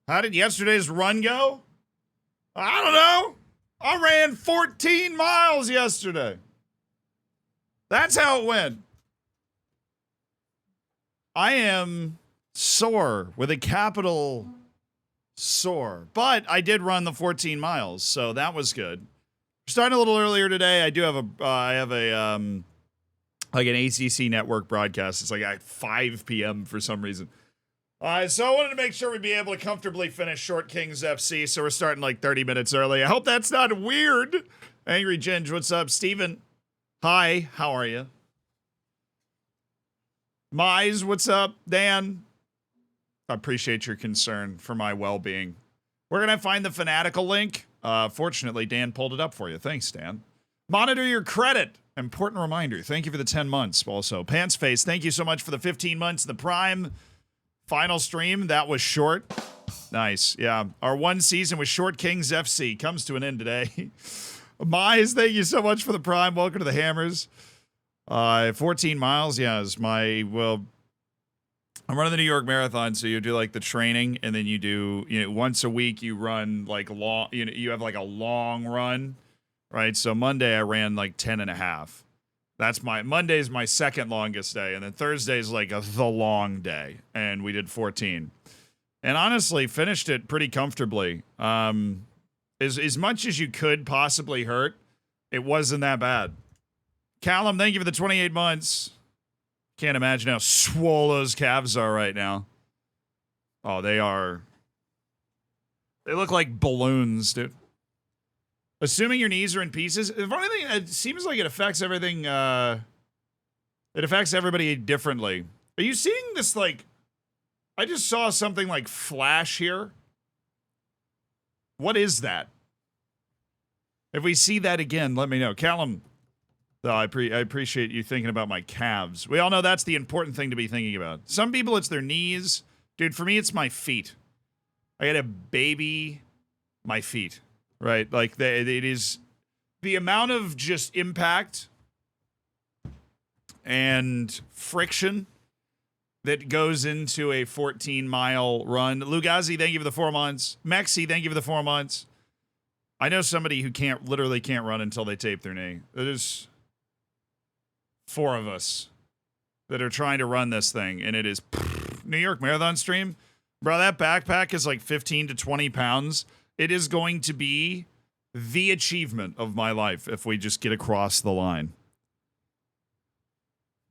How did yesterday's run go? I don't know. I ran 14 miles yesterday. That's how it went. I am sore with a capital sore, but I did run the 14 miles, so that was good. Starting a little earlier today. I do have like an ACC network broadcast. It's like at 5 p.m. for some reason. So I wanted to make sure we'd be able to comfortably finish Short Kings FC, so we're starting like 30 minutes early. I hope that's not weird. Angry Ginge, what's up? Steven, hi, how are you? Mize, what's up? Dan, I appreciate your concern for my well-being. We're going to find the Fanatical link. Fortunately, Dan pulled it up for you. Thanks, Dan. Monitor your credit. Important reminder. Thank you for the 10 months also. Pantsface, thank you so much for the 15 months. The Prime final stream, that was short. Nice, yeah. Our one season with Short Kings FC comes to an end today. Mize, thank you so much for the Prime. Welcome to the Hammers. 14 miles, yeah, is well, I'm running the New York Marathon, so you do like the training, and then you do, once a week you run like long, you have like a long run, right? So Monday I ran like 10 and a half. That's Monday's my second longest day, and then Thursday's like the long day, and we did 14. And honestly, finished it pretty comfortably. As much as you could possibly hurt, it wasn't that bad. Callum, thank you for the 28 months. Can't imagine how swole those calves are right now. Oh, they look like balloons, dude. Assuming your knees are in pieces, if anything, it seems like it affects everything. It affects everybody differently. Are you seeing this? Like, I just saw something like flash here. What is that? If we see that again, let me know. Callum, I appreciate you thinking about my calves. We all know that's the important thing to be thinking about. Some people, it's their knees. Dude, for me, it's my feet. I gotta baby my feet, right? Like, it is the amount of just impact and friction that goes into a 14-mile run. Lugazi, thank you for the 4 months. Mexi, thank you for the 4 months. I know somebody who literally can't run until they tape their knee. There's 4 of us that are trying to run this thing, and it is New York Marathon stream. Bro, that backpack is like 15 to 20 pounds. It is going to be the achievement of my life if we just get across the line.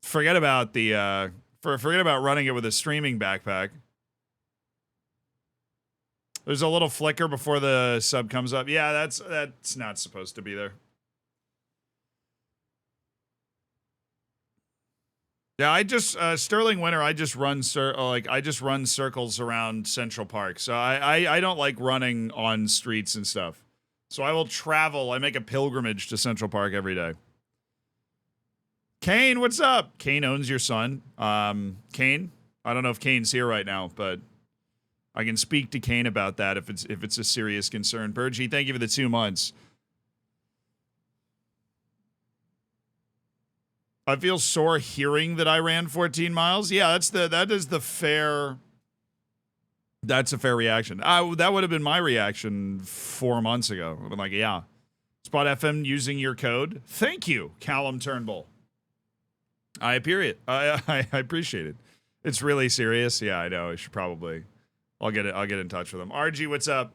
Forget about forget about running it with a streaming backpack. There's a little flicker before the sub comes up. Yeah, that's not supposed to be there. Yeah, I just Sterling Winter. I just run circles around Central Park. So I don't like running on streets and stuff. So I will travel. I make a pilgrimage to Central Park every day. Kane, what's up? Kane owns your son. Kane, I don't know if Kane's here right now, but I can speak to Kane about that if it's a serious concern. Burgie, thank you for the 2 months. I feel sore hearing that I ran 14 miles. Yeah, that's a fair reaction. That would have been my reaction 4 months ago. I've been like, yeah. Spot FM using your code. Thank you, Callum Turnbull. I appreciate it. It's really serious. Yeah, I know. I should probably. I'll get in touch with him. RG, what's up?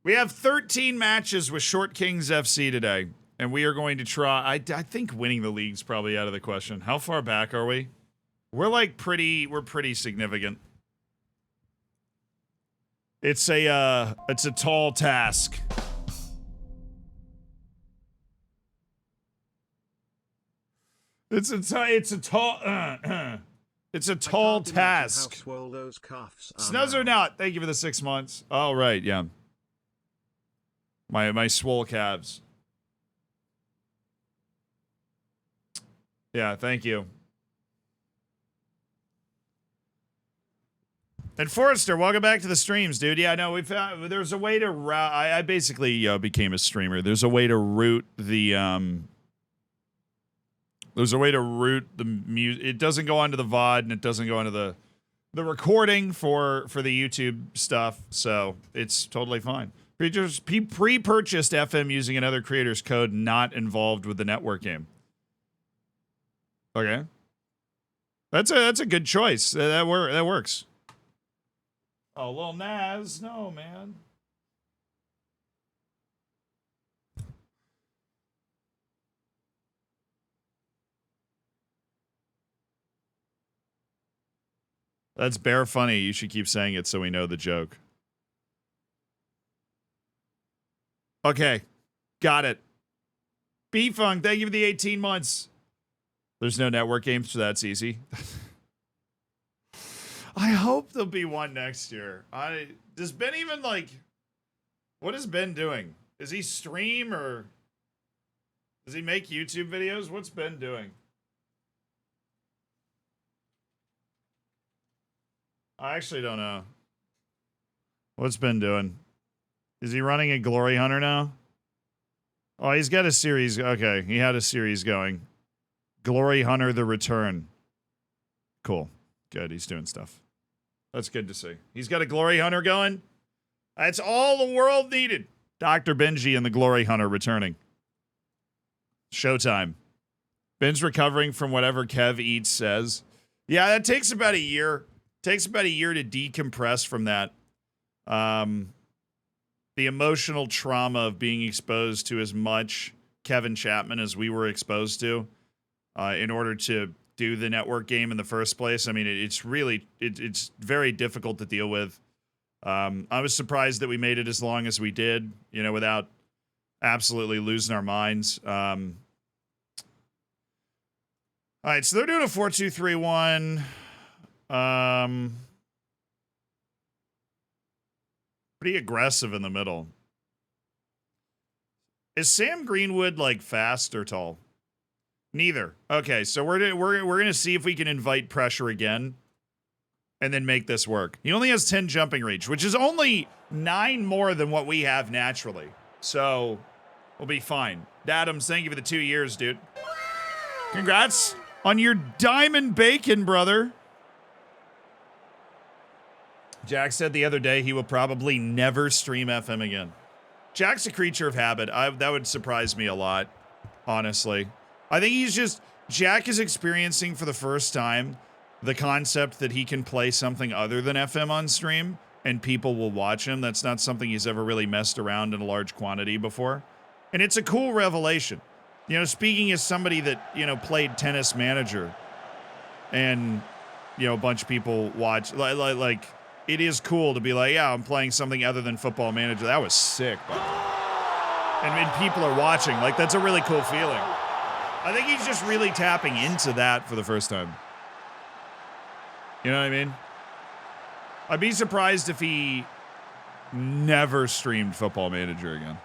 We have 13 matches with Short Kings FC today. And we are going to try. I think winning the league's probably out of the question. How far back are we? We're pretty significant. It's a tall task. It's a tall task. Snuzzer not. Thank you for the 6 months. All right, yeah. My swole calves. Yeah, thank you. And Forrester, welcome back to the streams, dude. Yeah, no, there's a way to route. I basically became a streamer. There's a way to route the music. It doesn't go onto the VOD and it doesn't go onto the the recording for the YouTube stuff, so it's totally fine. Pre-purchased FM using another creator's code not involved with the network game. Okay. That's a good choice. That works. Oh, Lil Nas, no, man. That's bare funny. You should keep saying it so we know the joke. Okay. Got it. B-Funk, thank you for the 18 months. There's no network games, so that's easy. I hope there'll be one next year. Does Ben even, like... What is Ben doing? Does he stream, or... Does he make YouTube videos? What's Ben doing? I actually don't know. What's Ben doing? Is he running a Glory Hunter now? Oh, he's got a series. Okay, he had a series going. Glory Hunter The Return. Cool. Good, he's doing stuff. That's good to see. He's got a Glory Hunter going. That's all the world needed. Dr. Benji and the Glory Hunter returning. Showtime. Ben's recovering from whatever Kev Eats says. Yeah, that takes about a year. Takes about a year to decompress from that. The emotional trauma of being exposed to as much Kevin Chapman as we were exposed to in order to do the network game in the first place. I mean, it's very difficult to deal with. I was surprised that we made it as long as we did, you know, without absolutely losing our minds. All right, so they're doing a 4-2-3-1. Pretty aggressive in the middle. Is Sam Greenwood like fast or tall? Neither. Okay, so we're gonna see if we can invite pressure again, and then make this work. He only has 10 jumping reach, which is only 9 more than what we have naturally. So we'll be fine. Adams, thank you for the 2 years, dude. Congrats on your diamond bacon, brother. Jack said the other day he will probably never stream FM again. Jack's a creature of habit. That would surprise me a lot, honestly. I think Jack is experiencing for the first time the concept that he can play something other than FM on stream and people will watch him. That's not something he's ever really messed around in a large quantity before. And it's a cool revelation. You know, speaking as somebody that, you know, played Tennis Manager and, you know, a bunch of people watch, like it is cool to be like, yeah, I'm playing something other than Football Manager. That was sick, bro. And people are watching. Like, that's a really cool feeling. I think he's just really tapping into that for the first time. You know what I mean? I'd be surprised if he never streamed Football Manager again.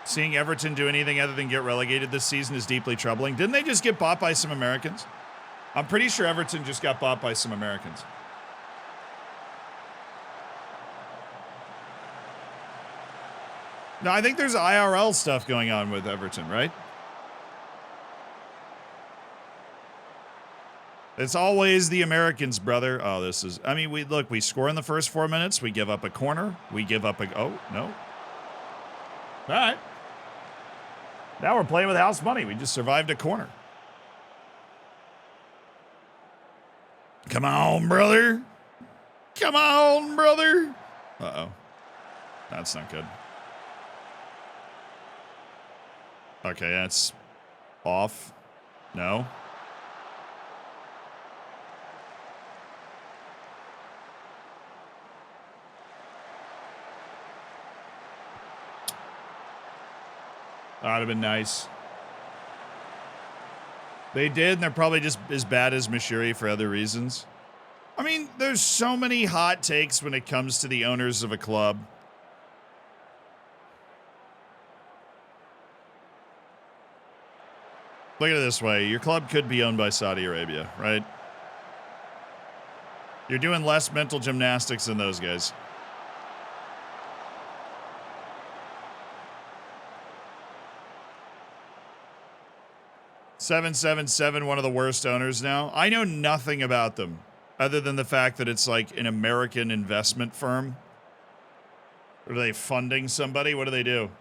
Seeing Everton do anything other than get relegated this season is deeply troubling. Didn't they just get bought by some Americans? I'm pretty sure Everton just got bought by some Americans. No, I think there's IRL stuff going on with Everton, right? It's always the Americans, brother. Oh, this is... I mean, we score in the first 4 minutes. We give up a corner. We give up a... Oh, no. All right. Now we're playing with house money. We just survived a corner. Come on, brother. Come on, brother. Uh-oh. That's not good. Okay, that's off. No. That would have been nice. They did, and they're probably just as bad as Mashiri for other reasons. I mean, there's so many hot takes when it comes to the owners of a club. Look at it this way. Your club could be owned by Saudi Arabia, right? You're doing less mental gymnastics than those guys. 777, one of the worst owners now. I know nothing about them other than the fact that it's like an American investment firm. Are they funding somebody? What do they do?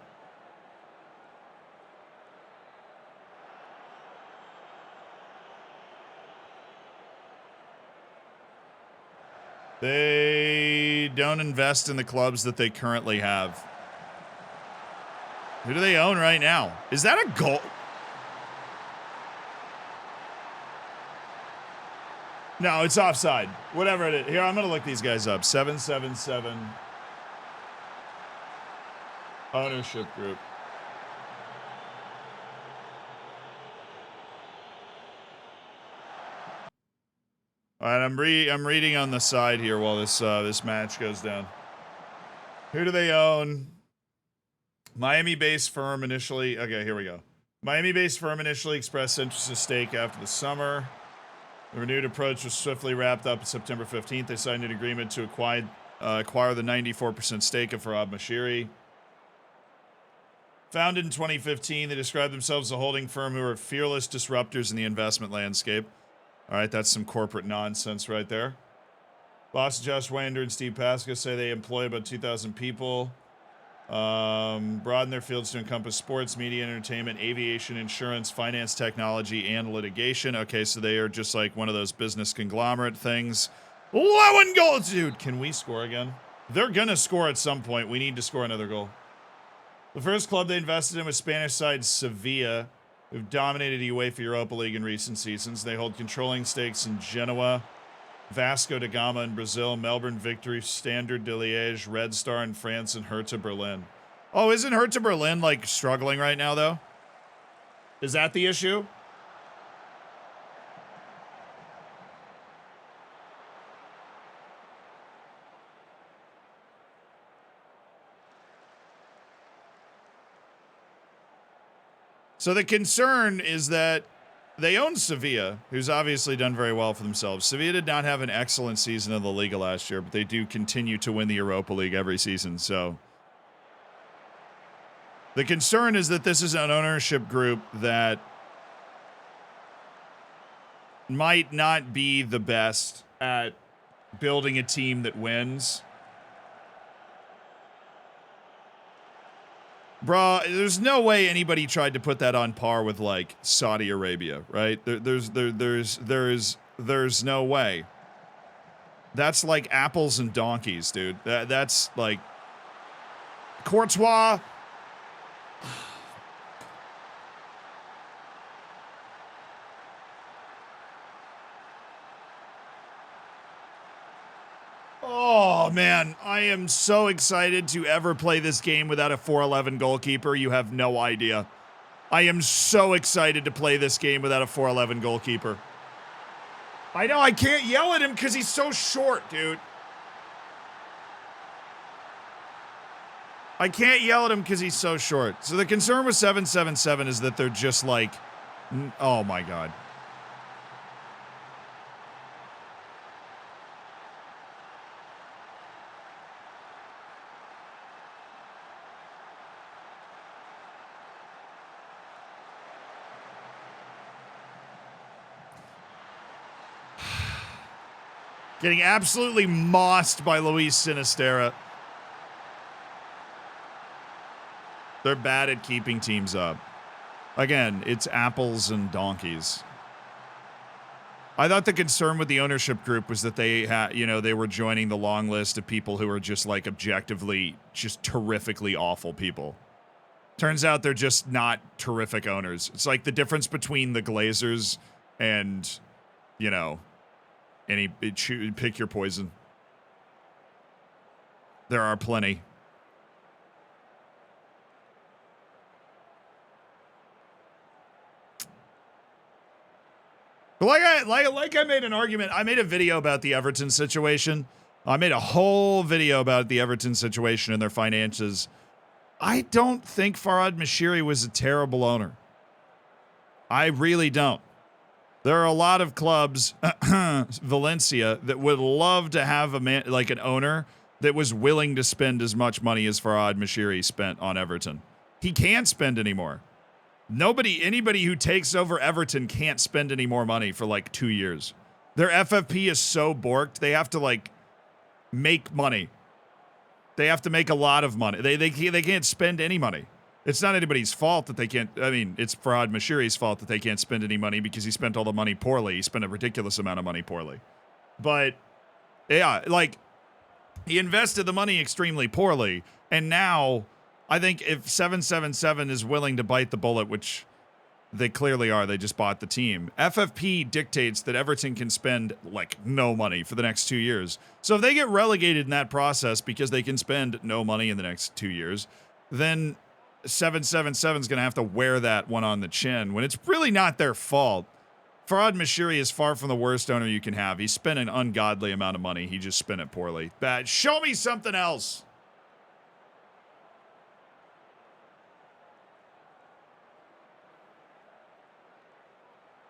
They don't invest in the clubs that they currently have. Who do they own right now? Is that a goal? No, it's offside. Whatever it is. Here, I'm going to look these guys up. 777 ownership group. All right, I'm reading on the side here while this match goes down. Who do they own? Miami-based firm initially. Okay, here we go. Miami-based firm initially expressed interest in stake after the summer. The renewed approach was swiftly wrapped up September 15th. They signed an agreement to acquire the 94% stake of Farhad Mashiri. Founded in 2015, they described themselves as a holding firm who are fearless disruptors in the investment landscape. All right, that's some corporate nonsense right there. Boss Josh Wander and Steve Pasca say they employ about 2,000 people. Broaden their fields to encompass sports, media, entertainment, aviation, insurance, finance, technology, and litigation. Okay, so they are just like one of those business conglomerate things. Low and goal. Dude, can we score again? They're going to score at some point. We need to score another goal. The first club they invested in was Spanish side Sevilla, who've dominated the UEFA Europa League in recent seasons. They hold controlling stakes in Genoa, Vasco da Gama in Brazil, Melbourne Victory, Standard de Liège, Red Star in France, and Hertha Berlin. Oh, isn't Hertha Berlin, like, struggling right now, though? Is that the issue? So the concern is that they own Sevilla, who's obviously done very well for themselves. Sevilla did not have an excellent season in the Liga last year, but they do continue to win the Europa League every season. So the concern is that this is an ownership group that might not be the best at building a team that wins. Bruh, there's no way anybody tried to put that on par with, like, Saudi Arabia, right? There's no way. That's like apples and donkeys, dude. That's like Courtois. Oh, man, I am so excited to ever play this game without a 4'11 goalkeeper. You have no idea. I am so excited to play this game without a 4'11 goalkeeper. I know, I can't yell at him because he's so short, dude. I can't yell at him because he's so short. So the concern with 777 is that they're just like, oh my God. Getting absolutely mossed by Luis Sinisterra. They're bad at keeping teams up. Again, it's apples and donkeys. I thought the concern with the ownership group was that they had, you know, they were joining the long list of people who are just like objectively just terrifically awful people. Turns out they're just not terrific owners. It's like the difference between the Glazers and, you know, pick your poison. There are plenty. Like I made an argument. I made a video about the Everton situation. I made a whole video about the Everton situation and their finances. I don't think Farhad Mashiri was a terrible owner. I really don't. There are a lot of clubs, Valencia, that would love to have a man, like an owner that was willing to spend as much money as Farhad Mashiri spent on Everton. He can't spend anymore. Anybody who takes over Everton can't spend any more money for like 2 years. Their FFP is so borked, they have to like make money. They have to make a lot of money. They can't spend any money. It's not anybody's fault that they can't. I mean, it's Farhad Mashiri's fault that they can't spend any money because he spent all the money poorly. He spent a ridiculous amount of money poorly. But yeah, like he invested the money extremely poorly. And now I think if 777 is willing to bite the bullet, which they clearly are, they just bought the team. FFP dictates that Everton can spend like no money for the next 2 years. So if they get relegated in that process because they can spend no money in the next 2 years, then 777 is going to have to wear that one on the chin when it's really not their fault. Farhad Mashiri is far from the worst owner you can have. He spent an ungodly amount of money. He just spent it poorly. Bad. Show me something else.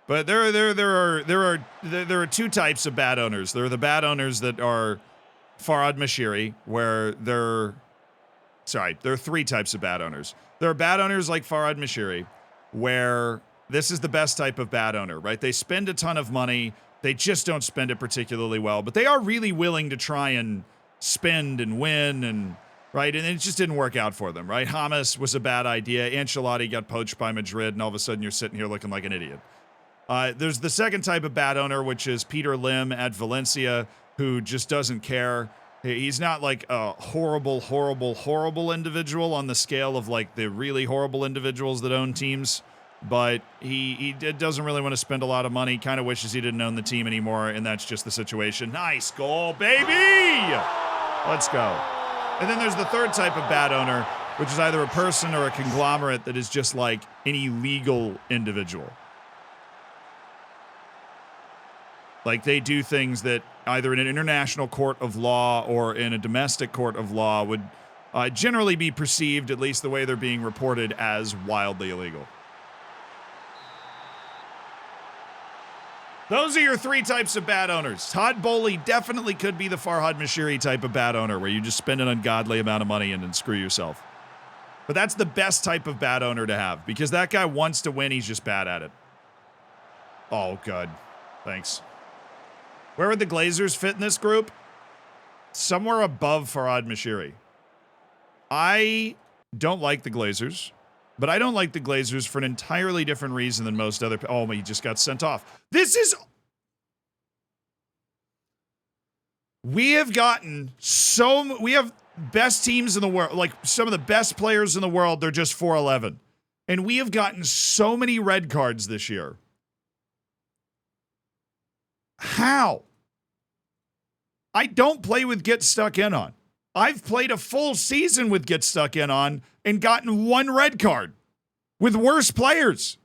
But there are two types of bad owners. There are the bad owners that are Farhad Mashiri, where there are three types of bad owners. There are bad owners like Farhad Mashiri, where this is the best type of bad owner, right? They spend a ton of money. They just don't spend it particularly well, but they are really willing to try and spend and win, and right? And it just didn't work out for them, right? Hamas was a bad idea. Ancelotti got poached by Madrid, and all of a sudden you're sitting here looking like an idiot. There's the second type of bad owner, which is Peter Lim at Valencia, who just doesn't care. He's not like a horrible, horrible, horrible individual on the scale of like the really horrible individuals that own teams, but he doesn't really want to spend a lot of money, kind of wishes he didn't own the team anymore, and that's just the situation. Nice goal, baby! Let's go. And then there's the third type of bad owner, which is either a person or a conglomerate that is just like an illegal individual. Like they do things that either in an international court of law or in a domestic court of law would generally be perceived, at least the way they're being reported, as wildly illegal. Those are your three types of bad owners. Todd Bowley definitely could be the Farhad Mashiri type of bad owner, where you just spend an ungodly amount of money and then screw yourself. But that's the best type of bad owner to have, because that guy wants to win, he's just bad at it. Oh, good. Thanks. Where would the Glazers fit in this group? Somewhere above Farhad Mashiri. I don't like the Glazers, but I don't like the Glazers for an entirely different reason than most other... Oh, he just got sent off. This is... We have gotten so... We have best teams in the world, like some of the best players in the world, they're just 4'11". And we have gotten so many red cards this year. How? I don't play with Get Stuck In On. I've played a full season with Get Stuck In On and gotten one red card with worse players,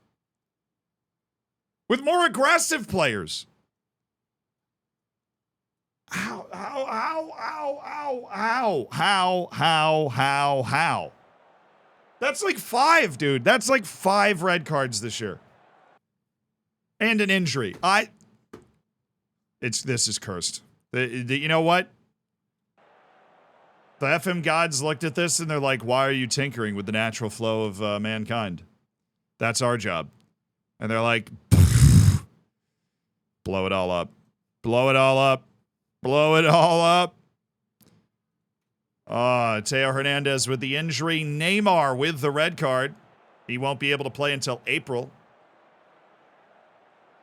with more aggressive players. How? That's like 5, dude. That's like 5 red cards this year. And an injury. This is cursed. You know what? The FM gods looked at this and they're like, why are you tinkering with the natural flow of mankind? That's our job. And they're like, blow it all up. Blow it all up. Blow it all up. Teo Hernandez with the injury. Neymar with the red card. He won't be able to play until April.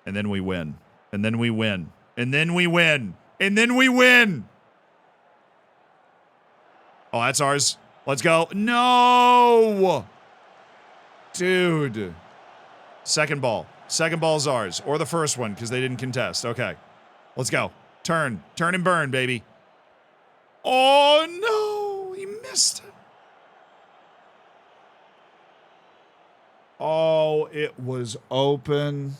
And then we win. And then we win. And then we win. And then we win. Oh, that's ours. Let's go. No! Dude. Second ball. Second ball's ours. Or the first one, because they didn't contest. Okay. Let's go. Turn. Turn and burn, baby. Oh, no. He missed it. Oh, it was open.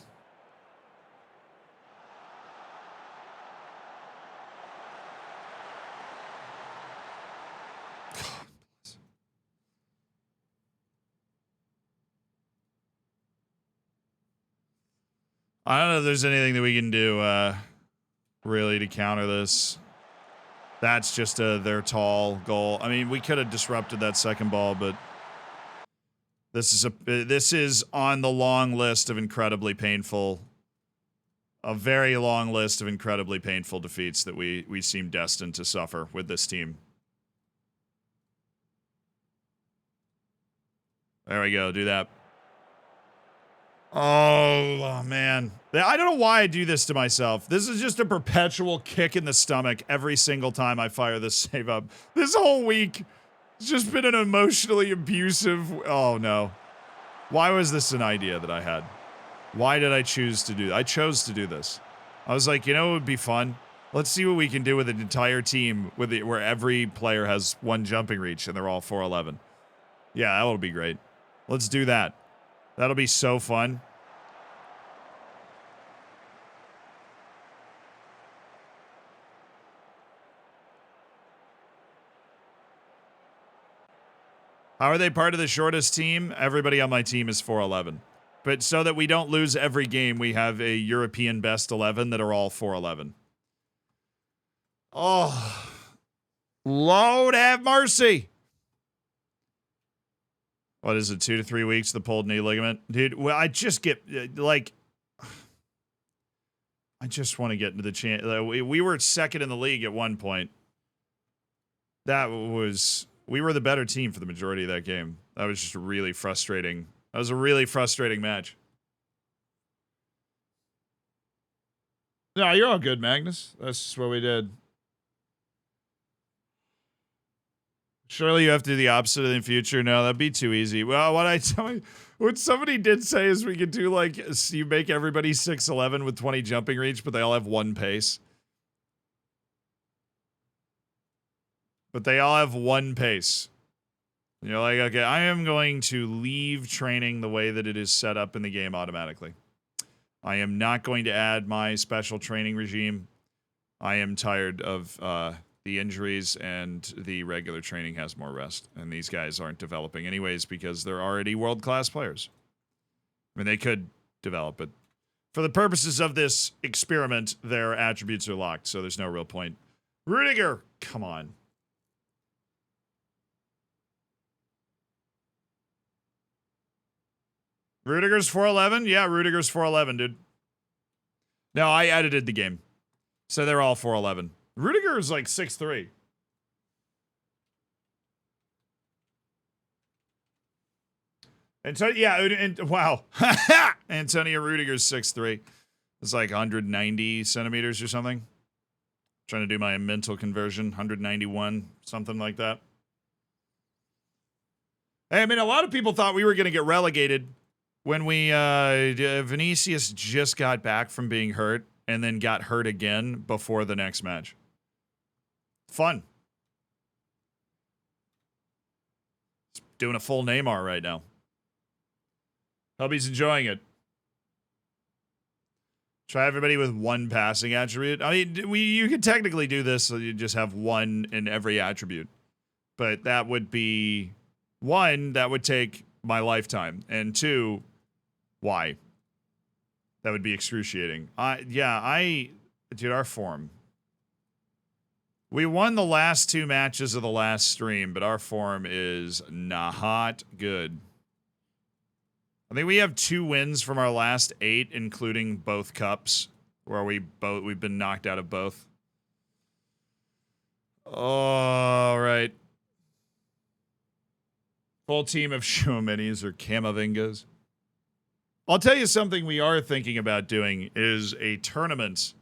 I don't know if there's anything that we can do, really, to counter this. That's just their tall goal. I mean, we could have disrupted that second ball, but This is on the long list of incredibly painful, a very long list of incredibly painful defeats that we seem destined to suffer with this team. There we go. Do that. Oh, man. I don't know why I do this to myself. This is just a perpetual kick in the stomach every single time I fire this save up. This whole week, it's just been an emotionally abusive... Oh, no. Why was this an idea that I had? Why did I choose to do that? I chose to do this. I was like, you know, it would be fun. Let's see what we can do with an entire team where every player has one jumping reach and they're all 4'11". Yeah, that would be great. Let's do that. That'll be so fun. How are they part of the shortest team? Everybody on my team is 4'11". But so that we don't lose every game, we have a European best 11 that are all 4'11". Oh, Lord have mercy. What is it, 2 to 3 weeks, the pulled knee ligament? Dude, well, I just get, like, I just want to get into the chance. We were second in the league at one point. We were the better team for the majority of that game. That was just really frustrating. That was a really frustrating match. No, you're all good, Magnus. That's just what we did. Surely you have to do the opposite in the future. No, that'd be too easy. Well, what somebody did say is we could do, like, you make everybody 6'11" with 20 jumping reach, but they all have one pace. But they all have one pace. You're like, okay, I am going to leave training the way that it is set up in the game automatically. I am not going to add my special training regime. I am tired of the injuries, and the regular training has more rest. And these guys aren't developing anyways because they're already world-class players. I mean, they could develop, but for the purposes of this experiment, their attributes are locked, so there's no real point. Rudiger, come on. Rudiger's 4'11"? Yeah, Rudiger's 4'11", dude. No, I edited the game. So they're all 4'11". Rudiger is like 6'3". Wow. Antonio Rudiger's 6'3". It's like 190 centimeters or something. Trying to do my mental conversion. 191, something like that. I mean, a lot of people thought we were going to get relegated when Vinicius just got back from being hurt and then got hurt again before the next match. Fun. Doing a full Neymar right now. Hubby's enjoying it. Try everybody with one passing attribute. I mean, you could technically do this so you just have one in every attribute. But that would be, one, that would take my lifetime. And two, why? That would be excruciating. Dude, our form. We won the last 2 matches of the last stream, but our form is not good. I think we have 2 wins from our last 8, including both cups, where we've been knocked out of both. All right. Full team of Shuminis or Camavingas. I'll tell you something we are thinking about doing is a tournament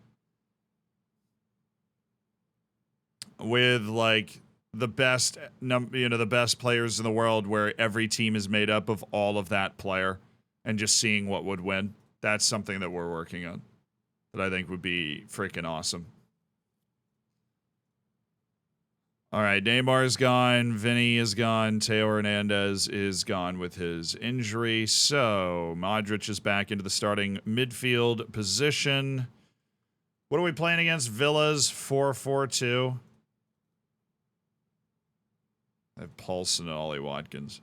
with, like, the best the best players in the world, where every team is made up of all of that player, and just seeing what would win. That's something that we're working on that I think would be freaking awesome. All right, Neymar is gone, Vinny is gone, Teo Hernandez is gone with his injury, so Modric is back into the starting midfield position. What are we playing against? Villa's 4-4-2. I have Paulson and Ollie Watkins.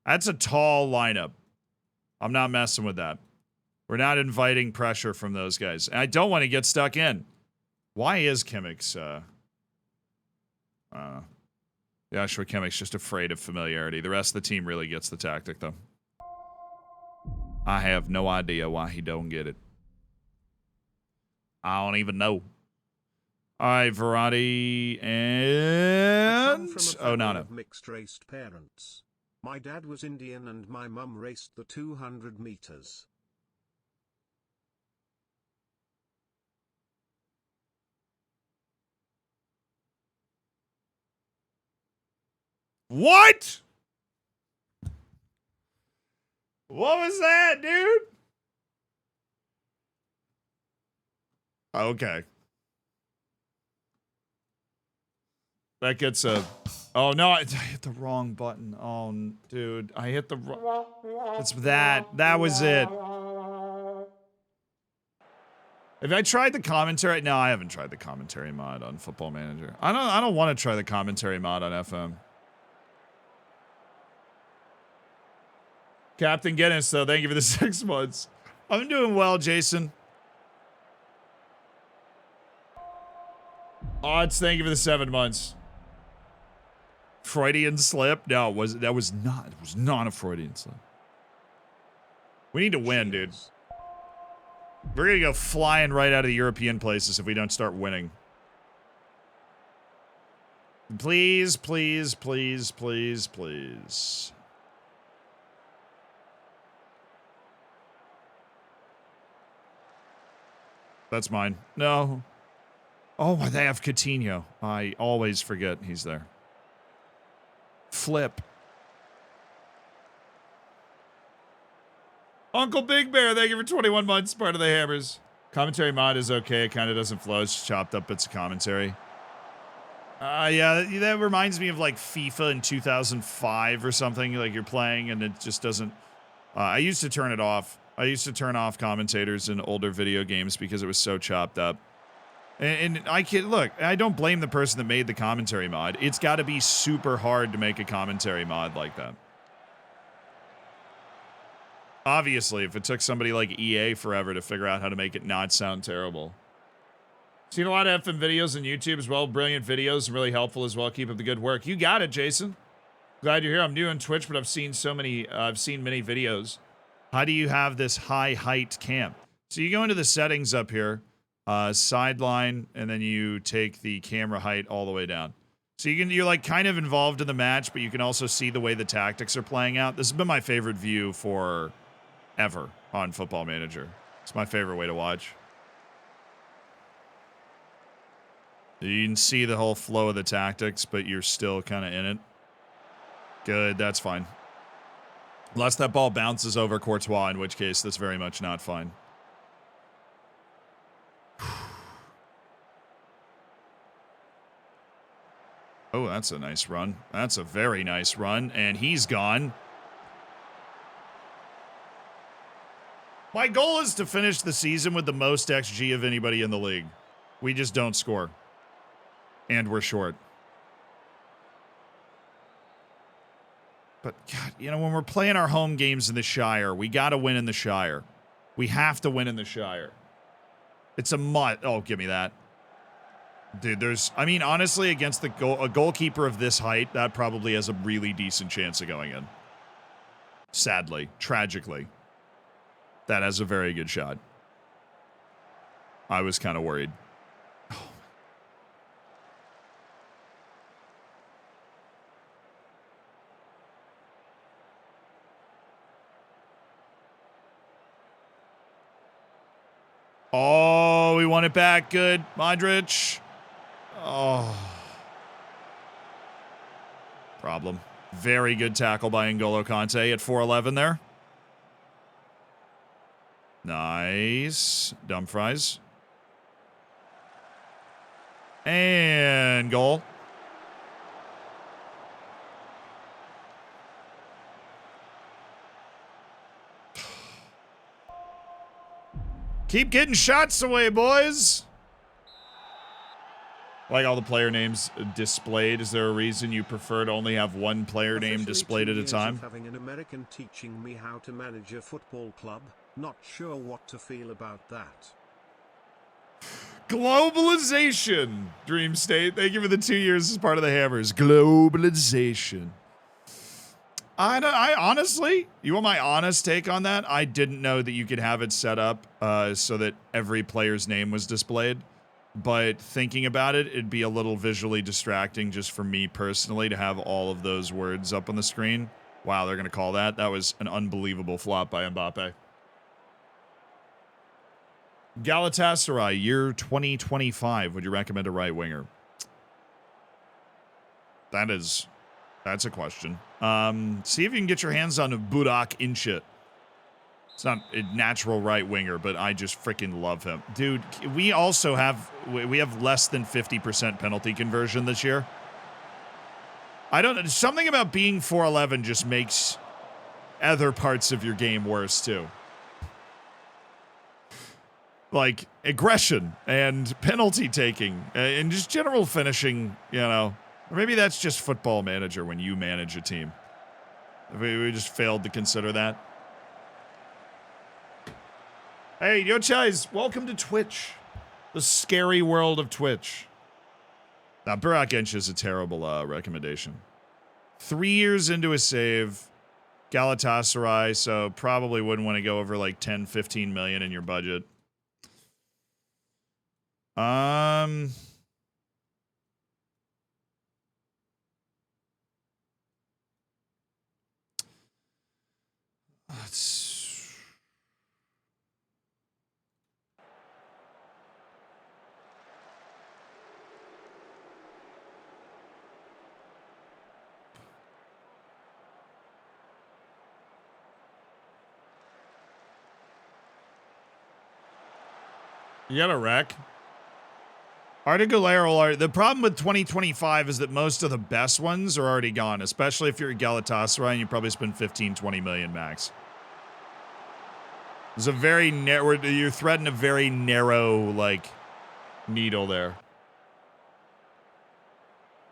That's a tall lineup. I'm not messing with that. We're not inviting pressure from those guys. And I don't want to get stuck in. Why is Kimmick's... Joshua Kimmick's just afraid of familiarity. The rest of the team really gets the tactic, though. I have no idea why he don't get it. I don't even know. All right, variety and oh no. Mixed race parents. My dad was Indian and my mum raced the 200 meters. What? What was that, dude? Okay. That gets a... Oh, no, I hit the wrong button. Oh, dude, I hit the wrong... It's that. That was it. Have I tried the commentary? No, I haven't tried the commentary mod on Football Manager. I don't want to try the commentary mod on FM. Captain Guinness, though, thank you for the 6 months. I'm doing well, Jason. Odds, thank you for the 7 months. Freudian slip? No, it was not a Freudian slip. We need to win, dude. We're gonna go flying right out of the European places if we don't start winning. Please, please, please, please, please. That's mine. No. Oh, they have Coutinho. I always forget he's there. Flip. Uncle Big Bear, thank you for 21 months, part of the Hammers. Commentary mod is okay. It kind of doesn't flow. It's chopped up bits of commentary. Yeah, that reminds me of like FIFA in 2005 or something. Like you're playing and it just doesn't... I used to turn it off. I used to turn off commentators in older video games because it was so chopped up. And I can look, I don't blame the person that made the commentary mod. It's got to be super hard to make a commentary mod like that. Obviously, if it took somebody like EA forever to figure out how to make it not sound terrible. Seen a lot of FM videos on YouTube as well. Brilliant videos and really helpful as well. Keep up the good work. You got it, Jason. Glad you're here. I'm new on Twitch, but I've seen many videos. How do you have this high height cam? So you go into the settings up here. Sideline, and then you take the camera height all the way down. So you're like kind of involved in the match, but you can also see the way the tactics are playing out. This has been my favorite view for ever on Football Manager. It's my favorite way to watch. You can see the whole flow of the tactics, but you're still kind of in it. Good, that's fine. Unless that ball bounces over Courtois, in which case that's very much not fine. Oh, that's a nice run. That's a very nice run, and he's gone. My goal is to finish the season with the most XG of anybody in the league. We just don't score. And we're short. But, God, you know, when we're playing our home games in the Shire, we got to win in the Shire. We have to win in the Shire. It's a mutt. Oh, give me that. Dude, I mean, honestly, against a goalkeeper of this height, that probably has a really decent chance of going in. Sadly, tragically, that has a very good shot. I was kind of worried. Oh, we won it back. Good. Modric. Oh. Problem. Very good tackle by N'Golo Kante at 4'11 there. Nice. Dumfries. And goal. Keep getting shots away, boys. Like all the player names displayed. Is there a reason you prefer to only have one player name displayed at a time? Having an American teaching me how to manage a football club. Not sure what to feel about that. Globalization. Dream State. Thank you for the 2 years as part of the Hammers. Globalization. I honestly, you want my honest take on that? I didn't know that you could have it set up so that every player's name was displayed. But thinking about it, it'd be a little visually distracting just for me personally to have all of those words up on the screen. Wow, they're going to call that. That was an unbelievable flop by Mbappe. Galatasaray, year 2025. Would you recommend a right winger? That's a question. See if you can get your hands on Burak Inchit. It's not a natural right winger, but I just freaking love him. Dude, we have less than 50% penalty conversion this year. Something about being 4'11 just makes other parts of your game worse too. Like aggression and penalty taking and just general finishing, you know. Or maybe that's just Football Manager when you manage a team. We just failed to consider that. Hey, yo, guys, welcome to Twitch. The scary world of Twitch. Now, Burak Inch is a terrible recommendation. 3 years into a save, Galatasaray, so probably wouldn't want to go over like 10, 15 million in your budget. You got a wreck. Articularo, the problem with 2025 is that most of the best ones are already gone, especially if you're at Galatasaray and you probably spend 15, 20 million max. There's a very narrow, you're threading a very narrow, like, needle there.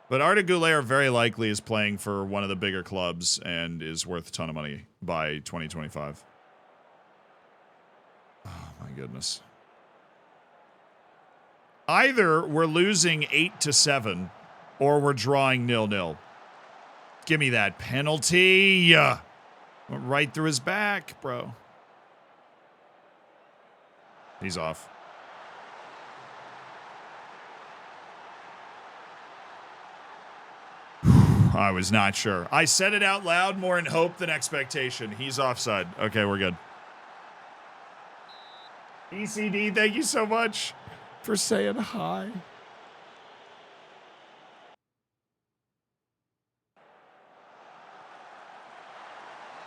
But Articularo very likely is playing for one of the bigger clubs and is worth a ton of money by 2025. Oh, my goodness. Either we're losing 8-7 or we're drawing 0-0. Give me that penalty. Went right through his back, bro. He's off. I was not sure. I said it out loud more in hope than expectation. He's offside. Okay, we're good. ECD, thank you so much for saying hi.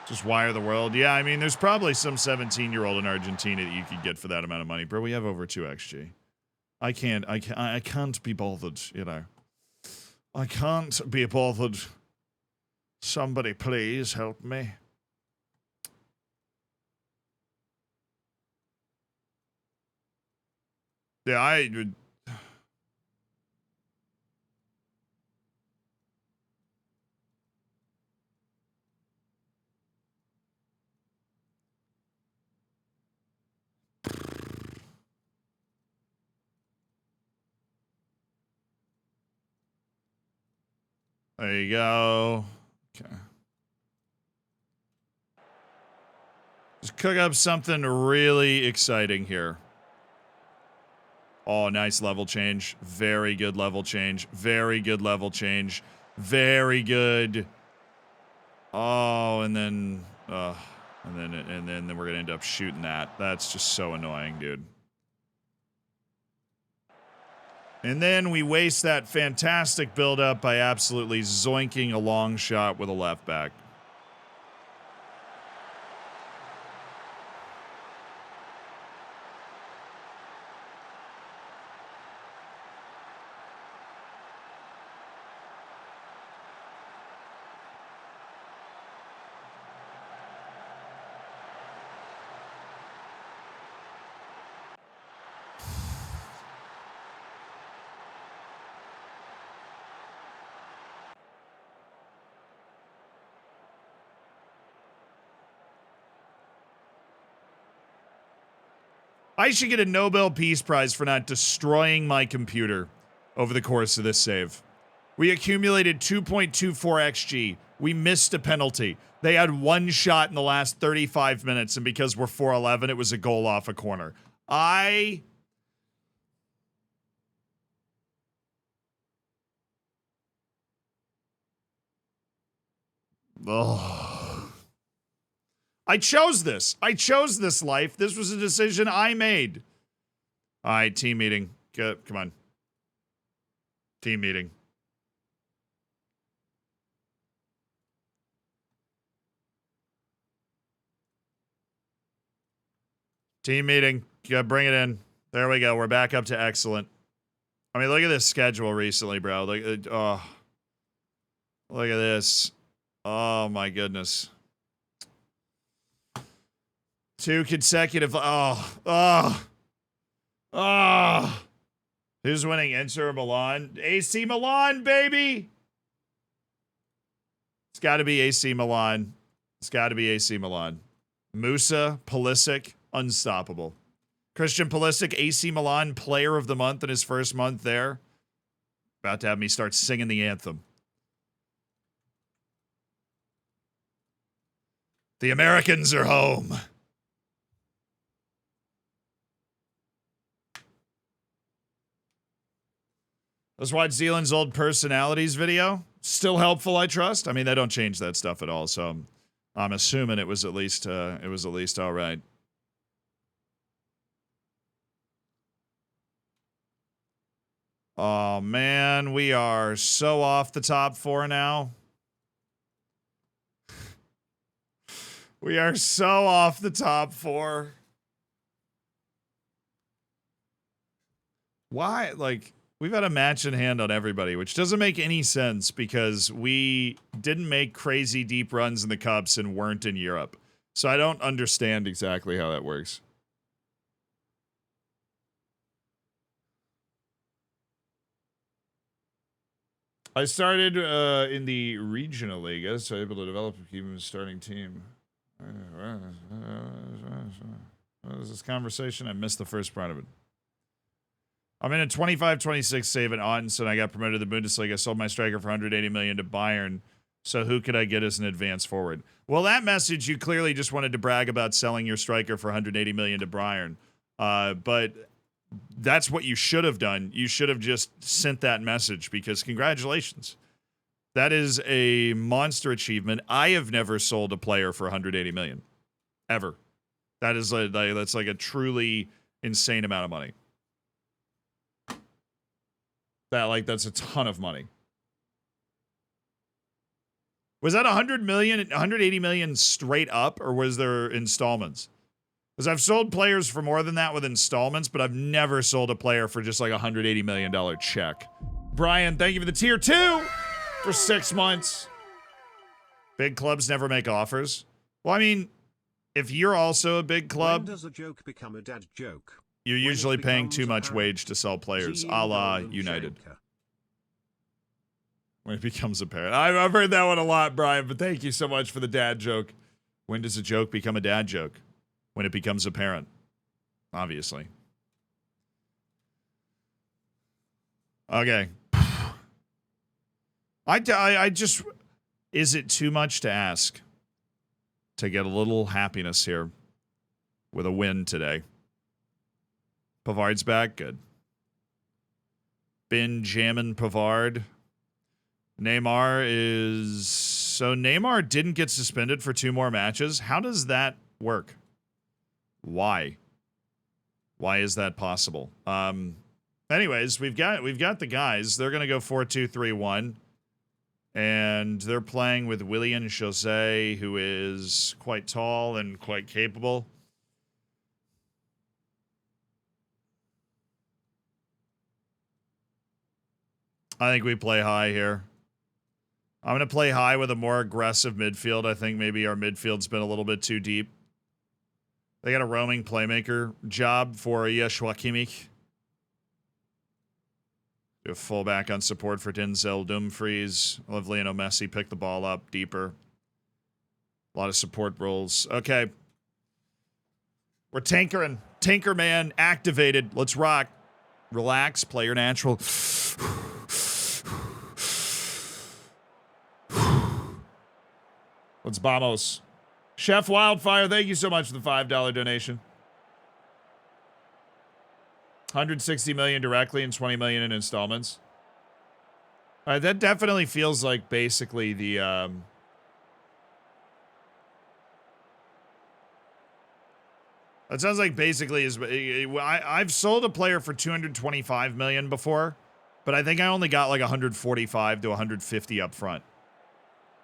Just wire the world. Yeah, I mean, there's probably some 17-year-old in Argentina that you could get for that amount of money. Bro, we have over 2xG. I can't be bothered, you know. I can't be bothered. Somebody please help me. Yeah, I would. There you go. Okay. Just cook up something really exciting here. Oh, nice level change. Very good level change. Very good level change. Very good. Oh, and then we're gonna end up shooting that. That's just so annoying, dude. And then we waste that fantastic build-up by absolutely zoinking a long shot with a left back. I should get a Nobel Peace Prize for not destroying my computer over the course of this save. We accumulated 2.24 XG. We missed a penalty. They had one shot in the last 35 minutes, and because we're 4-11, it was a goal off a corner. I chose this. I chose this life. This was a decision I made. All right, team meeting. Come on. Team meeting. Team meeting. Bring it in. There we go. We're back up to excellent. I mean, look at this schedule recently, bro. Look at this. Oh, my goodness. 2 consecutive. Who's winning? Inter Milan? AC Milan, baby. It's got to be AC Milan. It's got to be AC Milan. Musa, Pulisic, unstoppable. Christian Pulisic, AC Milan player of the month in his first month there. About to have me start singing the anthem. The Americans are home. Let's watch Zealand's old personalities video. Still helpful, I trust. I mean, they don't change that stuff at all, so I'm assuming it was at least all right. Oh man, we are so off the top 4 now. We are so off the top 4. Why? Like, we've had a match in hand on everybody, which doesn't make any sense because we didn't make crazy deep runs in the Cups and weren't in Europe. So I don't understand exactly how that works. I started in the regional league, so able to develop a keep a starting team. What is this conversation? I missed the first part of it. I'm in a 25-26 save at Ottensen. I got promoted to the Bundesliga. I sold my striker for 180 million to Bayern. So who could I get as an advance forward? Well, that message, you clearly just wanted to brag about selling your striker for 180 million to Bayern. But that's what you should have done. You should have just sent that message because congratulations. That is a monster achievement. I have never sold a player for 180 million. Ever. That is that's like a truly insane amount of money. That's a ton of money. Was that 100 million, 180 million straight up, or was there installments? Because I've sold players for more than that with installments, but I've never sold a player for just like a $180 million check. Brian, thank you for the tier 2 for 6 months. Big clubs never make offers. Well, I mean, if you're also a big club, when does a joke become a dad joke? You're usually paying too much wage to sell players, a la United. When it becomes apparent. I've heard that one a lot, Brian, but thank you so much for the dad joke. When does a joke become a dad joke? When it becomes apparent. Obviously. Okay. I just... Is it too much to ask to get a little happiness here with a win today? Pavard's back. Good. Benjamin Pavard. Neymar is... So Neymar didn't get suspended for 2 more matches. How does that work? Why? Why is that possible? Anyways, we've got the guys. They're going to go 4-2-3-1. And they're playing with Willian Jose, who is quite tall and quite capable. I think we play high here. I'm going to play high with a more aggressive midfield. I think maybe our midfield's been a little bit too deep. They got a roaming playmaker job for Joshua Kimmich. Do a fullback on support for Denzel Dumfries. Let Lionel Messi pick the ball up deeper. A lot of support roles. Okay. We're tankering. Tanker man activated. Let's rock. Relax. Player natural. Let's vamos. Chef Wildfire, thank you so much for the $5 donation. 160 million directly and 20 million in installments. That definitely feels like basically the that sounds like basically is I've sold a player for 225 million before, but I think I only got like 145 to 150 up front.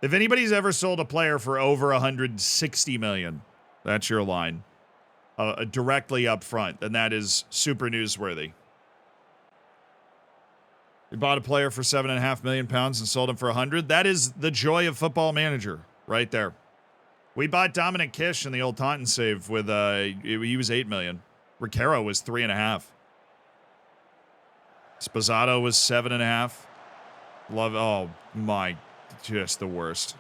If anybody's ever sold a player for over 160 million, that's your line. Directly up front, then that is super newsworthy. We bought a player for £7.5 million and sold him for 100. That is the joy of Football Manager, right there. We bought Dominic Kish in the old Taunton save with he was 8 million. Ricaro was 3.5. Spazzato was 7.5. Love, oh my, just the worst.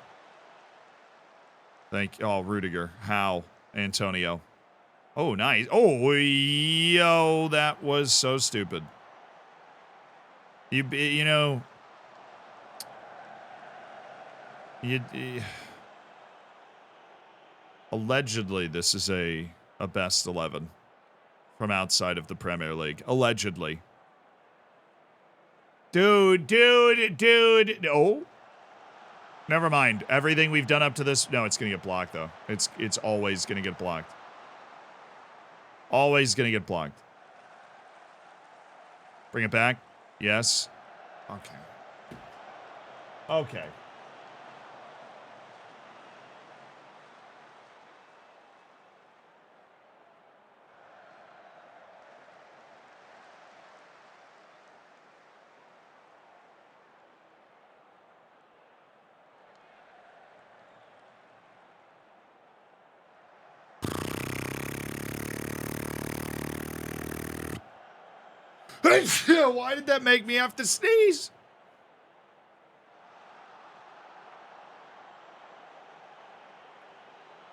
Rudiger, Howe, Antonio. Oh, nice. Oh, yo, that was so stupid. You know, allegedly, this is a best 11 from outside of the Premier League. Allegedly. Dude. Oh. Never mind. Everything we've done up to this. No, it's going to get blocked, though. It's always going to get blocked. Always going to get blocked. Bring it back. Yes. Okay. Okay. Why did that make me have to sneeze?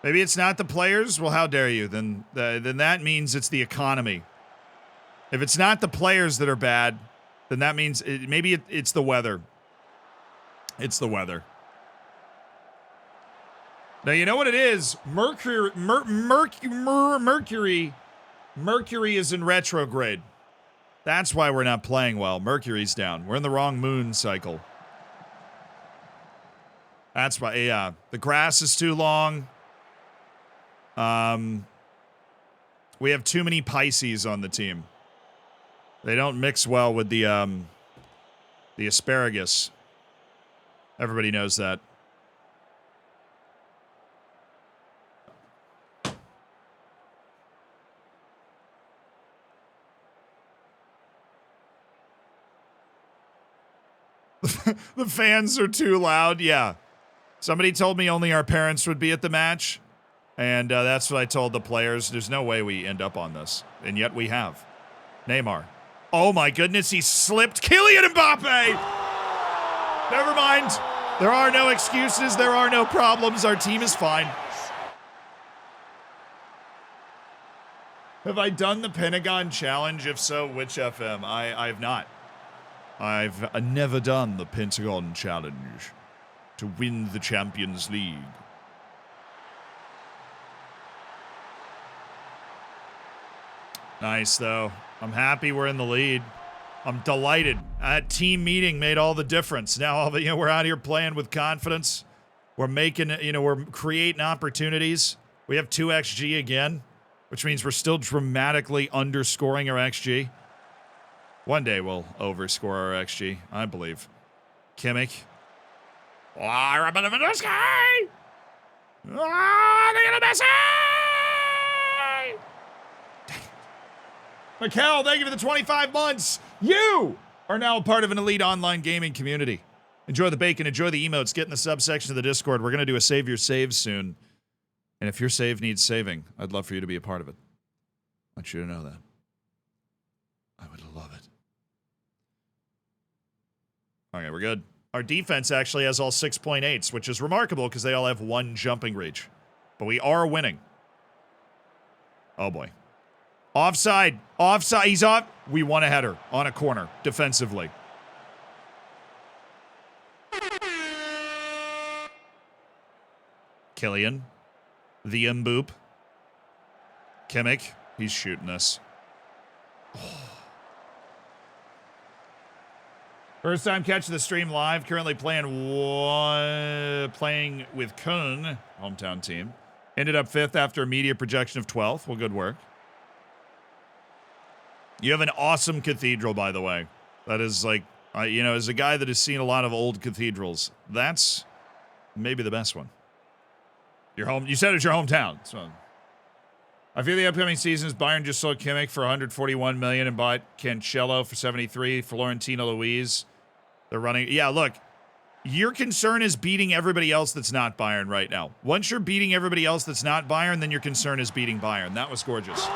Maybe it's not the players? Well, how dare you? Then that means it's the economy. If it's not the players that are bad, then that means maybe it's the weather. It's the weather. Now, you know what it is? Mercury is in retrograde. That's why we're not playing well. Mercury's down. We're in the wrong moon cycle. That's why, yeah. The grass is too long. We have too many Pisces on the team. They don't mix well with the asparagus. Everybody knows that. The fans are too loud. Yeah. Somebody told me only our parents would be at the match. And that's what I told the players. There's no way we end up on this. And yet we have. Neymar. Oh my goodness, he slipped. Kylian Mbappe! Never mind. There are no excuses. There are no problems. Our team is fine. Have I done the Pentagon Challenge? If so, which FM? I have not. I've never done the Pentagon Challenge to win the Champions League. Nice, though. I'm happy we're in the lead. I'm delighted. That team meeting made all the difference. Now, we're out here playing with confidence. We're making, we're creating opportunities. We have 2 XG again, which means we're still dramatically underscoring our XG. One day we'll overscore our XG, I believe. Kimmich. Oh, Messi! Mikkel, thank you for the 25 months. You are now a part of an elite online gaming community. Enjoy the bacon, enjoy the emotes, get in the subsection of the Discord. We're going to do a Save Your Saves soon. And if your save needs saving, I'd love for you to be a part of it. I want you to know that. I would love it. Okay, we're good. Our defense actually has all 6.8s, which is remarkable because they all have 1 jumping reach. But we are winning. Oh, boy. Offside. Offside. He's off. We won a header on a corner defensively. Killian. The Mboop. Kimmich. He's shooting us. First time catching the stream live. Currently playing with Köln, hometown team. Ended up 5th after a media projection of 12th. Well, good work. You have an awesome cathedral, by the way. That is like, you know, as a guy that has seen a lot of old cathedrals, that's maybe the best one. Your home. You said it's your hometown. So I feel the upcoming seasons, Bayern just sold Kimmich for 141 million and bought Cancelo for 73. Florentino Luis. They're running. Yeah, look. Your concern is beating everybody else that's not Bayern right now. Once you're beating everybody else that's not Bayern, then your concern is beating Bayern. That was gorgeous.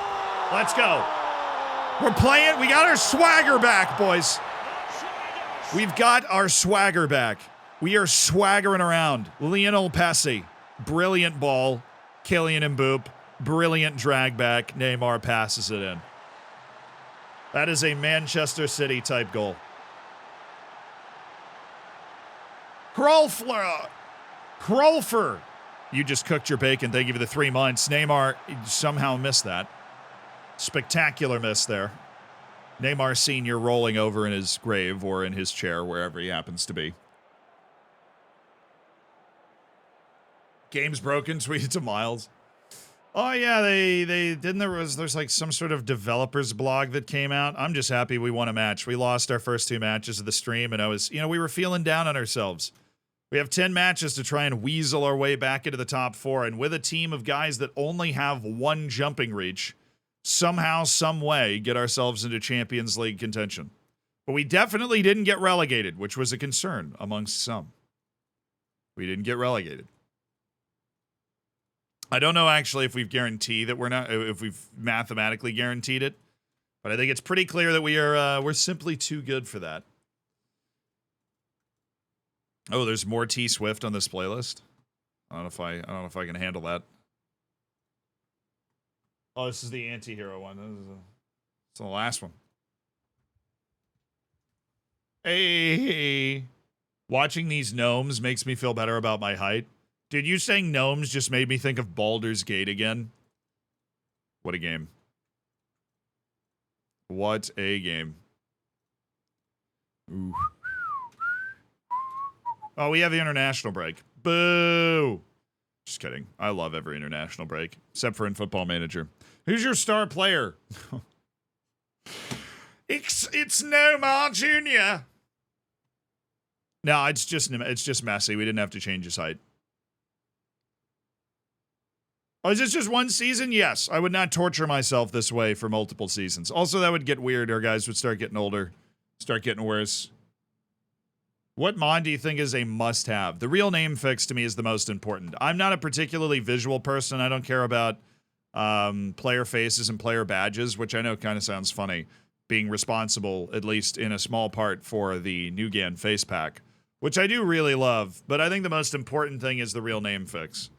Let's go. We're playing. We got our swagger back, boys. We've got our swagger back. We are swaggering around. Lionel Messi. Brilliant ball. Kylian Mbappe. Brilliant drag back. Neymar passes it in. That is a Manchester City type goal. Krolfer. You just cooked your bacon. Thank you for the 3 months. Neymar somehow missed that. Spectacular miss there. Neymar Sr. rolling over in his grave or in his chair, wherever he happens to be. Game's broken. Tweeted to Miles. Oh yeah, they didn't. There's like some sort of developers blog that came out. I'm just happy we won a match. We lost our first 2 matches of the stream, and we were feeling down on ourselves. We have 10 matches to try and weasel our way back into the top 4, and with a team of guys that only have 1 jumping reach, somehow, some way, get ourselves into Champions League contention. But we definitely didn't get relegated, which was a concern amongst some. We didn't get relegated. I don't know actually if we've guaranteed that if we've mathematically guaranteed it, but I think it's pretty clear that we're simply too good for that. Oh, there's more T Swift on this playlist. I don't know if I can handle that. Oh, this is the anti-hero one. It's the last one. Hey, watching these gnomes makes me feel better about my height. Dude, you saying gnomes just made me think of Baldur's Gate again. What a game. What a game. Ooh. Oh, we have the international break. Boo! Just kidding. I love every international break, except for in Football Manager. Who's your star player? It's Neymar Jr. No, it's just Messi. We didn't have to change his height. Oh, is this just 1 season? Yes. I would not torture myself this way for multiple seasons. Also, that would get weird. Our guys would start getting older, start getting worse. What mod do you think is a must-have? The real name fix to me is the most important. I'm not a particularly visual person. I don't care about player faces and player badges, which I know kind of sounds funny, being responsible, at least in a small part, for the Nugan face pack, which I do really love. But I think the most important thing is the real name fix.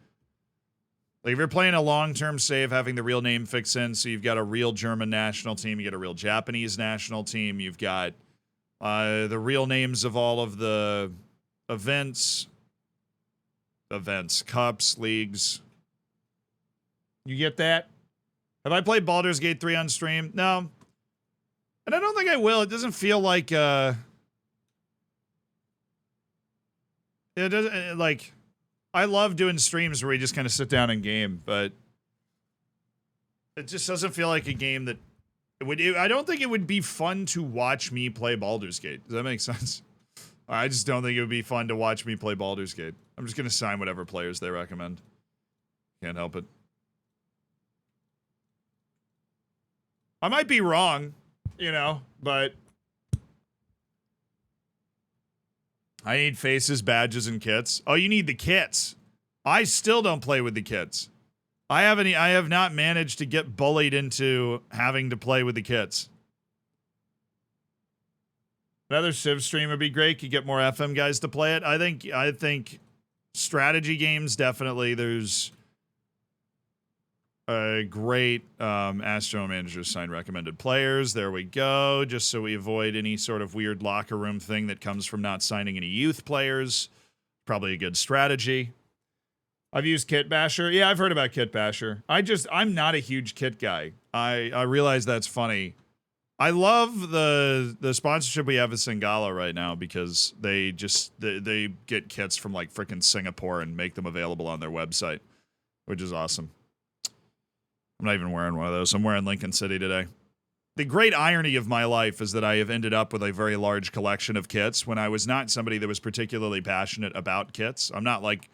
Like if you're playing a long-term save, having the real name fix in, so you've got a real German national team, you get a real Japanese national team, you've got the real names of all of the events, cups, leagues. You get that? Have I played Baldur's Gate 3 on stream? No. And I don't think I will. It doesn't feel like, it doesn't, like, I love doing streams where we just kind of sit down and game, but it just doesn't feel like a game that I don't think it would be fun to watch me play Baldur's Gate. Does that make sense? I just don't think it would be fun to watch me play Baldur's Gate. I'm just going to sign whatever players they recommend. Can't help it. I might be wrong, but I need faces, badges, and kits. Oh, you need the kits. I still don't play with the kits. I have not managed to get bullied into having to play with the kits. Another Civ stream would be great. You get more FM guys to play it. I think strategy games, definitely. There's a great Astro Manager sign recommended players. There we go. Just so we avoid any sort of weird locker room thing that comes from not signing any youth players. Probably a good strategy. I've used Kit Basher. Yeah, I've heard about Kit Basher. I'm not a huge Kit guy. I realize that's funny. I love the sponsorship we have with Singala right now because they get kits from like freaking Singapore and make them available on their website, which is awesome. I'm not even wearing one of those. I'm wearing Lincoln City today. The great irony of my life is that I have ended up with a very large collection of kits when I was not somebody that was particularly passionate about kits. I'm not like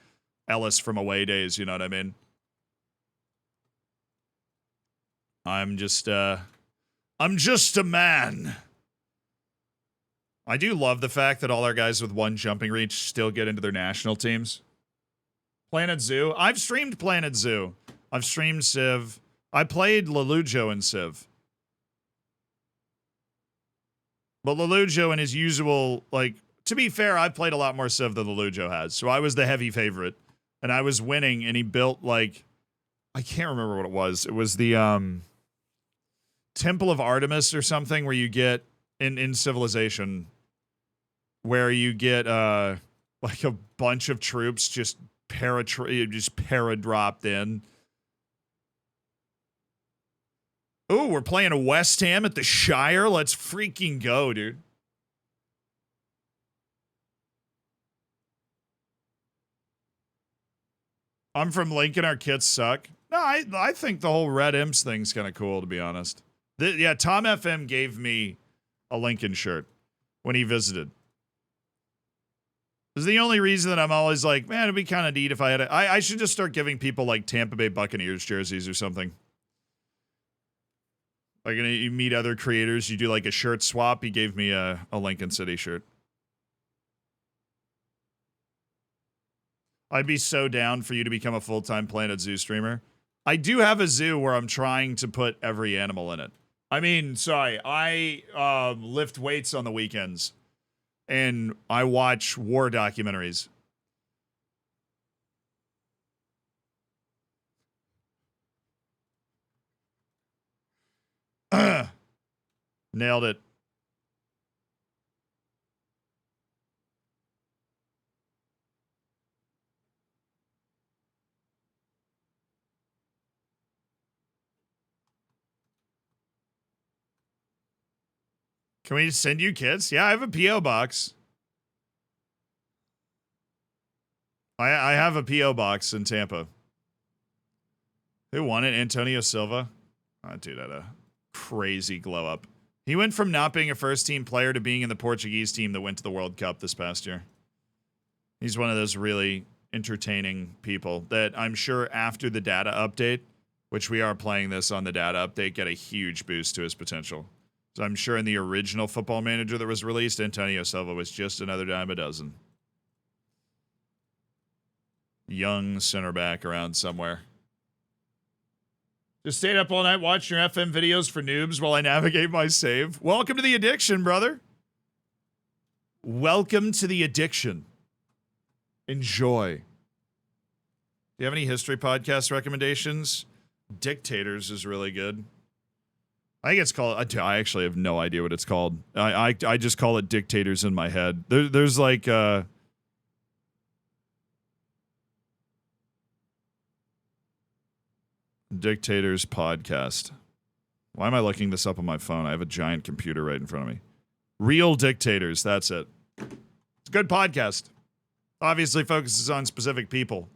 Ellis from Away Days, you know what I mean? I'm just a man. I do love the fact that all our guys with one jumping reach still get into their national teams. Planet Zoo. I've streamed Planet Zoo. I've streamed Civ. I played Lelujo in Civ. But Lelujo in his usual, like, to be fair, I've played a lot more Civ than Lelujo has. So I was the heavy favorite. And I was winning, and he built, like, I can't remember what it was. It was the Temple of Artemis or something where you get, in Civilization, where you get, like, a bunch of troops just para-dropped in. Ooh, we're playing a West Ham at the Shire. Let's freaking go, dude. I'm from Lincoln. Our kits suck. No, I think the whole Red Imps thing's kind of cool, to be honest. Yeah, Tom FM gave me a Lincoln shirt when he visited. This is the only reason that I'm always like, man, it'd be kind of neat if I had I should just start giving people like Tampa Bay Buccaneers jerseys or something. Like, you meet other creators, you do like a shirt swap. He gave me a Lincoln City shirt. I'd be so down for you to become a full-time Planet Zoo streamer. I do have a zoo where I'm trying to put every animal in it. I mean, sorry, I lift weights on the weekends, and I watch war documentaries. Nailed it. Can we send you kits? Yeah, I have a P.O. box. I have a P.O. box in Tampa. Who won it? Antonio Silva? Oh, dude, had a crazy glow up. He went from not being a first-team player to being in the Portuguese team that went to the World Cup this past year. He's one of those really entertaining people that I'm sure after the data update, which we are playing this on the data update, get a huge boost to his potential. So I'm sure in the original Football Manager that was released, Antonio Silva was just another dime a dozen. Young center back around somewhere. Just stayed up all night watching your FM videos for noobs while I navigate my save. Welcome to the addiction, brother. Welcome to the addiction. Enjoy. Do you have any history podcast recommendations? Dictators is really good. I think it's called, I actually have no idea what it's called. I just call it Dictators in my head. There's like, Dictators podcast. Why am I looking this up on my phone? I have a giant computer right in front of me. Real Dictators, that's it. It's a good podcast. Obviously focuses on specific people.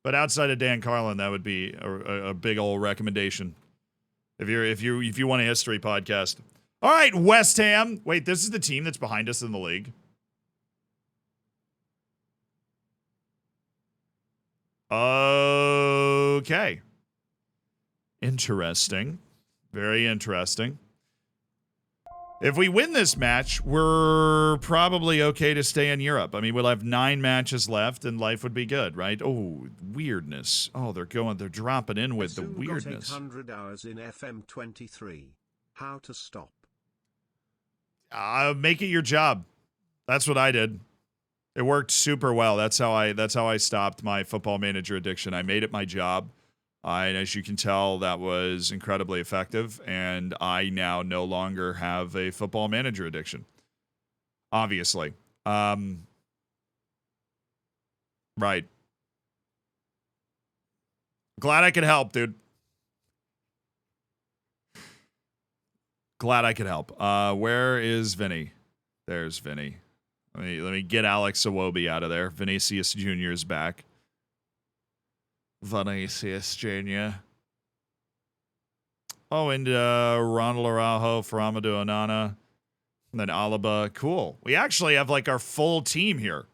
But outside of Dan Carlin, that would be a big old recommendation. If you want a history podcast. All right, West Ham. Wait, this is the team that's behind us in the league. Okay. Interesting. Very interesting. If we win this match, we're probably okay to stay in Europe. I mean, we'll have 9 matches left and life would be good, right? Oh, weirdness. Oh, they're dropping in with the weirdness. 800 hours in FM23. How to stop? Make it your job. That's what I did. It worked super well. That's how I stopped my Football Manager addiction. I made it my job. And as you can tell, that was incredibly effective, and I now no longer have a Football Manager addiction. Obviously. Right. Glad I could help, dude. Glad I could help. Where is Vinny? There's Vinny. Let me get Alex Iwobi out of there. Vinicius Jr. is back. Vinicius Jr. Oh, and Ronald Araujo, Faramadu Onana, and then Alaba. Cool. We actually have like our full team here.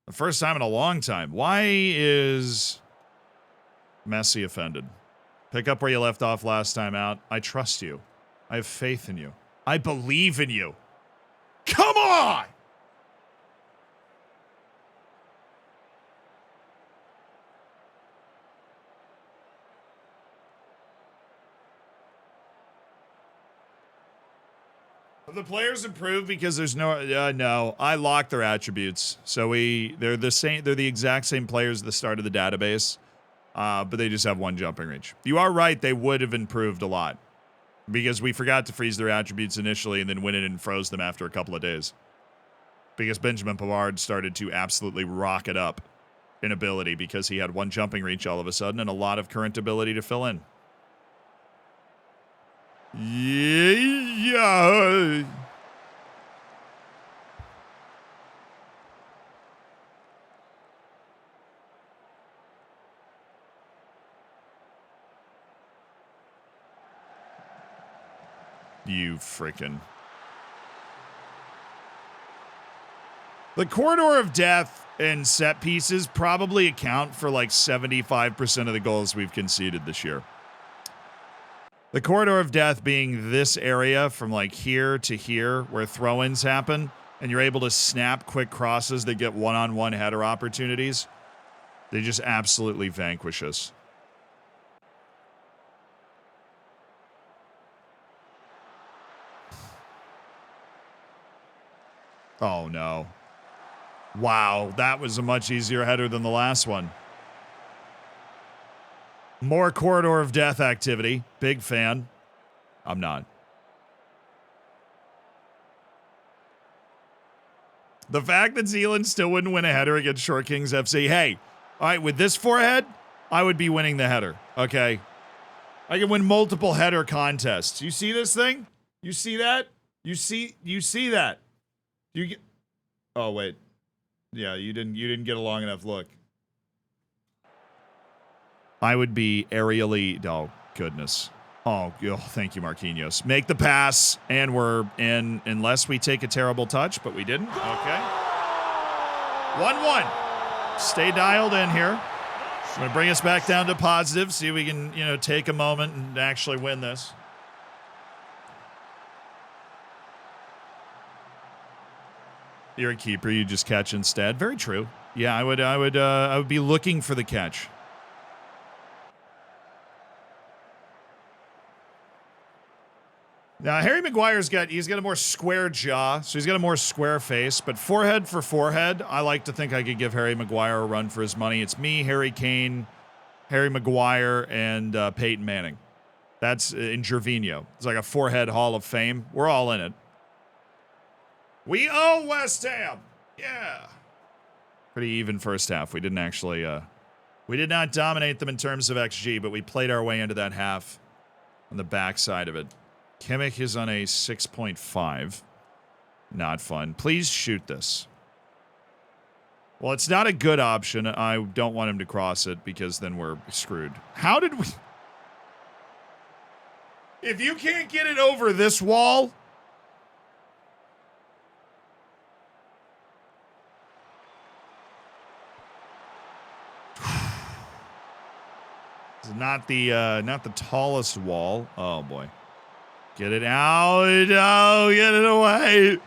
The first time in a long time. Why is Messi offended? Pick up where you left off last time out. I trust you. I have faith in you. I believe in you. Come on! Have the players improved because there's no, I locked their attributes. So they're the same, they're the exact same players at the start of the database. But they just have one jumping reach. You are right, they would have improved a lot. Because we forgot to freeze their attributes initially and then went in and froze them after a couple of days. Because Benjamin Pavard started to absolutely rocket up in ability because he had one jumping reach all of a sudden and a lot of current ability to fill in. Yeah. You freaking. The corridor of death and set pieces probably account for like 75% of the goals we've conceded this year. The corridor of death being this area from like here to here where throw-ins happen and you're able to snap quick crosses that get one-on-one header opportunities. They just absolutely vanquish us. Oh, no. Wow, that was a much easier header than the last one. More corridor of death activity. Big fan. I'm not. The fact that Zealand still wouldn't win a header against Short Kings FC. Hey, all right, with this forehead, I would be winning the header. Okay. I can win multiple header contests. You see this thing? You see that? You see that? You get. Oh, wait. Yeah, you didn't get a long enough look. I would be aerially. Oh, goodness. Oh, thank you, Marquinhos. Make the pass, and we're in, unless we take a terrible touch, but we didn't. Okay. 1-1. Stay dialed in here. I'm going to bring us back down to positive, see if we can, take a moment and actually win this. You're a keeper, you just catch instead. Very true. Yeah, I would be looking for the catch. Now, Harry Maguire's got a more square jaw, so he's got a more square face, but forehead for forehead, I like to think I could give Harry Maguire a run for his money. It's me, Harry Kane, Harry Maguire, and Peyton Manning. That's in Gervinho. It's like a forehead Hall of Fame. We're all in it. We owe West Ham. Yeah. Pretty even first half. We didn't actually, we did not dominate them in terms of XG, but we played our way into that half on the backside of it. Kimmich is on a 6.5. Not fun. Please shoot this. Well, it's not a good option. I don't want him to cross it because then we're screwed. How did we... If you can't get it over this wall... It's not the tallest wall. Oh, boy. Get it out. No, get it away.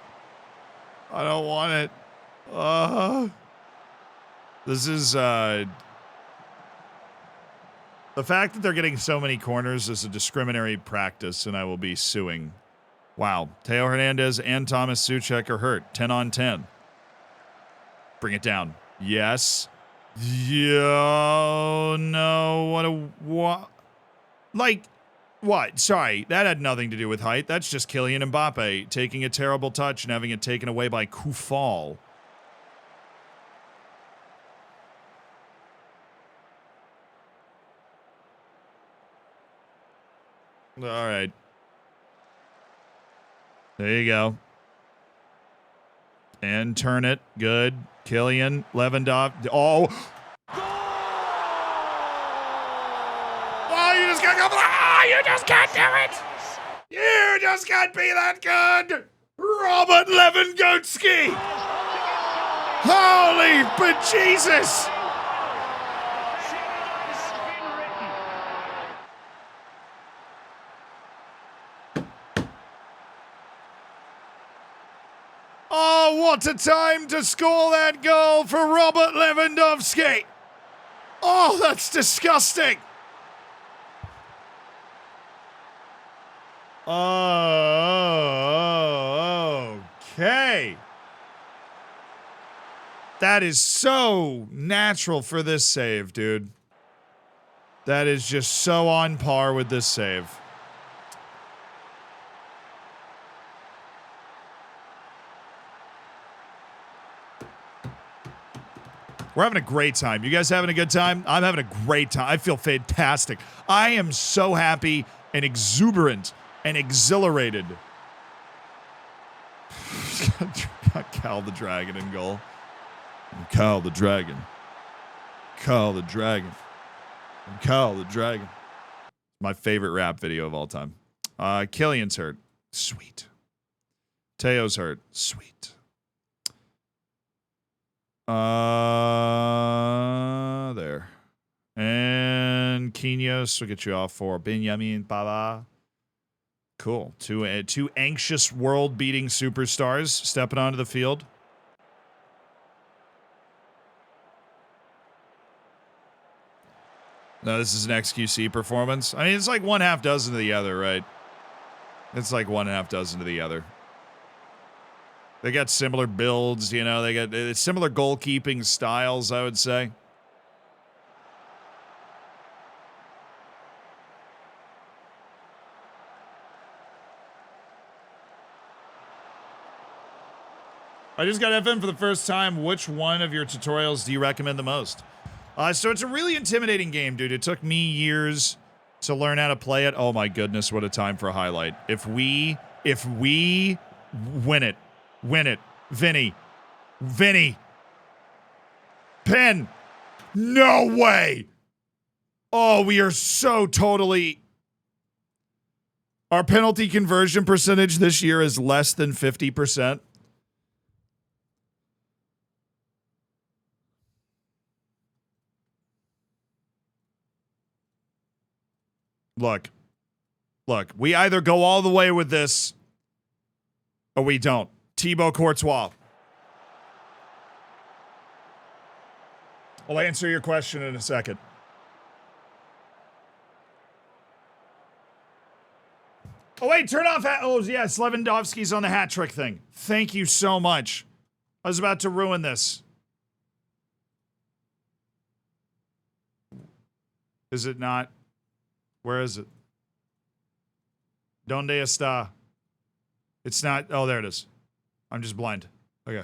I don't want it. This is, the fact that they're getting so many corners is a discriminatory practice, and I will be suing. Wow. Teo Hernandez and Thomas Suchek are hurt. 10 on 10. Bring it down. Yes. Yo, no. What? Like... What? Sorry, that had nothing to do with height. That's just Kylian Mbappe taking a terrible touch and having it taken away by Koufal. All right. There you go. And turn it. Good. Killian. Lewandowski. Oh. Oh, you just can't go. Oh, you just can't do it. You just can't be that good. Robert Lewandowski. Holy bejesus. Oh, what a time to score that goal for Robert Lewandowski. Oh, that's disgusting. Oh, okay. That is so natural for this save, dude. That is just so on par with this save. We're having a great time. You guys having a good time? I'm having a great time. I feel fantastic. I am so happy and exuberant and exhilarated. Got Cal the Dragon in goal. Cal the Dragon. Cal the Dragon. Cal the Dragon. My favorite rap video of all time. Killian's hurt. Sweet. Teo's hurt. Sweet. There. And Quinhos will get you off for Benjamin Pava. Cool. Two anxious world-beating superstars stepping onto the field. No, this is an XQC performance. I mean, it's like one half dozen to the other, right? It's like one half dozen to the other. They got similar builds, you know. They got similar goalkeeping styles, I would say. I just got FM for the first time. Which one of your tutorials do you recommend the most? So it's a really intimidating game, dude. It took me years to learn how to play it. Oh my goodness, what a time for a highlight. If we win it. Vinny. Pin. No way. Oh, we are so totally... Our penalty conversion percentage this year is less than 50%. Look, we either go all the way with this or we don't. Thibaut Courtois. I'll answer your question in a second. Oh, wait, turn off. Oh, yes, Lewandowski's on the hat trick thing. Thank you so much. I was about to ruin this. Is it not? Where is it? Donde está? It's not. Oh, there it is. I'm just blind. Okay.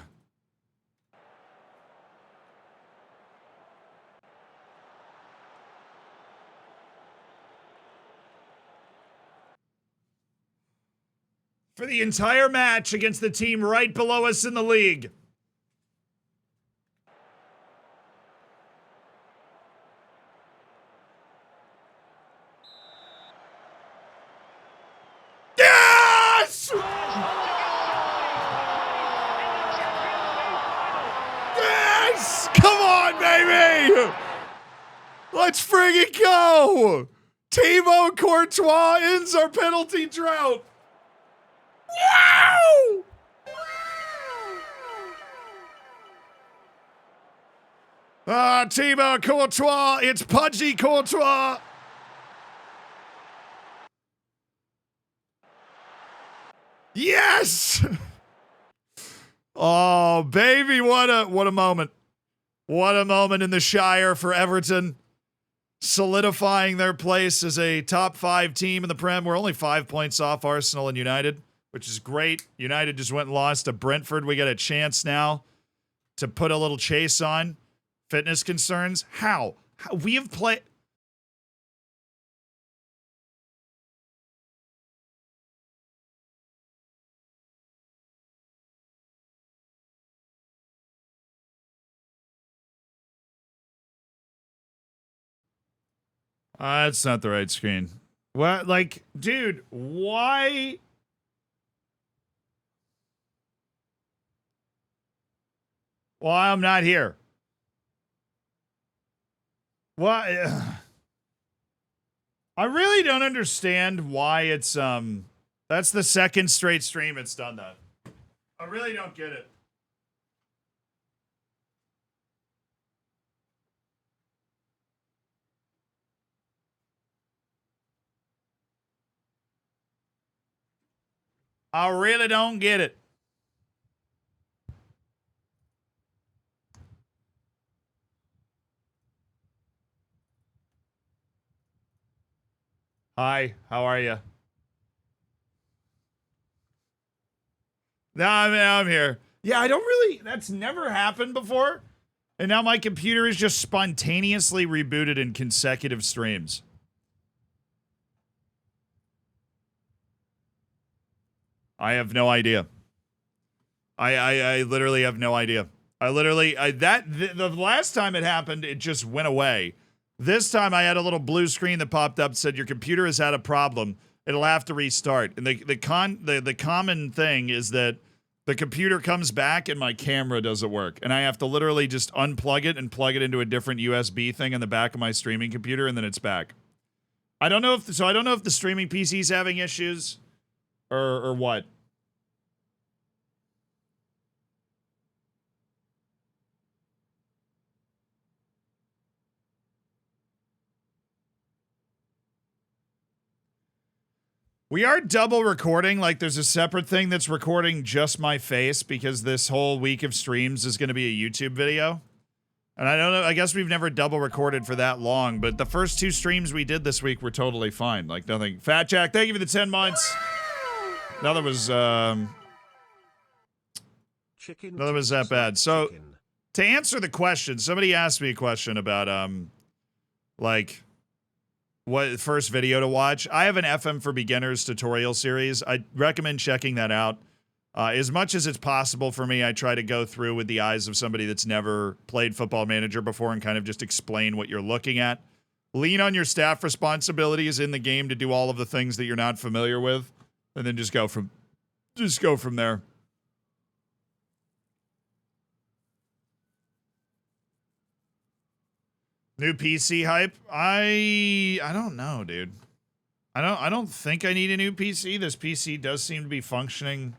For the entire match against the team right below us in the league. Yes! Yes! Come on, baby! Let's friggin' go! Thibaut Courtois ends our penalty drought. Wow! Thibaut Courtois, it's Pudgy Courtois. Yes! Oh, baby, what a moment. What a moment in the Shire for Everton. Solidifying their place as a top 5 team in the Prem. We're only 5 points off Arsenal and United, which is great. United just went and lost to Brentford. We got a chance now to put a little chase on. Fitness concerns? How? We have played... That's not the right screen. What? Like, dude, why? Why I'm not here? Why? I really don't understand why it's that's the second straight stream it's done that. I really don't get it. I really don't get it. Hi, how are you? No, I'm here. Yeah, I don't really. That's never happened before. And now my computer is just spontaneously rebooted in consecutive streams. I have no idea. I literally have no idea. The last time it happened, it just went away. This time I had a little blue screen that popped up, said your computer has had a problem. It'll have to restart. And the common thing is that the computer comes back and my camera doesn't work. And I have to literally just unplug it and plug it into a different USB thing in the back of my streaming computer, and then it's back. I don't know if the streaming PC is having issues or what. We are double recording. Like, there's a separate thing that's recording just my face because this whole week of streams is going to be a YouTube video. And I don't know, I guess we've never double recorded for that long, but the first 2 streams we did this week were totally fine. Like, nothing. Fat Jack, thank you for the 10 months. Another was that bad. So, to answer the question, somebody asked me a question about, like, what first video to watch. I have an FM for Beginners tutorial series. I recommend checking that out. As much as it's possible for me, I try to go through with the eyes of somebody that's never played Football Manager before and kind of just explain what you're looking at. Lean on your staff responsibilities in the game to do all of the things that you're not familiar with, and then just go from there. New PC hype? I don't know, dude. I don't think I need a new PC. This PC does seem to be functioning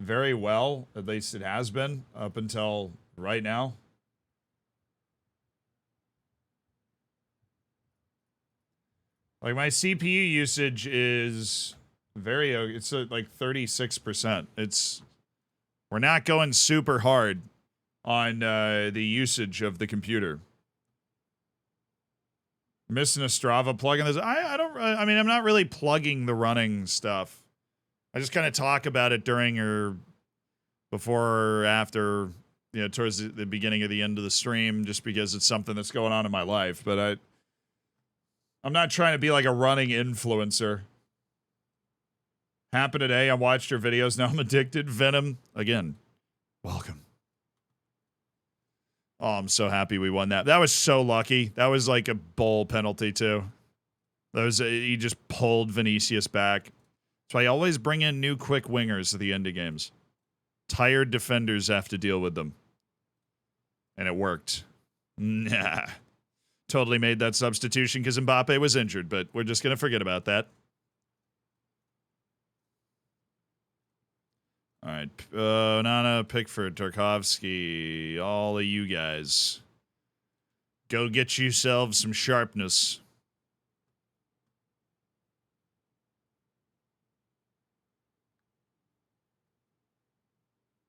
very well. At least it has been up until right now. Like, my CPU usage is it's like 36%. We're not going super hard on the usage of the computer. Missing a Strava plug in this. I mean, I'm not really plugging the running stuff. I just kind of talk about it during or before or after, you know, towards the beginning of the end of the stream, just because it's something that's going on in my life. But I'm not trying to be like a running influencer. Happened today. I watched your videos. Now I'm addicted. Venom. Again, welcome. Oh, I'm so happy we won that. That was so lucky. That was like a bowl penalty, too. He just pulled Vinicius back. So I always bring in new quick wingers at the end of games. Tired defenders have to deal with them. And it worked. Nah. Totally made that substitution because Mbappe was injured, but we're just going to forget about that. All right, Nana, Pickford, Tarkovsky, all of you guys. Go get yourselves some sharpness.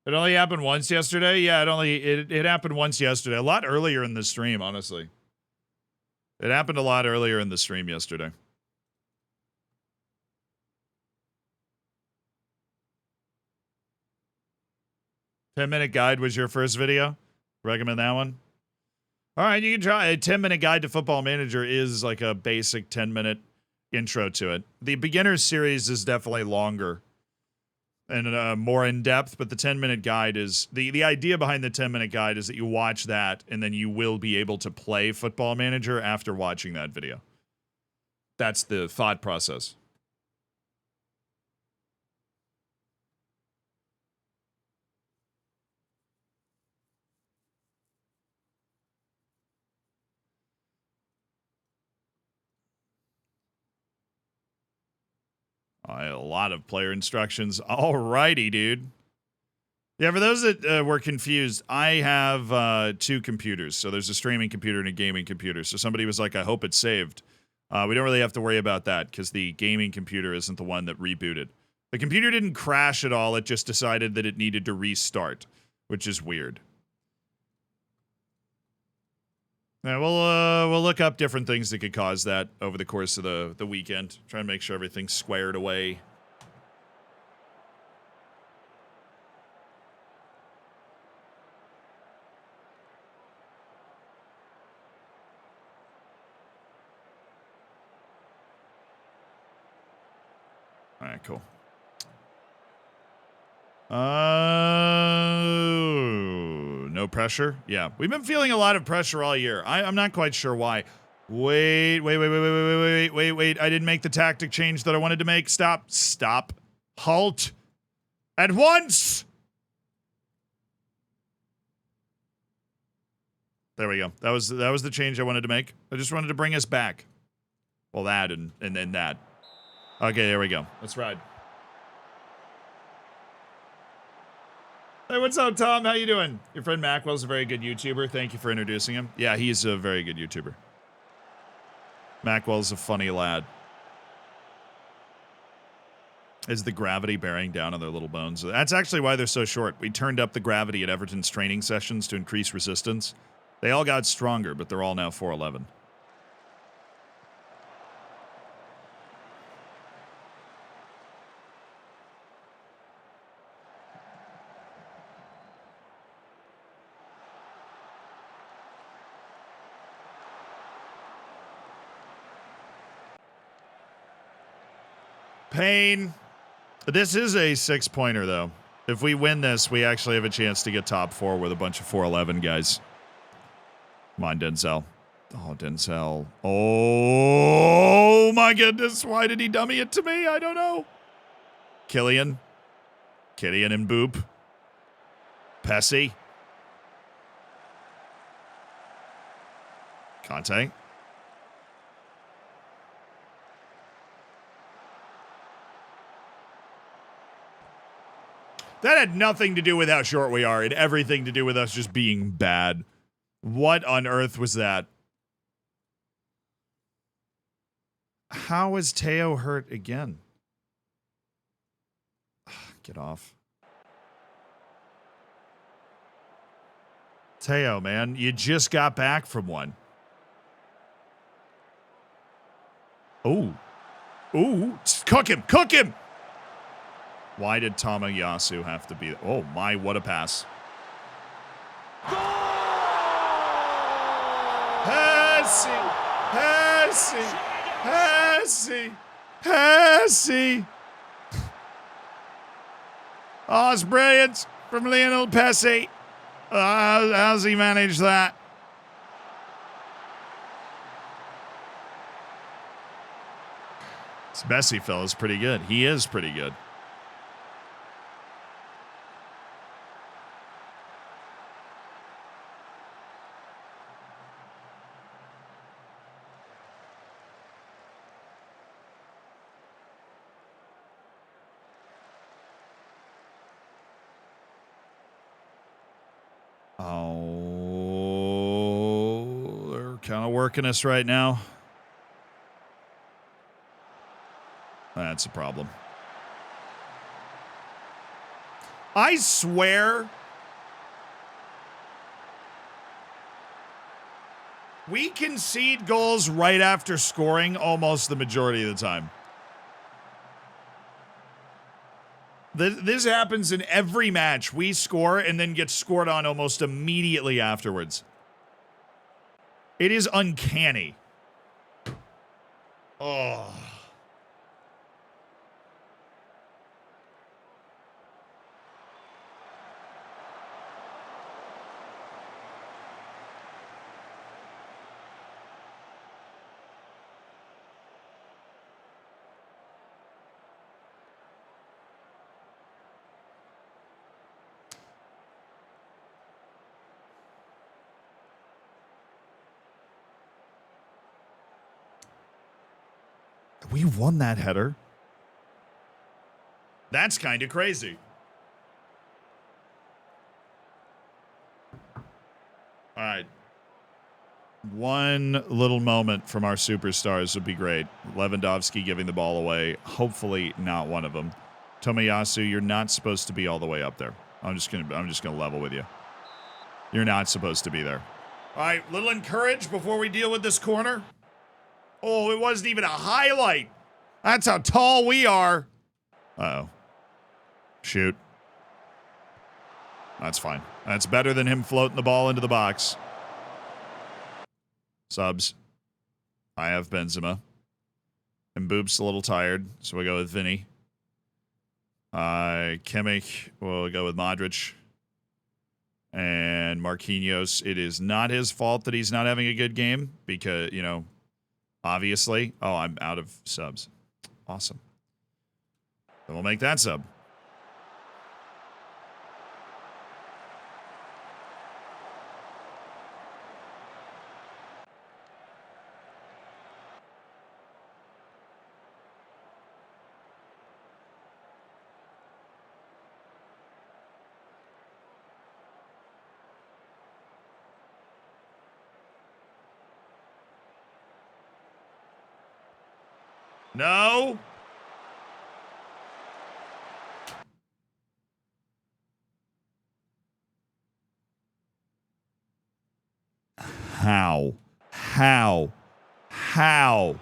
It only happened once yesterday? Yeah, it happened once yesterday. A lot earlier in the stream, honestly. It happened a lot earlier in the stream yesterday. $10-minute guide was your first video? Recommend that one? All right, you can try. A 10-minute guide to Football Manager is like a basic 10-minute intro to it. The beginner series is definitely longer. and more in depth, but the 10-minute guide is the idea behind the 10-minute guide is that you watch that and then you will be able to play Football Manager after watching that video. That's the thought process. A lot of player instructions. Alrighty, dude. Yeah, for those that were confused, I have 2 computers. So there's a streaming computer and a gaming computer. So somebody was like, I hope it's saved. We don't really have to worry about that because the gaming computer isn't the one that rebooted. The computer didn't crash at all. It just decided that it needed to restart, which is weird. Yeah, we'll look up different things that could cause that over the course of the weekend. Try and make sure everything's squared away. All right, cool. No pressure? Yeah. We've been feeling a lot of pressure all year. I'm not quite sure why. Wait. I didn't make the tactic change that I wanted to make. Stop. Halt. At once! There we go. That was the change I wanted to make. I just wanted to bring us back. Well, that and then that. Okay, there we go. Let's ride. Hey, what's up, Tom? How you doing? Your friend Macwell's a very good YouTuber. Thank you for introducing him. Yeah, he's a very good YouTuber. Macwell's a funny lad. Is the gravity bearing down on their little bones? That's actually why they're so short. We turned up the gravity at Everton's training sessions to increase resistance. They all got stronger, but they're all now 4'11". Pain. This is a 6-pointer, though. If we win this, we actually have a chance to get top 4 with a bunch of 4'11 guys. Come on, Denzel. Oh, Denzel. Oh, my goodness. Why did he dummy it to me? I don't know. Killian and Boop. Pessy. Conte. That had nothing to do with how short we are and everything to do with us just being bad. What on earth was that? How is Teo hurt again? Get off. Teo, man, you just got back from one. Ooh. Cook him! Why did Tomleggosaurus have to be... Oh, my, what a pass. Passy. Oh, it's brilliant from Lionel Pessy. How's he managed that? This Messi fella's pretty good. He is pretty good. Oh, they're kind of working us right now. That's a problem. I swear we concede goals right after scoring almost the majority of the time. This happens in every match. We score and then get scored on almost immediately afterwards. It is uncanny. Oh. We won that header. That's kind of crazy. All right. One little moment from our superstars would be great. Lewandowski giving the ball away. Hopefully not one of them. Tomiyasu, you're not supposed to be all the way up there. I'm just gonna level with you. You're not supposed to be there. All right, little encourage before we deal with this corner. Oh, it wasn't even a highlight. That's how tall we are. Uh-oh. Shoot. That's fine. That's better than him floating the ball into the box. Subs. I have Benzema. And Boop's a little tired, so we go with Vinny. Kimmich, we'll go with Modric. And Marquinhos, it is not his fault that he's not having a good game because, you know, obviously. Oh, I'm out of subs. Awesome. Then we'll make that sub. No. How? How? How?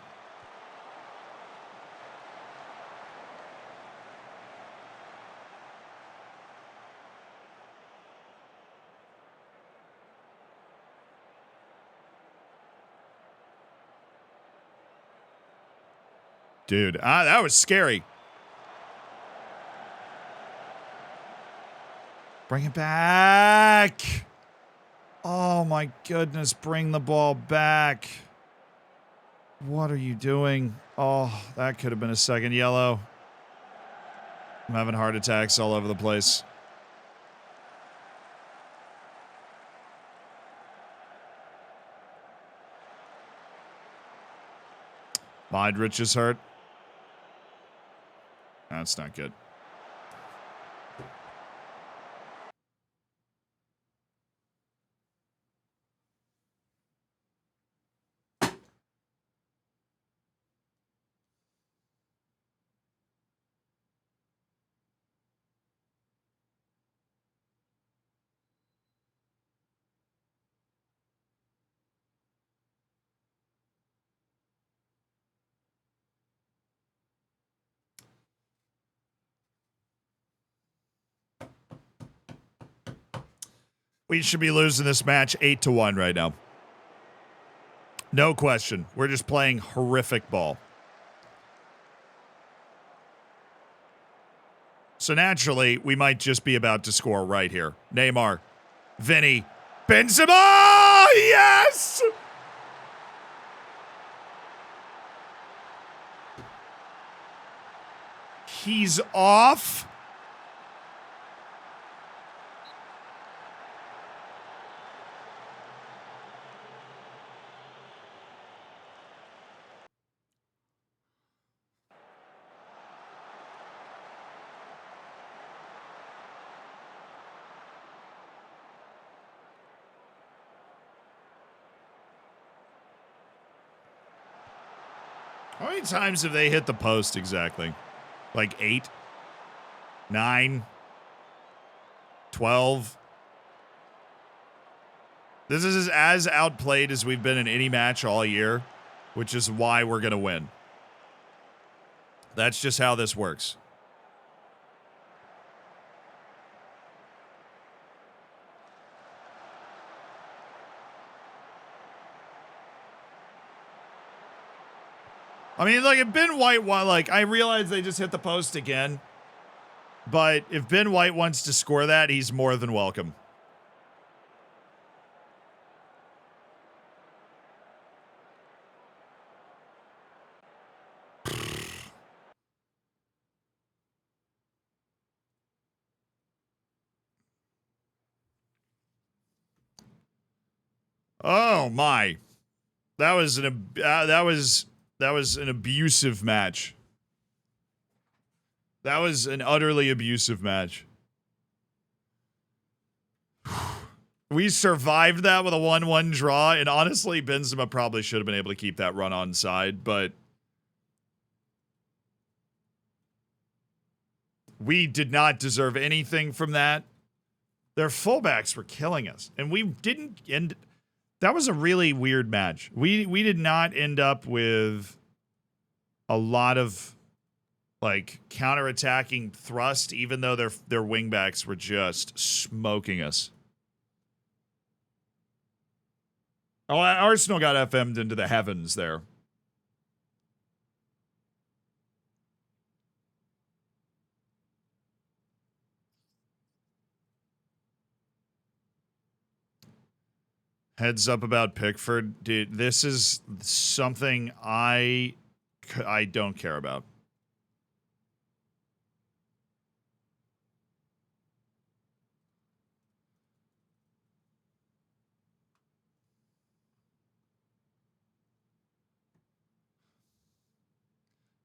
Dude, that was scary. Bring it back. Oh my goodness, bring the ball back. What are you doing? Oh, that could have been a second yellow. I'm having heart attacks all over the place. Modric is hurt. That's not good. We should be losing this match 8-1 right now. No question. We're just playing horrific ball. So naturally, we might just be about to score right here. Neymar. Vinny. Benzema! Yes! He's off. How many times have they hit the post exactly? Like 8? 9? 12? This is as outplayed as we've been in any match all year, which is why we're going to win. That's just how this works. I mean, like, if Ben White, like, I realize they just hit the post again, but if Ben White wants to score that, he's more than welcome. Oh my. That was That was an abusive match. That was an utterly abusive match. We survived that with a 1-1 draw, and honestly, Benzema probably should have been able to keep that run on side, but we did not deserve anything from that. Their fullbacks were killing us, and we didn't end. That was a really weird match. We did not end up with a lot of like counterattacking thrust, even though their wingbacks were just smoking us. Oh, Arsenal got FM'd into the heavens there. Heads up about Pickford. Dude, this is something I don't care about.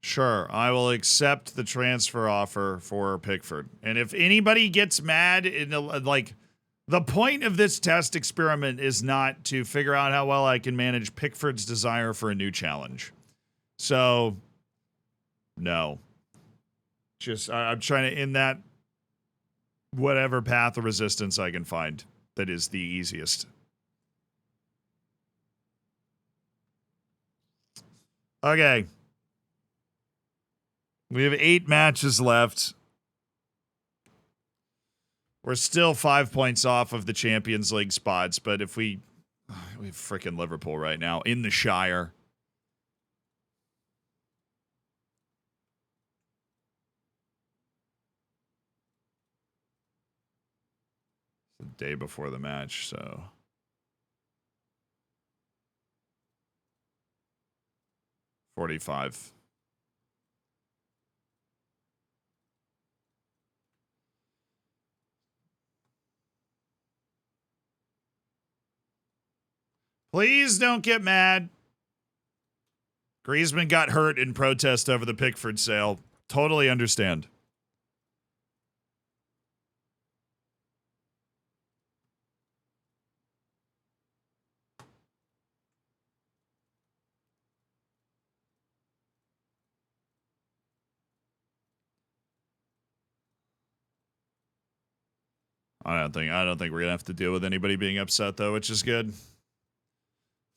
Sure, I will accept the transfer offer for Pickford. And if anybody gets mad, the point of this test experiment is not to figure out how well I can manage Pickford's desire for a new challenge. So, no. Just, I'm trying to end that whatever path of resistance I can find that is the easiest. Okay. We have 8 matches left. We're still 5 points off of the Champions League spots, but if we have freaking Liverpool right now in the Shire. The day before the match, so 45. Please don't get mad. Griezmann got hurt in protest over the Pickford sale. Totally understand. I don't think we're gonna have to deal with anybody being upset though, which is good.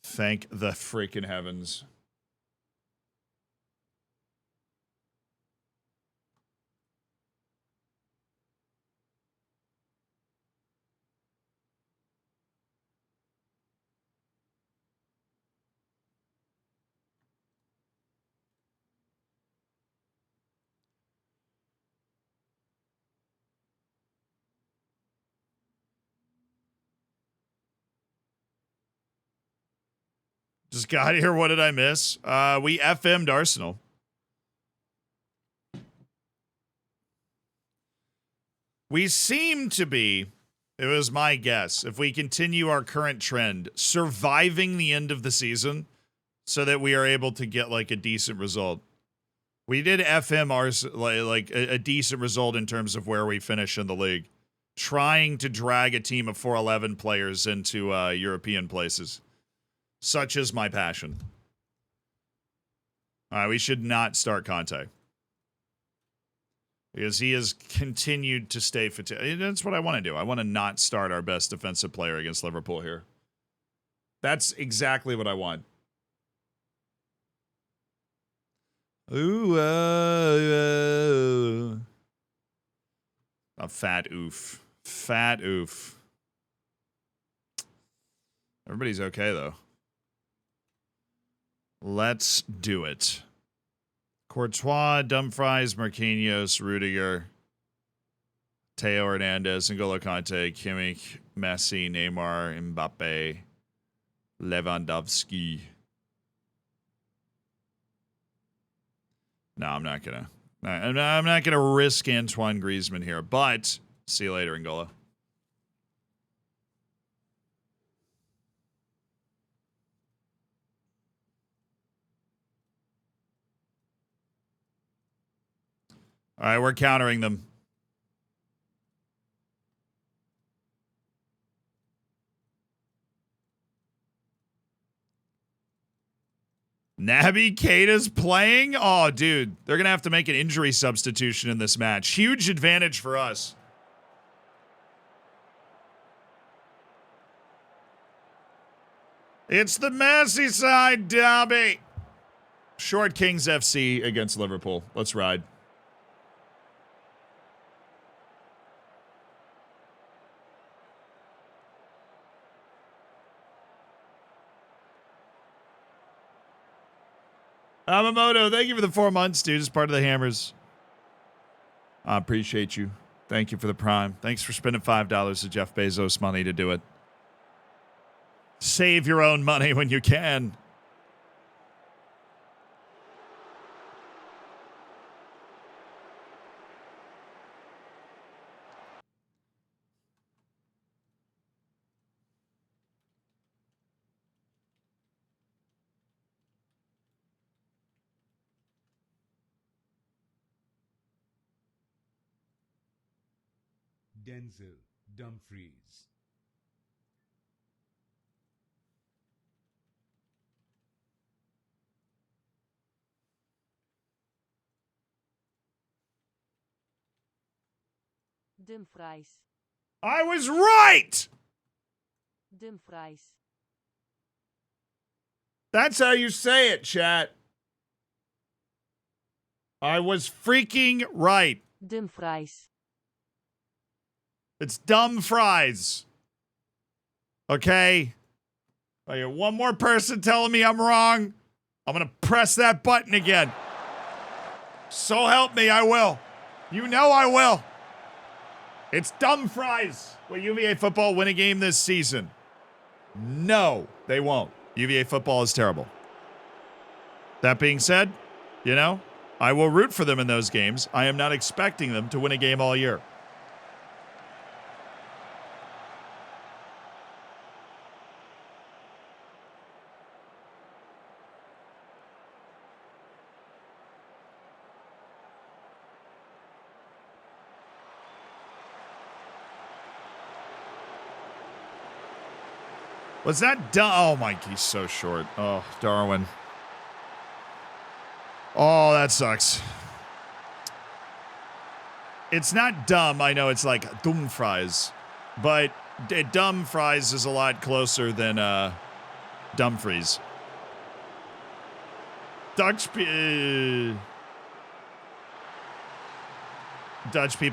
Thank the freaking heavens. Just got here. What did I miss? We FM'd Arsenal. We seem to be, it was my guess, if we continue our current trend, surviving the end of the season so that we are able to get like a decent result. We did FM like a decent result in terms of where we finish in the league, trying to drag a team of 411 players into European places. Such is my passion. All right, we should not start Conte. Because he has continued to stay fatigued. That's what I want to do. I want to not start our best defensive player against Liverpool here. That's exactly what I want. Ooh, a fat oof. Fat oof. Everybody's okay, though. Let's do it. Courtois, Dumfries, Marquinhos, Rudiger, Teo Hernandez, N'Golo Kante, Kimmich, Messi, Neymar, Mbappe, Lewandowski. No, I'm not gonna risk Antoine Griezmann here, but see you later, N'Golo. All right, we're countering them. Naby Keita's playing? Oh, dude. They're going to have to make an injury substitution in this match. Huge advantage for us. It's the Merseyside derby. Short Kings FC against Liverpool. Let's ride. Yamamoto, thank you for the 4 months, dude. As part of the Hammers. I appreciate you. Thank you for the Prime. Thanks for spending $5 of Jeff Bezos money to do it. Save your own money when you can. Denzel Dumfries. Dumfries. I was right! Dumfries. That's how you say it, chat. I was freaking right. Dumfries. It's dumb fries. Okay? I get one more person telling me I'm wrong. I'm going to press that button again. So help me, I will. You know I will. It's dumb fries. Will UVA football win a game this season? No, they won't. UVA football is terrible. That being said, you know, I will root for them in those games. I am not expecting them to win a game all year. Was that dumb? Oh, Mike, he's so short. Oh, Darwin. Oh, that sucks. It's not dumb. I know it's like dumb fries. But dumb fries is a lot closer than Dumfries. Dutch people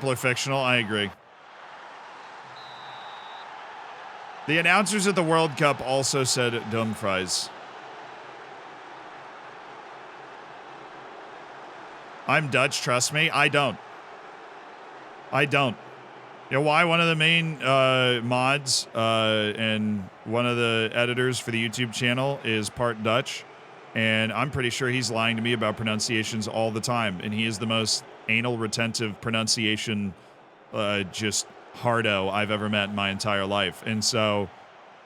are fictional. I agree. The announcers at the World Cup also said Dumfries. I'm Dutch, trust me. I don't. You know why? One of the main mods and one of the editors for the YouTube channel is part Dutch. And I'm pretty sure he's lying to me about pronunciations all the time. And he is the most anal retentive pronunciation just hardo I've ever met in my entire life. And so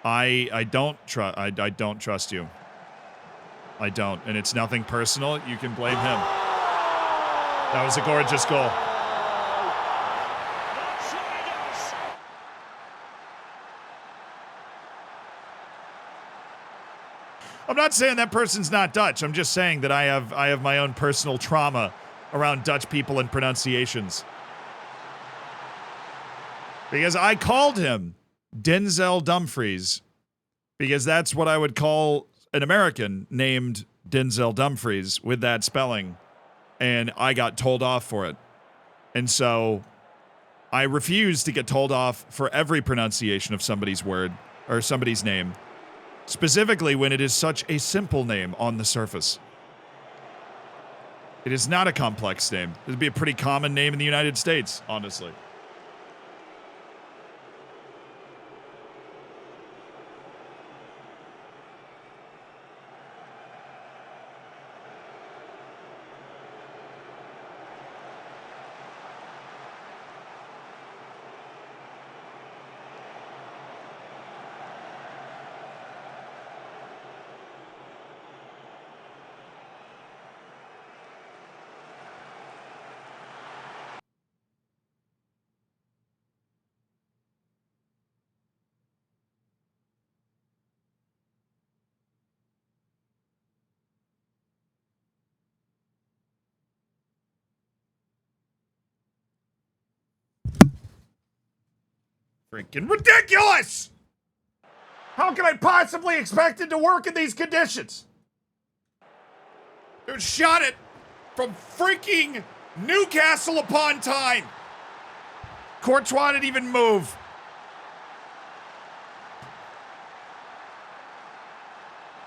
I don't trust you. I don't. And it's nothing personal. You can blame him. That was a gorgeous goal. I'm not saying that person's not Dutch. I'm just saying that I have my own personal trauma around Dutch people and pronunciations. Because I called him Denzel Dumfries because that's what I would call an American named Denzel Dumfries with that spelling. And I got told off for it. And so I refuse to get told off for every pronunciation of somebody's word or somebody's name, specifically when it is such a simple name on the surface. It is not a complex name. It would be a pretty common name in the United States, honestly. Freaking ridiculous! How can I possibly expect it to work in these conditions? Dude shot it from freaking Newcastle upon Tyne. Courtois didn't even move.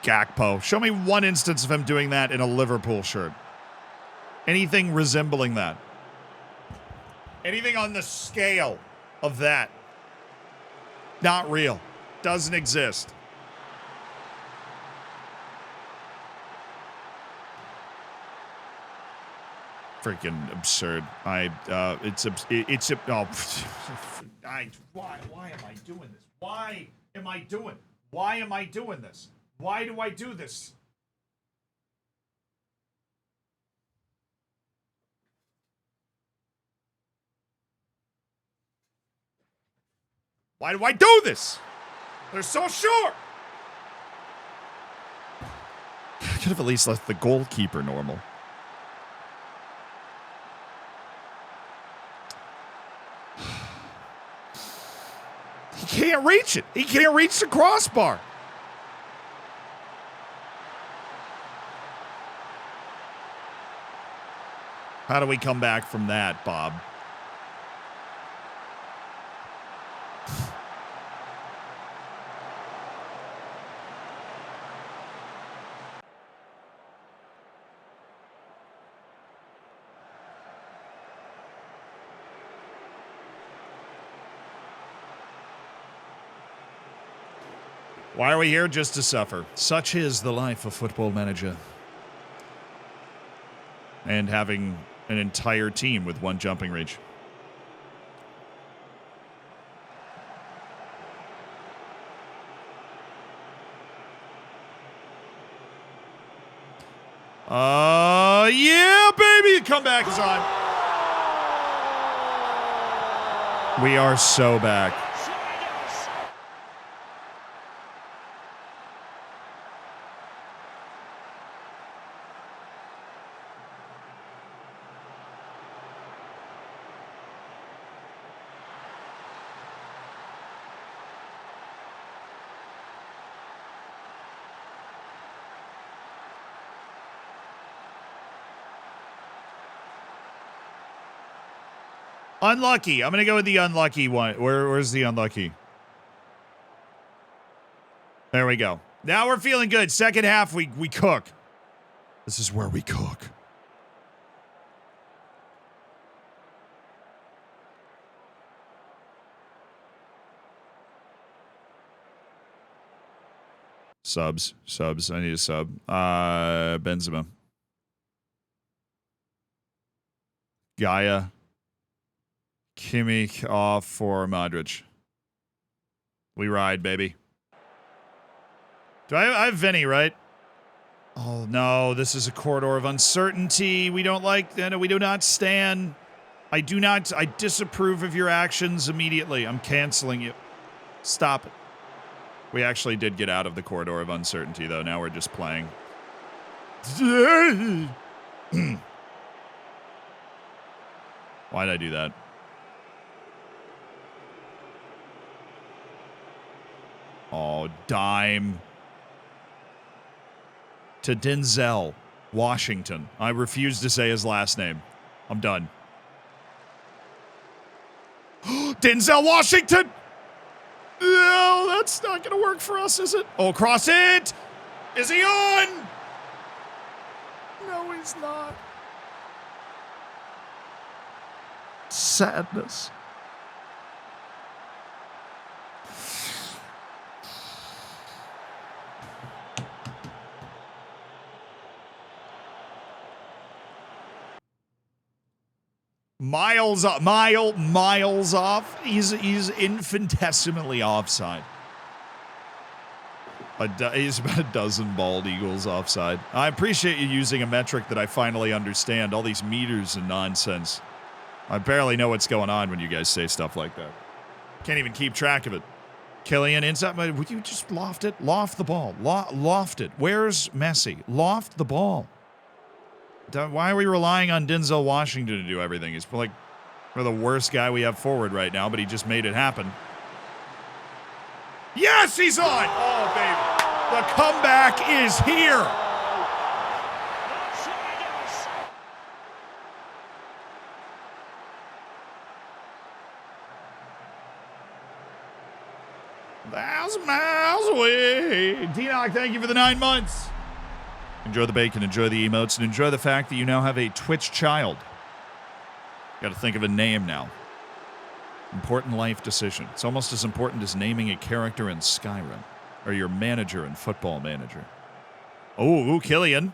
Gakpo. Show me one instance of him doing that in a Liverpool shirt. Anything resembling that. Anything on the scale of that. Not real. Doesn't exist. Freaking absurd. Why am I doing this? Why am I doing this? Why do I do this? Why do I do this? They're so sure. I could have at least left the goalkeeper normal. He can't reach it. He can't reach the crossbar. How do we come back from that, Bob? Why are we here? Just to suffer. Such is the life of Football Manager. And having an entire team with one jumping reach. Yeah, baby! The comeback is on. We are so back. Unlucky. I'm going to go with the unlucky one. Where's the unlucky? There we go. Now we're feeling good. Second half, we cook. This is where we cook. Subs. I need a sub. Benzema. Gaia. Kimmich off for Modric. We ride, baby. Do I have Vinny, right? Oh, no. This is a corridor of uncertainty. We don't like that. We do not stand. I disapprove of your actions immediately. I'm canceling you. Stop it. We actually did get out of the corridor of uncertainty, though. Now we're just playing. Why'd I do that? Oh, dime. To Denzel Washington. I refuse to say his last name. I'm done. Denzel Washington! No, that's not going to work for us, is it? Oh, cross it! Is he on? No, he's not. Sadness. Miles off. He's infinitesimally offside. He's about a dozen bald eagles offside. I appreciate you using a metric that I finally understand. All these meters and nonsense. I barely know what's going on when you guys say stuff like that. Can't even keep track of it. Killian inside. Would you just loft it? Loft the ball. Loft it. Where's Messi? Loft the ball. Why are we relying on Denzel Washington to do everything? He's like the worst guy we have forward right now, but he just made it happen. Yes, he's on. Oh, baby. The comeback is here. Thousand miles away. T-Knock, thank you for the 9 months. Enjoy the bacon, enjoy the emotes, and enjoy the fact that you now have a Twitch child. Got to think of a name now. Important life decision. It's almost as important as naming a character in Skyrim, or your manager in Football Manager. Oh, Killian.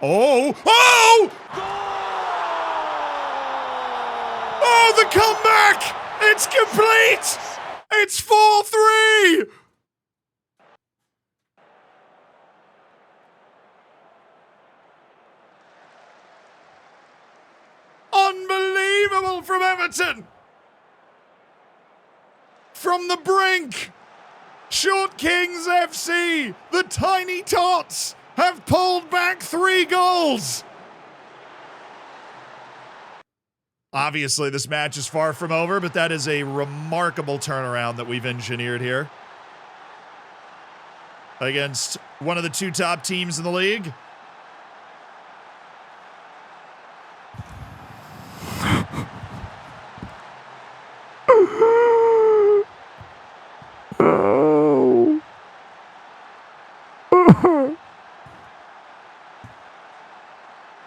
Oh! Oh, the comeback! It's complete! It's full 3! Unbelievable from Everton! From the brink, Short Kings FC, the Tiny Tots, have pulled back 3 goals. Obviously, this match is far from over, but that is a remarkable turnaround that we've engineered here against one of the 2 top teams in the league.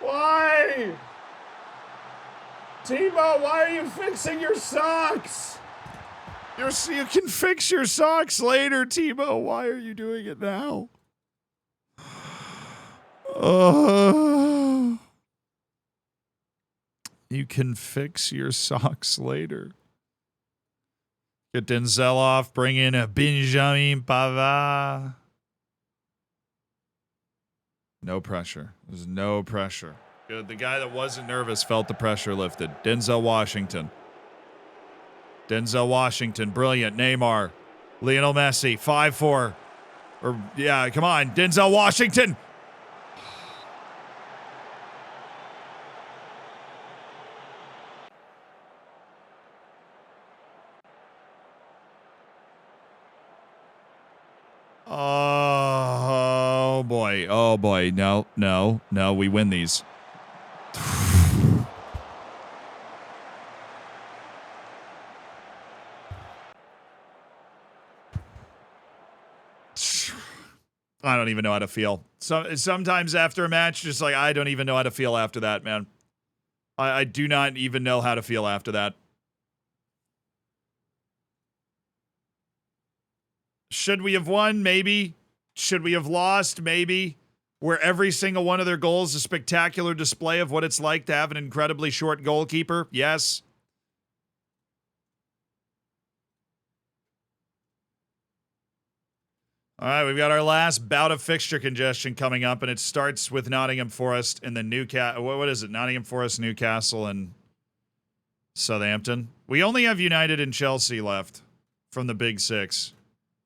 Why? Timo, why are you fixing your socks? You can fix your socks later, Timo. Why are you doing it now? You can fix your socks later. Get Denzel off. Bring in a Benjamin Pavard. No pressure. There's no pressure. Good. The guy that wasn't nervous felt the pressure lifted. Denzel Washington. Denzel Washington. Brilliant. Neymar. Lionel Messi. 5-4. Yeah, come on. Denzel Washington. Oh boy. Oh boy. No. We win these. I don't even know how to feel. So sometimes after a match, just like, I don't even know how to feel after that, man. I do not even know how to feel after that. Should we have won? Maybe. Should we have lost? Maybe. Where every single one of their goals is a spectacular display of what it's like to have an incredibly short goalkeeper? Yes. All right, we've got our last bout of fixture congestion coming up, and it starts with Nottingham Forest and then Newcastle. What is it? Nottingham Forest, Newcastle, and Southampton. We only have United and Chelsea left from the Big Six,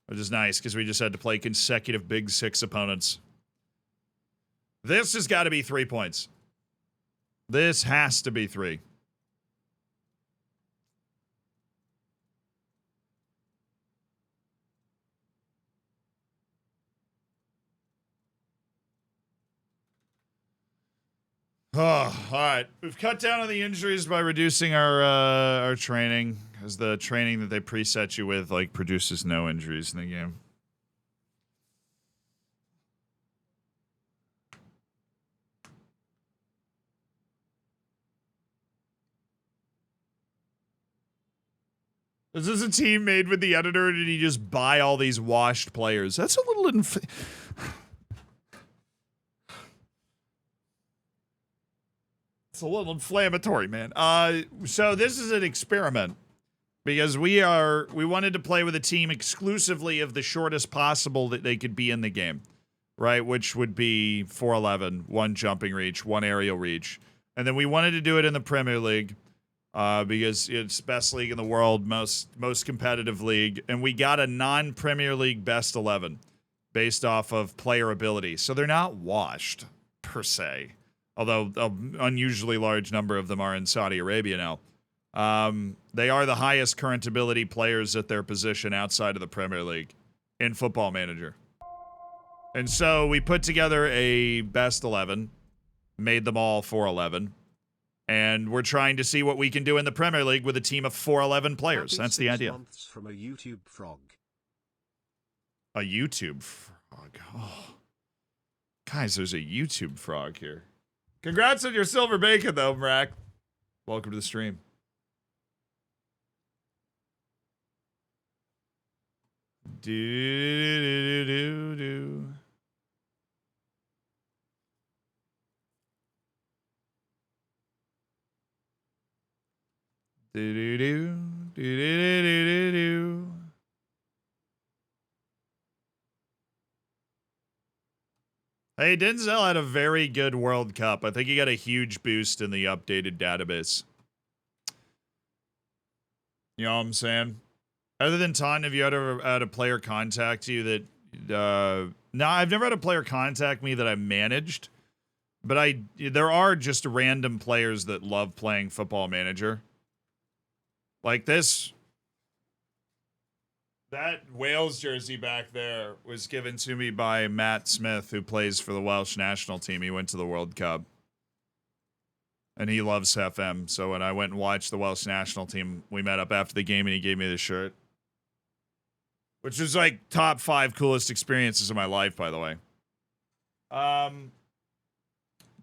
which is nice because we just had to play consecutive Big Six opponents. This has got to be 3 points. This has to be 3. Oh, all right. We've cut down on the injuries by reducing our training, as the training that they preset you with like produces no injuries in the game. Is this a team made with the editor, or did he just buy all these washed players? That's a little it's a little inflammatory, man. So this is an experiment because we wanted to play with a team exclusively of the shortest possible that they could be in the game, right? Which would be 4'11", 1 jumping reach, 1 aerial reach. And then we wanted to do it in the Premier League because it's best league in the world, most competitive league. And we got a non-Premier League best 11 based off of player ability. So they're not washed per se. Although an unusually large number of them are in Saudi Arabia now. They are the highest current ability players at their position outside of the Premier League in Football Manager. And so we put together a best 11, made them all 411, and we're trying to see what we can do in the Premier League with a team of 411 players. Happy That's the 6 idea. months from a YouTube frog. A YouTube frog. Oh. Guys, there's a YouTube frog here. Congrats on your silver bacon, though, Mrak. Welcome to the stream. Do. Do. Hey, Denzel had a very good World Cup. I think he got a huge boost in the updated database. You know what I'm saying? Other than Ton, have you ever had a player contact you that... no, I've never had a player contact me that I managed. But there are just random players that love playing Football Manager. Like this. That Wales jersey back there was given to me by Matt Smith, who plays for the Welsh national team. He went to the World Cup. And he loves FM. So when I went and watched the Welsh national team, we met up after the game and he gave me the shirt. Which was like top 5 coolest experiences of my life, by the way.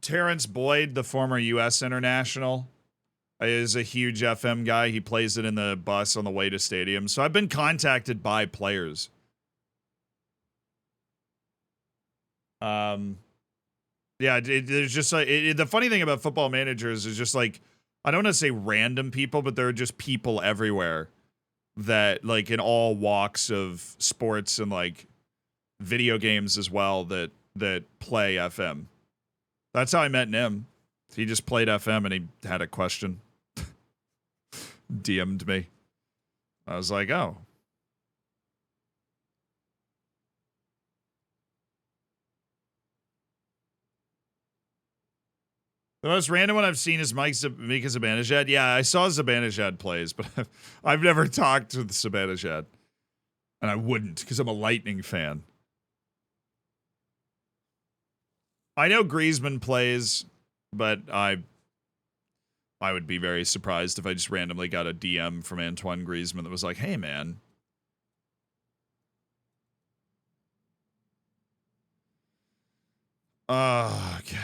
Terrence Boyd, the former U.S. international, is a huge FM guy. He plays it in the bus on the way to stadium. So I've been contacted by players. Yeah, there's just like the funny thing about Football Managers is just like, I don't want to say random people, but there are just people everywhere that like in all walks of sports and like video games as well that play FM. That's how I met Nim. He just played FM and he had a question. DM'd me. I was like, oh. The most random one I've seen is Mika Zibanejad. Yeah, I saw Zibanejad plays, but I've never talked with Zibanejad. And I wouldn't, because I'm a Lightning fan. I know Griezmann plays, but I would be very surprised if I just randomly got a DM from Antoine Griezmann that was like, hey, man. Okay.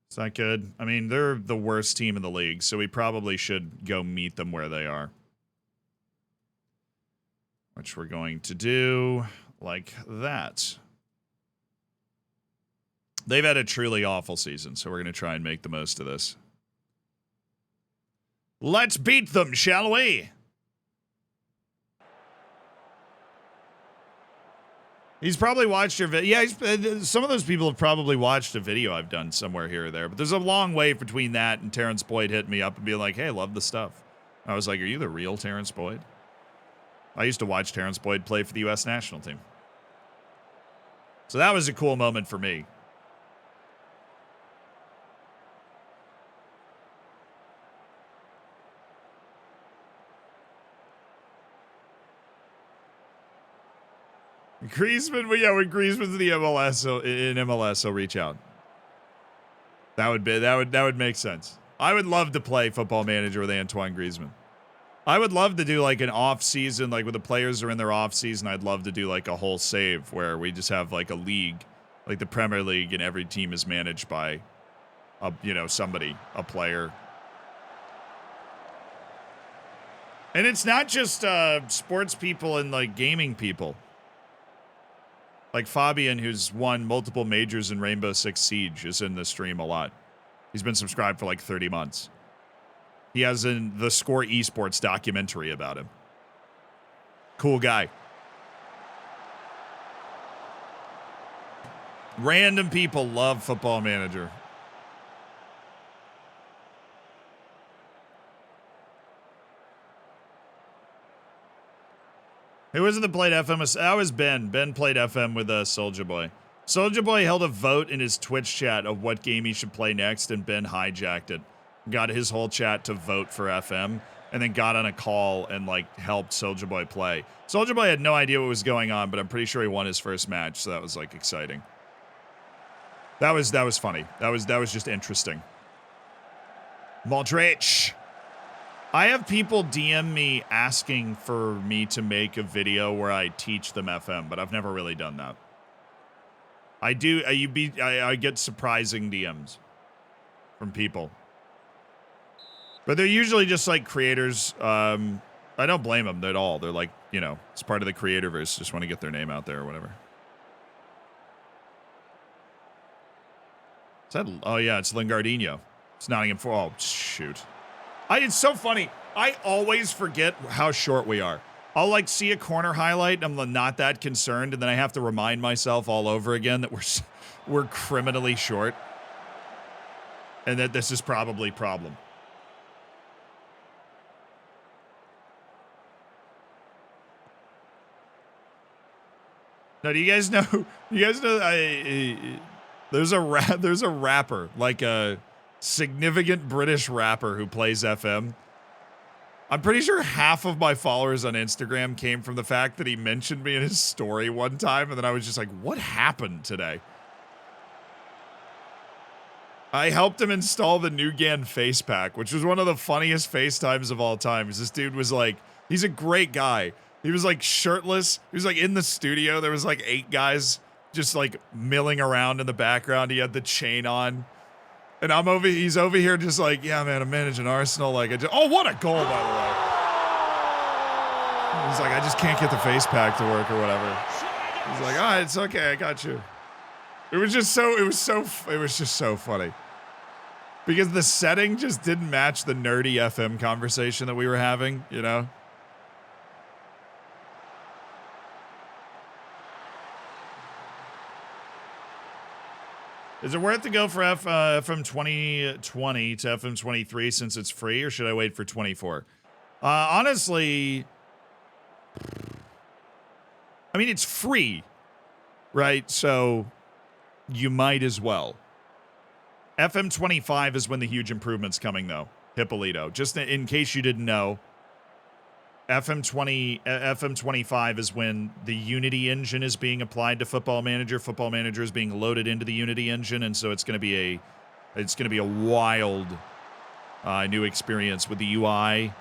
Is that good? I mean, they're the worst team in the league, so we probably should go meet them where they are. Which we're going to do like that. They've had a truly awful season, so we're going to try and make the most of this. Let's beat them, shall we? He's probably watched your video. Yeah, some of those people have probably watched a video I've done somewhere here or there. But there's a long way between that and Terrence Boyd hitting me up and being like, hey, love the stuff. I was like, are you the real Terrence Boyd? I used to watch Terrence Boyd play for the U.S. national team. So that was a cool moment for me. Griezmann, well, yeah, when Griezmann's in the MLS, he'll reach out. That would make sense. I would love to play Football Manager with Antoine Griezmann. I would love to do like an off season, like when the players are in their off season. I'd love to do like a whole save where we just have like a league, like the Premier League, and every team is managed by, somebody, a player. And it's not just sports people and like gaming people. Like Fabian, who's won multiple majors in Rainbow Six Siege, is in the stream a lot. He's been subscribed for like 30 months. He has the Score Esports documentary about him. Cool guy. Random people love Football Manager. Who wasn't the played FM? That was Ben. Ben played FM with Soulja Boy. Soulja Boy held a vote in his Twitch chat of what game he should play next, and Ben hijacked it. Got his whole chat to vote for FM. and then got on a call and like helped Soulja Boy play. Soulja Boy had no idea what was going on, but I'm pretty sure he won his first match, so that was like exciting. That was funny. That was just interesting. Modric. I have people DM me asking for me to make a video where I teach them FM, but I've never really done that. I do. I get surprising DMs from people, but they're usually just like creators. I don't blame them at all. They're like, you know, it's part of the creatorverse. Just want to get their name out there or whatever. Is that? Oh yeah, it's Lingardinho. It's Nottingham for. Oh shoot. It's so funny. I always forget how short we are. I'll like see a corner highlight and I'm not that concerned, and then I have to remind myself all over again that we're criminally short, and that this is probably a problem. Now, do you guys know? There's a rapper, like a significant British rapper who plays FM. I'm pretty sure half of my followers on Instagram came from the fact that he mentioned me in his story one time, and then I was just like, what happened today? I helped him install the Nugan face pack, which was one of the funniest FaceTimes of all time. This dude was like, he's a great guy. He was like shirtless. He was like in the studio. There was like 8 guys just like milling around in the background. He had the chain on. And he's over here just like, yeah, man, I'm managing Arsenal. Like, oh, what a goal, by the way. He's like, I just can't get the face pack to work or whatever. He's like, all right, it's okay, I got you. It was just so funny. Because the setting just didn't match the nerdy FM conversation that we were having, you know? Is it worth to go for FM 2020 to FM 23 since it's free, or should I wait for 24? Honestly, I mean, it's free, right? So you might as well. FM 25 is when the huge improvement's coming, though. Hippolito. Just in case you didn't know, FM 25 is when the Unity engine is being applied to Football Manager. Football Manager is being loaded into the Unity engine, and so it's going to be a wild new experience with the UI,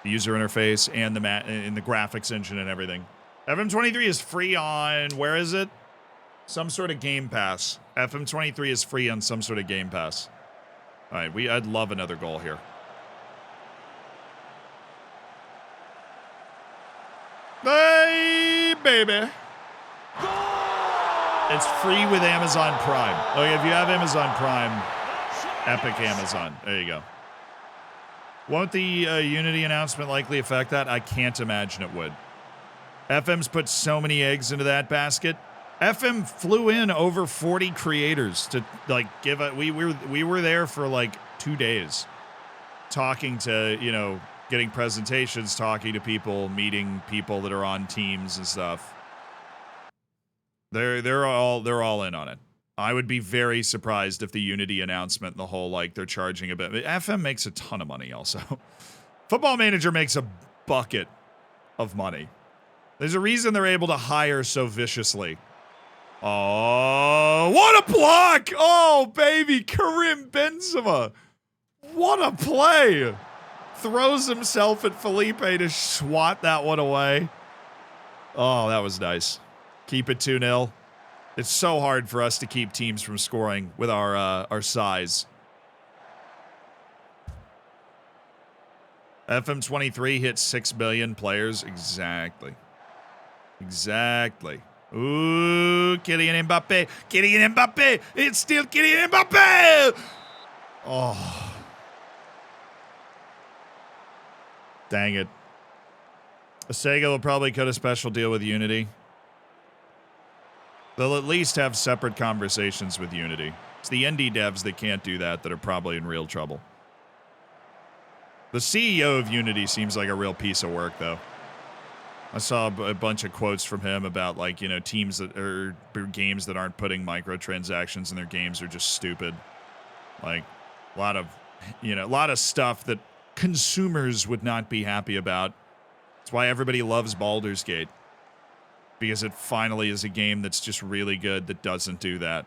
the user interface, and the graphics engine and everything. FM 23 is free on, where is it? Some sort of Game Pass. FM 23 is free on some sort of Game Pass. All right, I'd love another goal here. Hey, baby. It's free with Amazon Prime. Okay, if you have Amazon Prime, Epic Amazon. There you go. Won't the Unity announcement likely affect that? I can't imagine it would. FM's put so many eggs into that basket. FM flew in over 40 creators to like give a. We were there for like 2 days, talking to, you know, getting presentations, talking to people, meeting people that are on teams and stuff. They're all in on it. I would be very surprised if the Unity announcement, the whole like they're charging a bit. FM makes a ton of money also. Football Manager makes a bucket of money. There's a reason they're able to hire so viciously. Oh, what a block! Oh, baby, Karim Benzema. What a play. Throws himself at Felipe to swat that one away. Oh, that was nice. Keep it 2-0. It's so hard for us to keep teams from scoring with our size. FM23 hit 6 billion players. Exactly. Exactly. Ooh, Kylian Mbappe. Kylian Mbappe. It's still Kylian Mbappe. Oh. Dang it. Sega will probably cut a special deal with Unity. They'll at least have separate conversations with Unity. It's the indie devs that can't do that are probably in real trouble. The CEO of Unity seems like a real piece of work, though. I saw a bunch of quotes from him about, like, you know, teams that or games that aren't putting microtransactions in their games are just stupid. Like, a lot of stuff that consumers would not be happy about. That's why everybody loves Baldur's Gate. Because it finally is a game that's just really good that doesn't do that.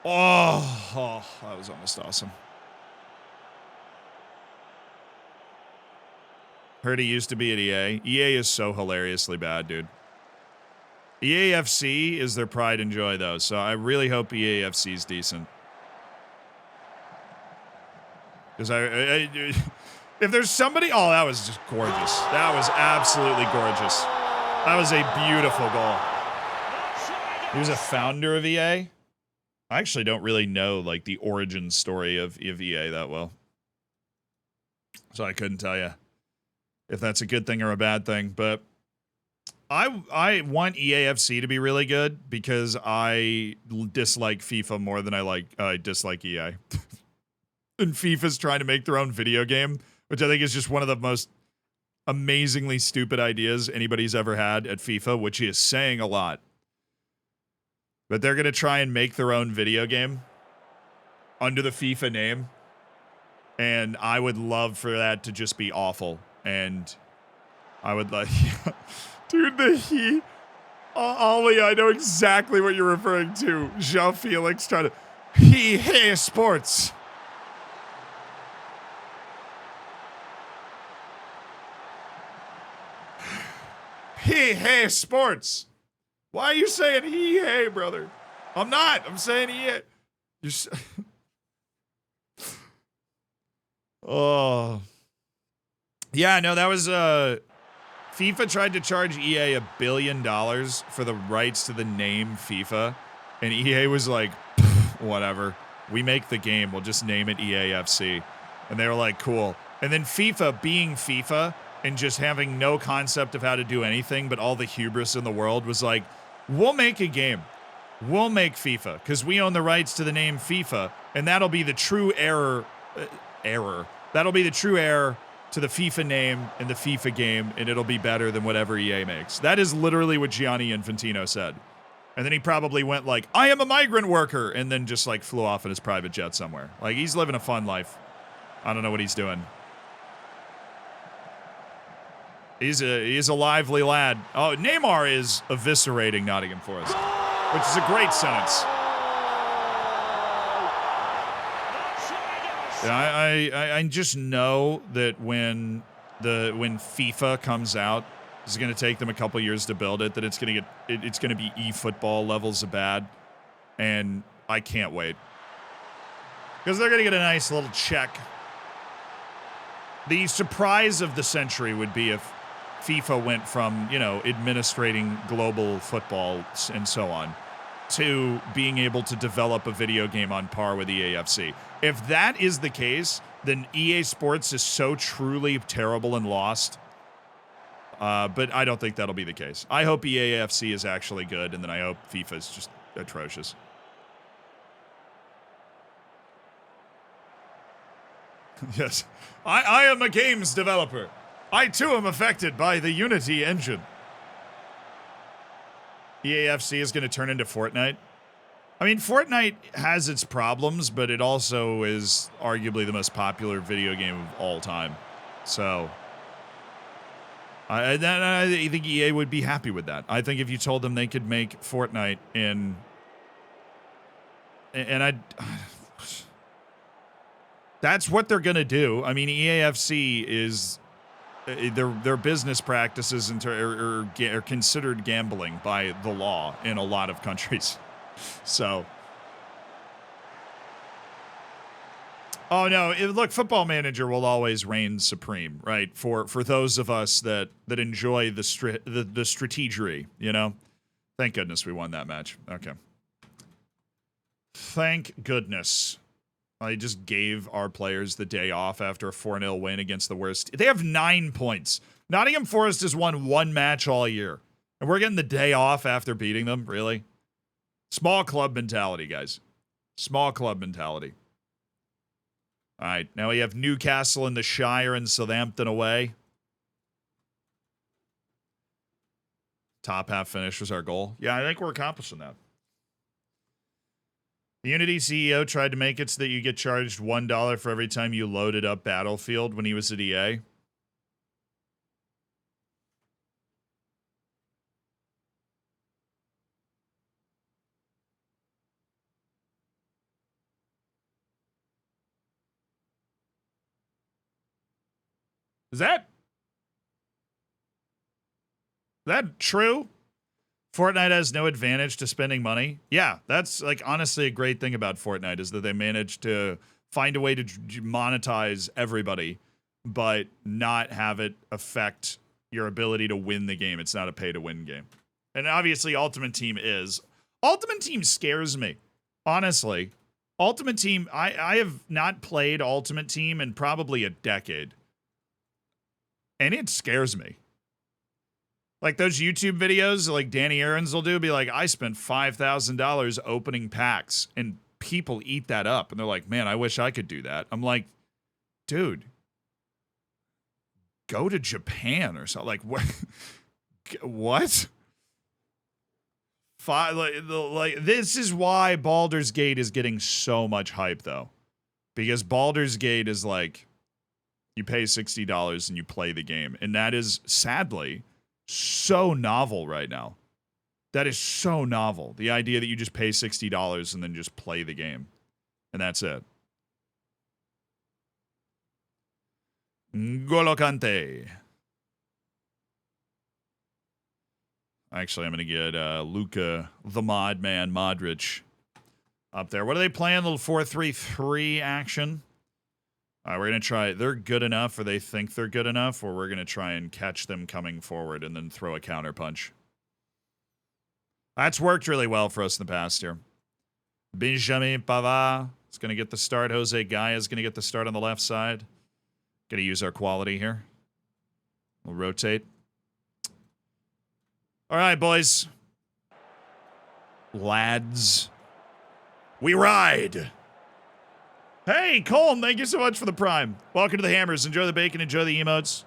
Oh, that was almost awesome. Heard he used to be at EA. EA is so hilariously bad, dude. EAFC is their pride and joy, though, so I really hope EAFC is decent. Because if there's somebody... Oh, that was just gorgeous. That was absolutely gorgeous. That was a beautiful goal. He was a founder of EA. I actually don't really know, like, the origin story of EA that well. So I couldn't tell you if that's a good thing or a bad thing, but I want EAFC to be really good because I dislike FIFA more than I dislike EA. And FIFA's trying to make their own video game, which I think is just one of the most amazingly stupid ideas anybody's ever had at FIFA, which is saying a lot. But they're going to try and make their own video game under the FIFA name. And I would love for that to just be awful. And I would like... Dude, Ollie, I know exactly what you're referring to. Jean Felix trying to... Hey, sports. Hey, sports. Why are you saying hey, brother? I'm not. I'm saying You're Oh. Yeah, no, that was, FIFA tried to charge EA $1 billion for the rights to the name FIFA. And EA was like, whatever. We make the game. We'll just name it EAFC. And they were like, cool. And then FIFA being FIFA and just having no concept of how to do anything but all the hubris in the world was like, we'll make a game. We'll make FIFA because we own the rights to the name FIFA. And that'll be the true That'll be the true heir to the FIFA name and the FIFA game, and it'll be better than whatever EA makes. That is literally what Gianni Infantino said. And then he probably went like, I am a migrant worker, and then just like flew off in his private jet somewhere. Like, he's living a fun life. I don't know what he's doing. He's a lively lad. Oh, Neymar is eviscerating Nottingham Forest, which is a great sentence. Yeah, I just know that when FIFA comes out, it's going to take them a couple years to build it. That it's going to be eFootball levels of bad, and I can't wait because they're going to get a nice little check. The surprise of the century would be if FIFA went from, administrating global football and so on to being able to develop a video game on par with EAFC. If that is the case, then EA Sports is so truly terrible and lost. But I don't think that'll be the case. I hope EAFC is actually good, and then I hope FIFA is just atrocious. Yes. I am a games developer. I, too, am affected by the Unity engine. EAFC is going to turn into Fortnite. I mean, Fortnite has its problems, but it also is arguably the most popular video game of all time. So, I think EA would be happy with that. I think if you told them they could make Fortnite that's what they're going to do. I mean, EAFC is... Their business practices are considered gambling by the law in a lot of countries. So, oh no! Look, Football Manager will always reign supreme, right? For those of us that enjoy the strategery, Thank goodness we won that match. Okay. Thank goodness. I just gave our players the day off after a 4-0 win against the worst. They have 9 points. Nottingham Forest has won 1 match all year. And we're getting the day off after beating them? Really? Small club mentality, guys. Small club mentality. All right, now we have Newcastle in the Shire and Southampton away. Top half finish was our goal. Yeah, I think we're accomplishing that. The Unity CEO tried to make it so that you get charged $1 for every time you loaded up Battlefield when he was at EA. Is that true? Fortnite has no advantage to spending money. Yeah, that's like honestly a great thing about Fortnite is that they managed to find a way to monetize everybody, but not have it affect your ability to win the game. It's not a pay to win game. And obviously Ultimate Team is. Ultimate Team scares me. Honestly. Ultimate Team, I have not played Ultimate Team in probably a decade. And it scares me. Like those YouTube videos like Danny Aarons will do, be like, I spent $5,000 opening packs, and people eat that up. And they're like, man, I wish I could do that. I'm like, dude, go to Japan or something. Like, what? What? This is why Baldur's Gate is getting so much hype, though. Because Baldur's Gate is like, you pay $60 and you play the game. And that is, sadly, so novel right now. That is so novel. The idea that you just pay $60 and then just play the game. And that's it. N'Golo Kante. Actually, I'm going to get Luka, the mod man, Modric, up there. What are they playing? A little 4-3-3 action. All right, we're going to try. They're good enough, or they think they're good enough, or we're going to try and catch them coming forward and then throw a counter punch. That's worked really well for us in the past here. Benjamin Pavard is going to get the start. Jose Gaia is going to get the start on the left side. Going to use our quality here. We'll rotate. All right, boys. Lads. We ride. Hey, Colm, thank you so much for the Prime. Welcome to the Hammers. Enjoy the bacon, enjoy the emotes.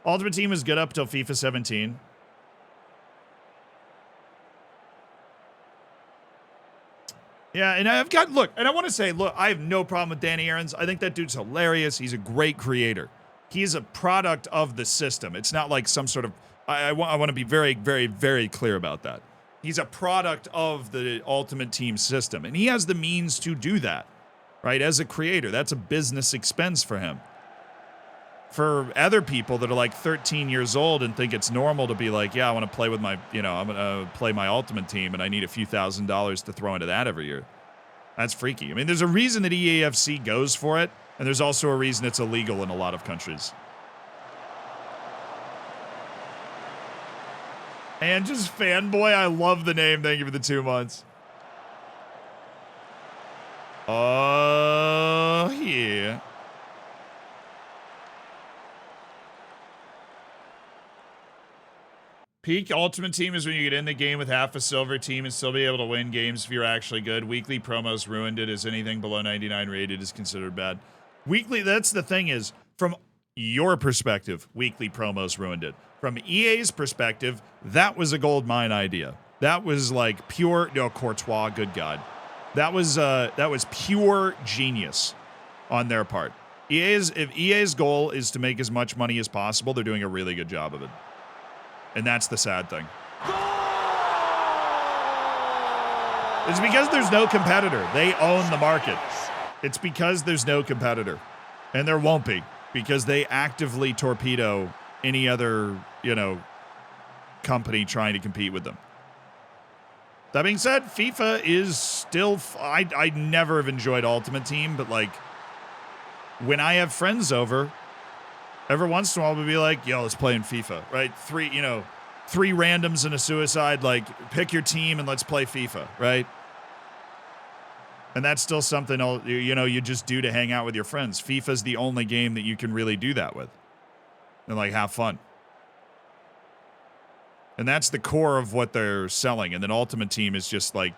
Ultimate Team is good up till FIFA 17. Yeah, and I've got, look, and I want to say, look, I have no problem with Danny Aarons. I think that dude's hilarious. He's a great creator. He's a product of the system. It's not like some sort of, I want to be very, very, very clear about that. He's a product of the Ultimate Team system, and he has the means to do that, right? As a creator, that's a business expense for him. For other people that are like 13 years old and think it's normal to be like, yeah, I want to play with my, you know, I'm going to play my Ultimate Team and I need a few $1,000s to throw into that every year. That's freaky. I mean, there's a reason that EAFC goes for it, and there's also a reason it's illegal in a lot of countries. And just fanboy, I love the name. Thank you for the 2 months. Oh, yeah. Peak Ultimate Team is when you get in the game with half a silver team and still be able to win games if you're actually good. Weekly promos ruined it, as anything below 99 rated is considered bad. Weekly, that's the thing is, from your perspective, weekly promos ruined it. From EA's perspective, that was a gold mine idea. That was like pure, no, Courtois, good God. That was pure genius on their part. If EA's goal is to make as much money as possible, they're doing a really good job of it. And that's the sad thing. It's because there's no competitor. They own the market. It's because there's no competitor. And there won't be, because they actively torpedo any other, you know, company trying to compete with them. That being said, FIFA is still... I never have enjoyed Ultimate Team, but, like, when I have friends over, every once in a while we'll be like, yo, let's play in FIFA, right? Three randoms and a suicide, like, pick your team and let's play FIFA, right? And that's still something, you know, you just do to hang out with your friends. FIFA's the only game that you can really do that with. And, like, have fun. And that's the core of what they're selling. And then Ultimate Team is just like...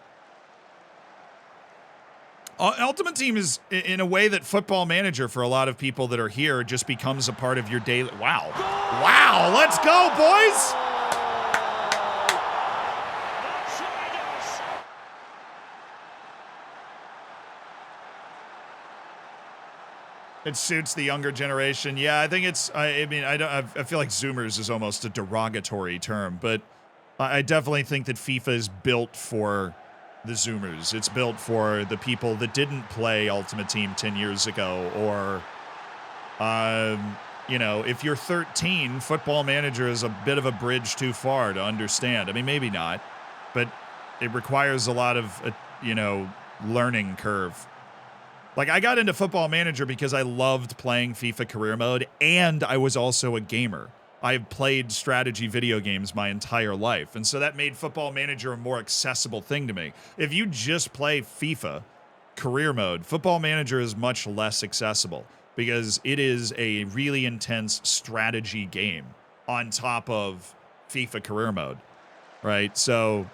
Ultimate Team is, in a way that Football Manager, for a lot of people that are here, just becomes a part of your daily... Wow. Wow, let's go, boys! It suits the younger generation. Yeah, I think it's. I mean, I don't. I feel like Zoomers is almost a derogatory term, but I definitely think that FIFA is built for the Zoomers. It's built for the people that didn't play Ultimate Team 10 years ago, or, you know, if you're 13, Football Manager is a bit of a bridge too far to understand. I mean, maybe not, but it requires a lot of, you know, learning curve. Like, I got into Football Manager because I loved playing FIFA Career Mode, and I was also a gamer. I've played strategy video games my entire life, and so that made Football Manager a more accessible thing to me. If you just play FIFA Career Mode, Football Manager is much less accessible because it is a really intense strategy game on top of FIFA Career Mode, right? So,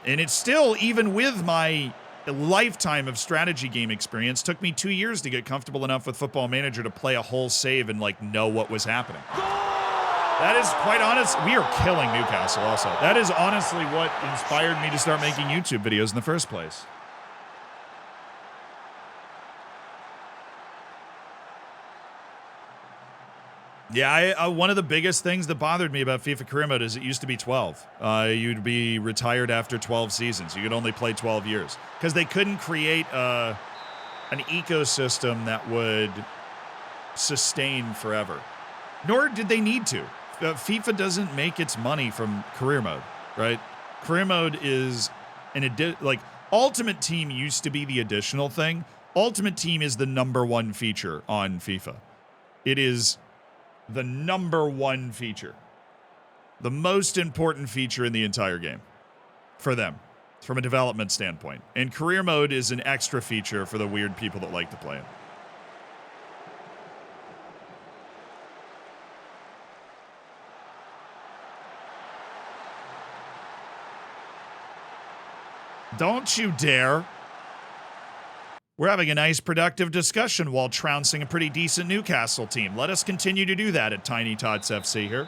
and it's still, even with my lifetime of strategy game experience, took me 2 years to get comfortable enough with Football Manager to play a whole save and like know what was happening. That is quite honest. We are killing Newcastle also. That is honestly what inspired me to start making YouTube videos in the first place. Yeah, one of the biggest things that bothered me about FIFA Career Mode is it used to be 12. You'd be retired after 12 seasons. You could only play 12 years. Because they couldn't create an ecosystem that would sustain forever. Nor did they need to. FIFA doesn't make its money from Career Mode, right? Career Mode is like, Ultimate Team used to be the additional thing. Ultimate Team is the #1 feature on FIFA. It is the #1 feature. The most important feature in the entire game for them, from a development standpoint. And Career Mode is an extra feature for the weird people that like to play it. Don't you dare. We're having a nice, productive discussion while trouncing a pretty decent Newcastle team. Let us continue to do that at Tiny Tots FC here.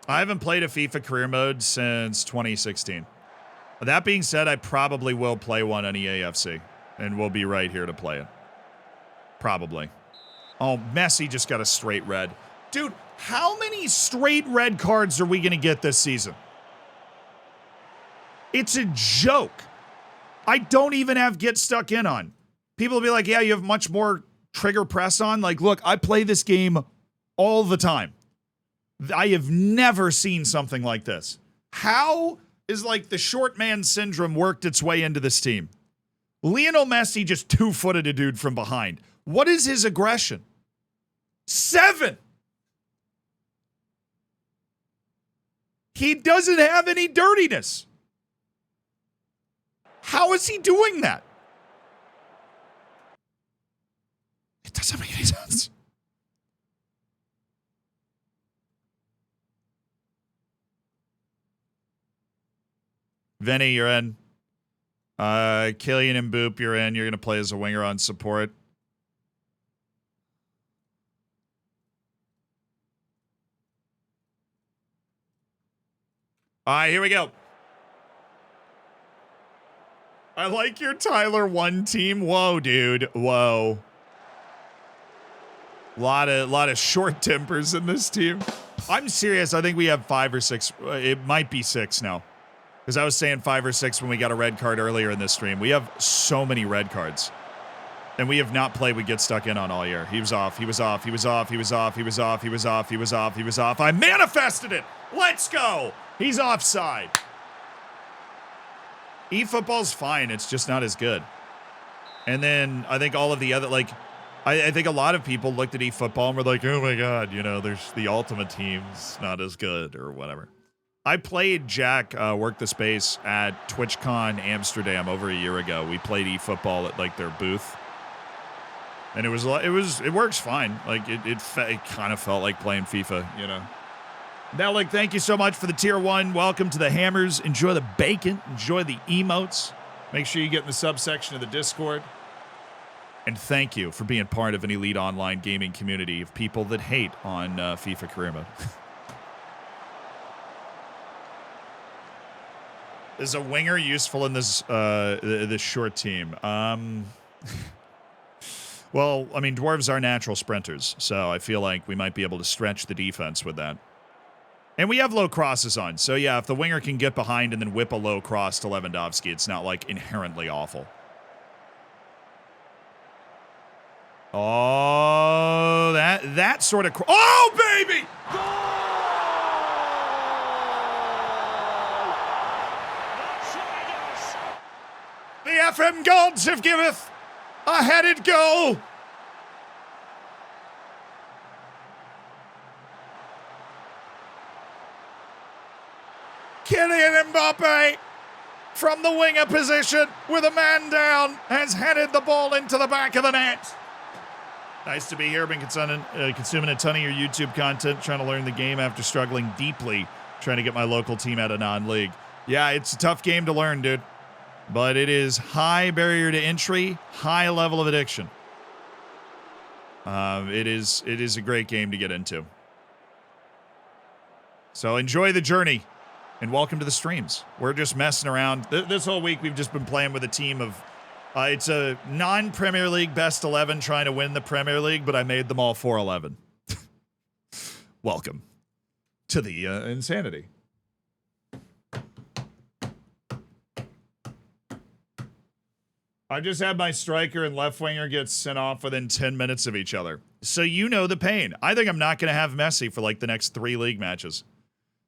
I haven't played a FIFA Career Mode since 2016. That being said, I probably will play one on EAFC, and we'll be right here to play it. Probably. Oh, Messi just got a straight red. Dude, how many straight red cards are we going to get this season? It's a joke. I don't even have Get Stuck In on. People will be like, yeah, you have much more trigger press on. Like, look, I play this game all the time. I have never seen something like this. How is like the short man syndrome worked its way into this team? Lionel Messi just two-footed a dude from behind. What is his aggression? 7! He doesn't have any dirtiness. How is he doing that? It doesn't make any sense. Vinny, you're in. Killian and Boop, you're in. You're going to play as a winger on support. All right, here we go. I like your Tyler 1 team. Whoa, dude. Whoa. Lot of short tempers in this team. I'm serious. I think we have 5 or 6. It might be 6 now. Because I was saying 5 or 6 when we got a red card earlier in this stream. We have so many red cards. And we have not played with Get Stuck In on all year. He was off. He was off. He was off. He was off. He was off. He was off. He was off. He was off. I manifested it. Let's go. He's offside. eFootball's fine. It's just not as good. And then I think all of the other, like, I think a lot of people looked at eFootball and were like, oh my God, you know, there's the Ultimate Team's not as good or whatever. I played Jack Work the Space at TwitchCon Amsterdam over a year ago. We played eFootball at like their booth. And it works fine. Like it kind of felt like playing FIFA, you know. Now, like, thank you so much for the tier 1. Welcome to the hammers. Enjoy the bacon. Enjoy the emotes. Make sure you get in the subsection of the Discord. And thank you for being part of an elite online gaming community of people that hate on FIFA Career Mode. Is a winger useful in this this short team? Well, I mean, dwarves are natural sprinters, so I feel like we might be able to stretch the defense with that. And we have low crosses on, so yeah, if the winger can get behind and then whip a low cross to Lewandowski, it's not like inherently awful. Oh, that sort of... Oh, baby! The FM gods have giveth a headed goal. Kylian Mbappe from the winger position with a man down has headed the ball into the back of the net. Nice to be here. Been consuming a ton of your YouTube content, trying to learn the game after struggling deeply trying to get my local team out of non-league. Yeah, it's a tough game to learn, dude. But it is high barrier to entry, high level of addiction. It is a great game to get into. So enjoy the journey, and welcome to the streams. We're just messing around. This whole week we've just been playing with a team of... it's a non-Premier League best 11 trying to win the Premier League, but I made them all 4-11. Welcome to the insanity. I just had my striker and left winger get sent off within 10 minutes of each other. So you know the pain. I think I'm not going to have Messi for like the next 3 league matches.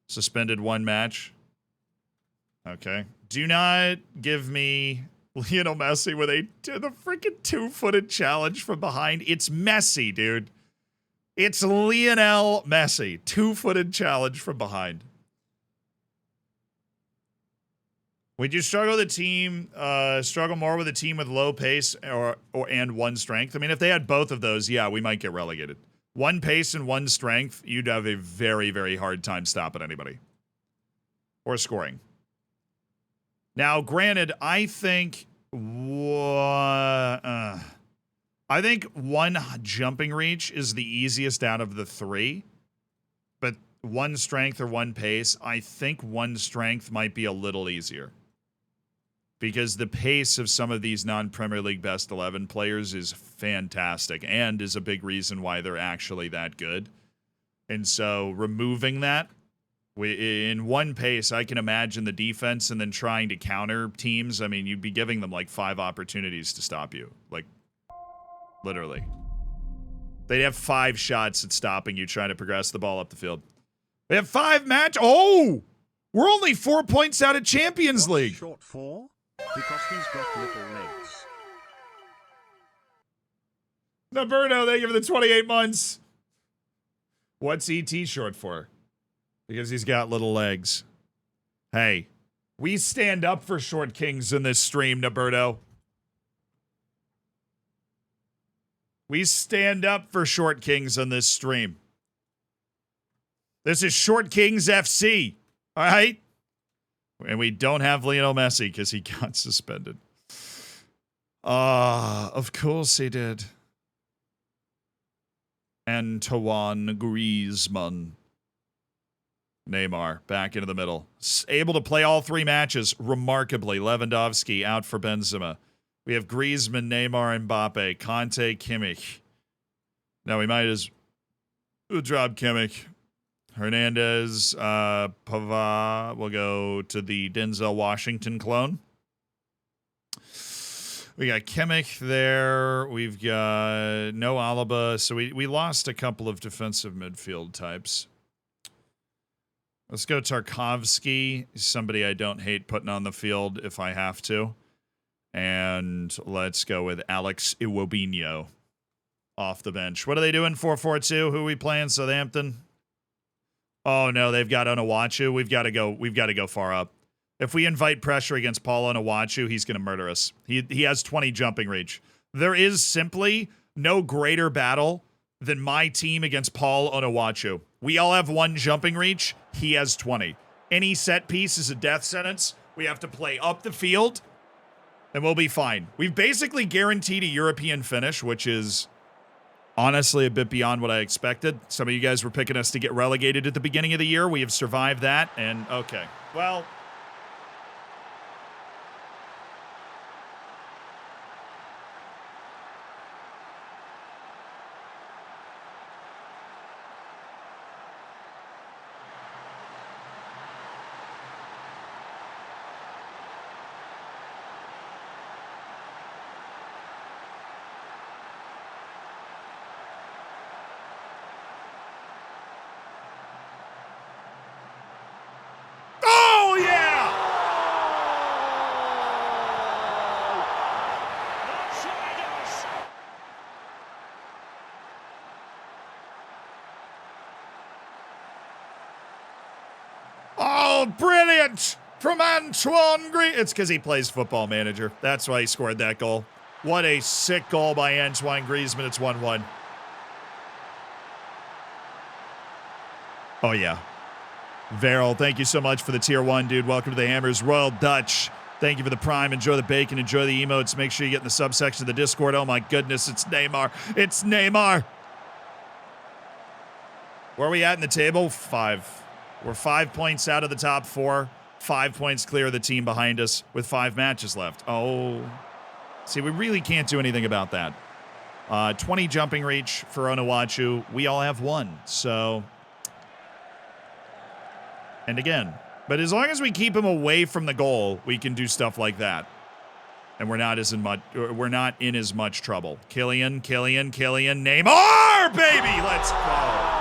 Suspended 1 match. Okay. Do not give me Lionel Messi with the freaking 2-footed challenge from behind. It's Messi, dude. It's Lionel Messi. 2-footed challenge from behind. Would you struggle with a team, struggle more with a team with low pace and 1 strength? I mean, if they had both of those, yeah, we might get relegated. 1 pace and 1 strength, you'd have a very, very hard time stopping anybody. Or scoring. Now, granted, I think 1 jumping reach is the easiest out of the 3. But 1 strength or 1 pace, I think 1 strength might be a little easier. Because the pace of some of these non-Premier League best 11 players is fantastic and is a big reason why they're actually that good. And so removing that, in 1 pace, I can imagine the defense and then trying to counter teams. I mean, you'd be giving them like 5 opportunities to stop you. Like, literally. They'd have 5 shots at stopping you trying to progress the ball up the field. They have 5 match. Oh! We're only 4 points out of Champions League. Short 4? Because he's got little legs. Naberto, thank you for the 28 months. What's ET short for? Because he's got little legs. Hey, we stand up for short kings in this stream, Naberto. We stand up for short kings on this stream. This is Short Kings FC. All right? And we don't have Lionel Messi because he got suspended. Of course he did. Antoine Griezmann. Neymar back into the middle. Able to play all 3 matches remarkably. Lewandowski out for Benzema. We have Griezmann, Neymar, Mbappe, Conte, Kimmich. Now we might as well drop Kimmich. Hernandez, Pavard will go to the Denzel Washington clone. We got Kimmich there. We've got no Alaba. So we lost a couple of defensive midfield types. Let's go Tarkovsky. Somebody I don't hate putting on the field if I have to. And let's go with Alex Iwobinho off the bench. What are they doing? 4-4-2. Who are we playing? Southampton. Oh no, they've got Onuachu. We've got to go far up. If we invite pressure against Paul Onuachu, he's going to murder us. He has 20 jumping reach. There is simply no greater battle than my team against Paul Onuachu. We all have 1 jumping reach. He has 20. Any set piece is a death sentence. We have to play up the field, and we'll be fine. We've basically guaranteed a European finish, which is honestly a bit beyond what I expected. Some of you guys were picking us to get relegated at the beginning of the year. We have survived that, and okay. Well, Oh, brilliant from Antoine Griezmann. It's because he plays Football Manager. That's why he scored that goal. What a sick goal by Antoine Griezmann. It's 1-1. Oh, yeah. Veril, thank you so much for the tier 1, dude. Welcome to the Hammers. Royal Dutch, thank you for the prime. Enjoy the bacon. Enjoy the emotes. Make sure you get in the subsection of the Discord. Oh, my goodness. It's Neymar. It's Neymar. Where are we at in the table? 5. We're 5 points out of the top 4. 5 points clear of the team behind us with 5 matches left. Oh. See, we really can't do anything about that. 20 jumping reach for Onuachu. We all have 1. So... And again, but as long as we keep him away from the goal, we can do stuff like that. And we're not in as much trouble. Kylian, Neymar, baby! Let's go.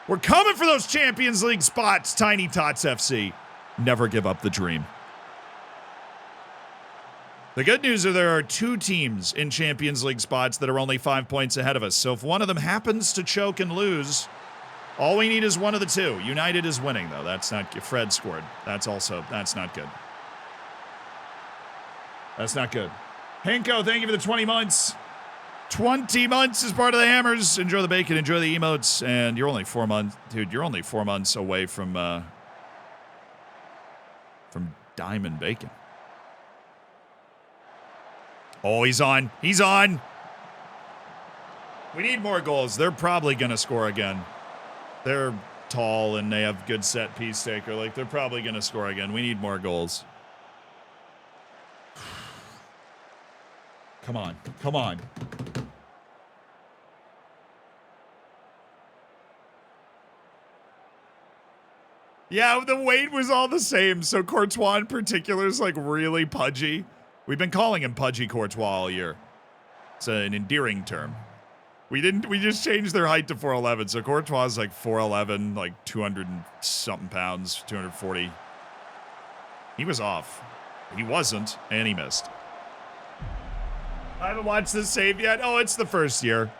We're coming for those Champions League spots, Tiny Tots FC. Never give up the dream. The good news is there are 2 teams in Champions League spots that are only 5 points ahead of us. So if one of them happens to choke and lose, all we need is one of the 2. United is winning, though. That's not good. Fred scored. That's not good. That's not good. Henko, thank you for the 20 months. 20 months is part of the Hammers. Enjoy the bacon. Enjoy the emotes. And you're only 4 months. Dude, you're only 4 months away from Diamond Bacon. Oh, he's on. He's on. We need more goals. They're probably going to score again. They're tall and they have good set piece taker. Like, they're probably going to score again. We need more goals. Come on. Come on. Yeah, the weight was all the same. So Courtois in particular is like really pudgy. We've been calling him Pudgy Courtois all year. It's an endearing term. We just changed their height to 4'11", so Courtois is like 4'11", like 200 and something pounds, 240. He was off. He wasn't, and he missed. I haven't watched this save yet. Oh, it's the first year.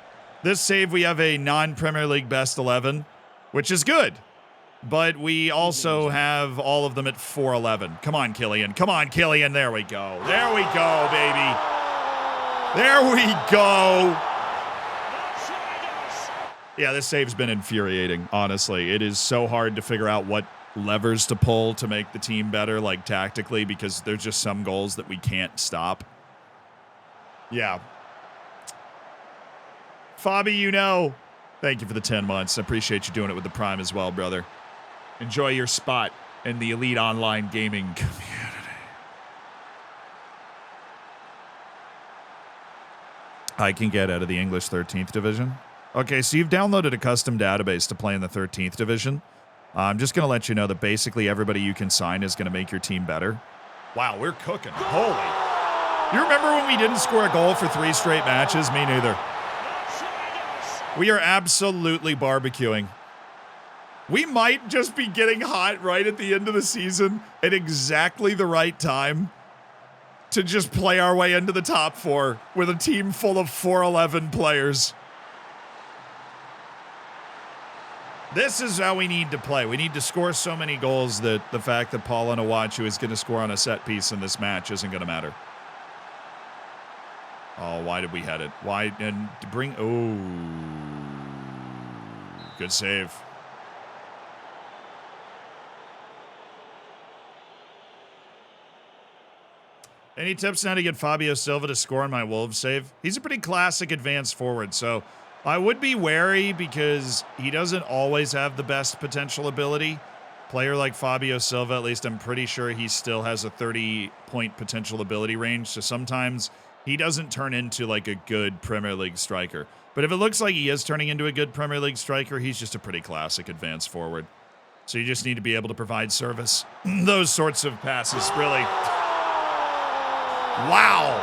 This save, we have a non-Premier League best 11, which is good. But we also have all of them at 4'11". Come on, Kylian. Come on, Kylian. There we go. There we go, baby. There we go. Yeah, this save's been infuriating, honestly. It is so hard to figure out what levers to pull to make the team better, like tactically, because there's just some goals that we can't stop. Yeah. Fabi, you know. Thank you for the 10 months. I appreciate you doing it with the Prime as well, brother. Enjoy your spot in the elite online gaming community. I can get out of the English 13th division. Okay, so you've downloaded a custom database to play in the 13th division. I'm just going to let you know that basically everybody you can sign is going to make your team better. Wow, we're cooking. Holy. You remember when we didn't score a goal for 3 straight matches? Me neither. We are absolutely barbecuing. We might just be getting hot right at the end of the season at exactly the right time to just play our way into the top 4 with a team full of 4'11" players. This is how we need to play. We need to score so many goals that the fact that Paul Onuachu is going to score on a set piece in this match isn't going to matter. Oh, why did we head it? Why? And bring... Oh. Good save. Any tips on how to get Fabio Silva to score on my Wolves save? He's a pretty classic advanced forward, so I would be wary because he doesn't always have the best potential ability. Player like Fabio Silva, at least I'm pretty sure he still has a 30-point potential ability range, so sometimes he doesn't turn into like a good Premier League striker. But if it looks like he is turning into a good Premier League striker, he's just a pretty classic advanced forward. So you just need to be able to provide service. Those sorts of passes, really. Wow.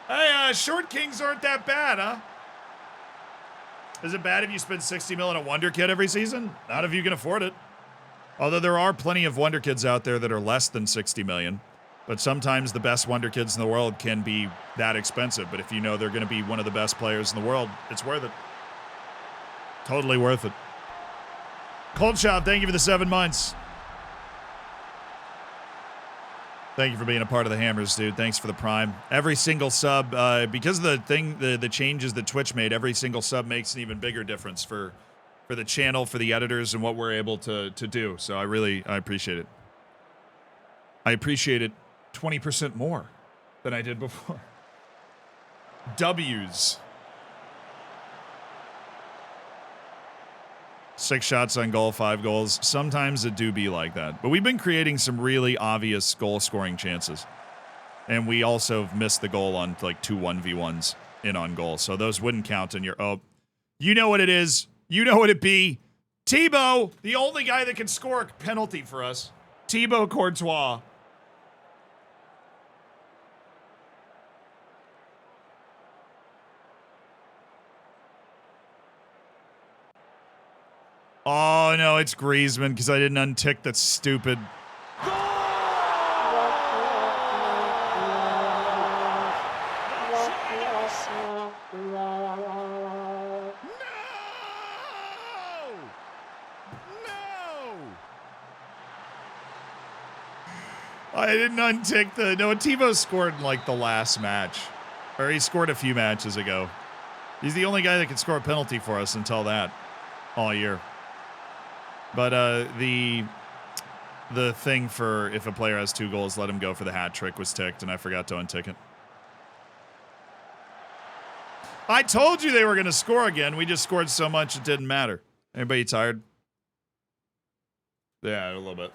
Hey, short kings aren't that bad, huh? Is it bad if you spend 60 mil on a Wonder Kid every season? Not if you can afford it. Although there are plenty of Wonder Kids out there that are less than 60 million. But sometimes the best wonder kids in the world can be that expensive. But if you know they're going to be one of the best players in the world, it's worth it. Totally worth it. Cold Shop, thank you for the 7 months. Thank you for being a part of the Hammers, dude. Thanks for the Prime. Every single sub, because of the changes that Twitch made, every single sub makes an even bigger difference for the channel, for the editors, and what we're able to do. So I appreciate it. I appreciate it 20% more than I did before. W's. 6 shots on goal, 5 goals. Sometimes it do be like that. But we've been creating some really obvious goal-scoring chances. And we also have missed the goal on like 2 1v1s in on goal. So those wouldn't count in your... Oh, you know what it is. You know what it be. Thibaut, the only guy that can score a penalty for us. Thibaut Courtois. Oh, no, it's Griezmann because I didn't untick that stupid... I didn't untick the... No, Thibaut scored in, like, the last match. Or he scored a few matches ago. He's the only guy that can score a penalty for us until that. All year. But the thing for if a player has 2 goals, let him go for the hat trick was ticked, and I forgot to untick it. I told you they were going to score again. We just scored so much it didn't matter. Anybody tired? Yeah, a little bit.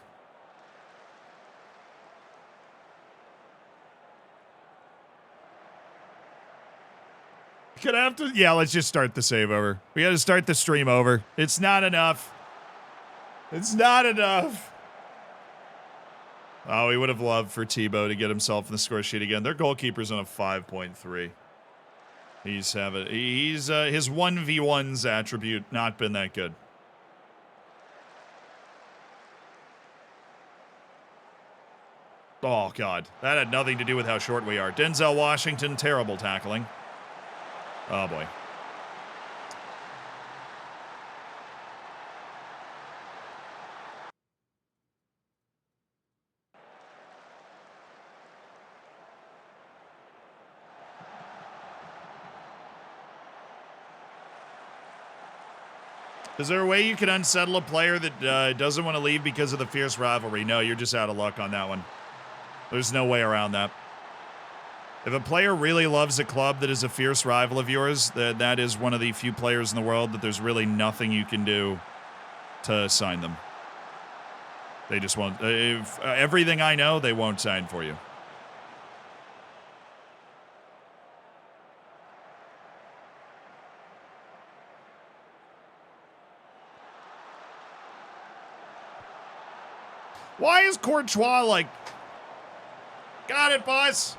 Could I have to? Yeah, let's just start the save over. We got to start the stream over. It's not enough. It's not enough. Oh, we would have loved for Thibaut to get himself in the score sheet again. Their goalkeeper's on a 5.3. His 1v1's attribute not been that good. Oh, God. That had nothing to do with how short we are. Denzel Washington, terrible tackling. Oh, boy. Is there a way you can unsettle a player that doesn't want to leave because of the fierce rivalry? No, you're just out of luck on that one. There's no way around that. If a player really loves a club that is a fierce rival of yours, that is one of the few players in the world that there's really nothing you can do to sign them. They just won't. If, everything I know, they won't sign for you. Why is Courtois like... Got it, boss.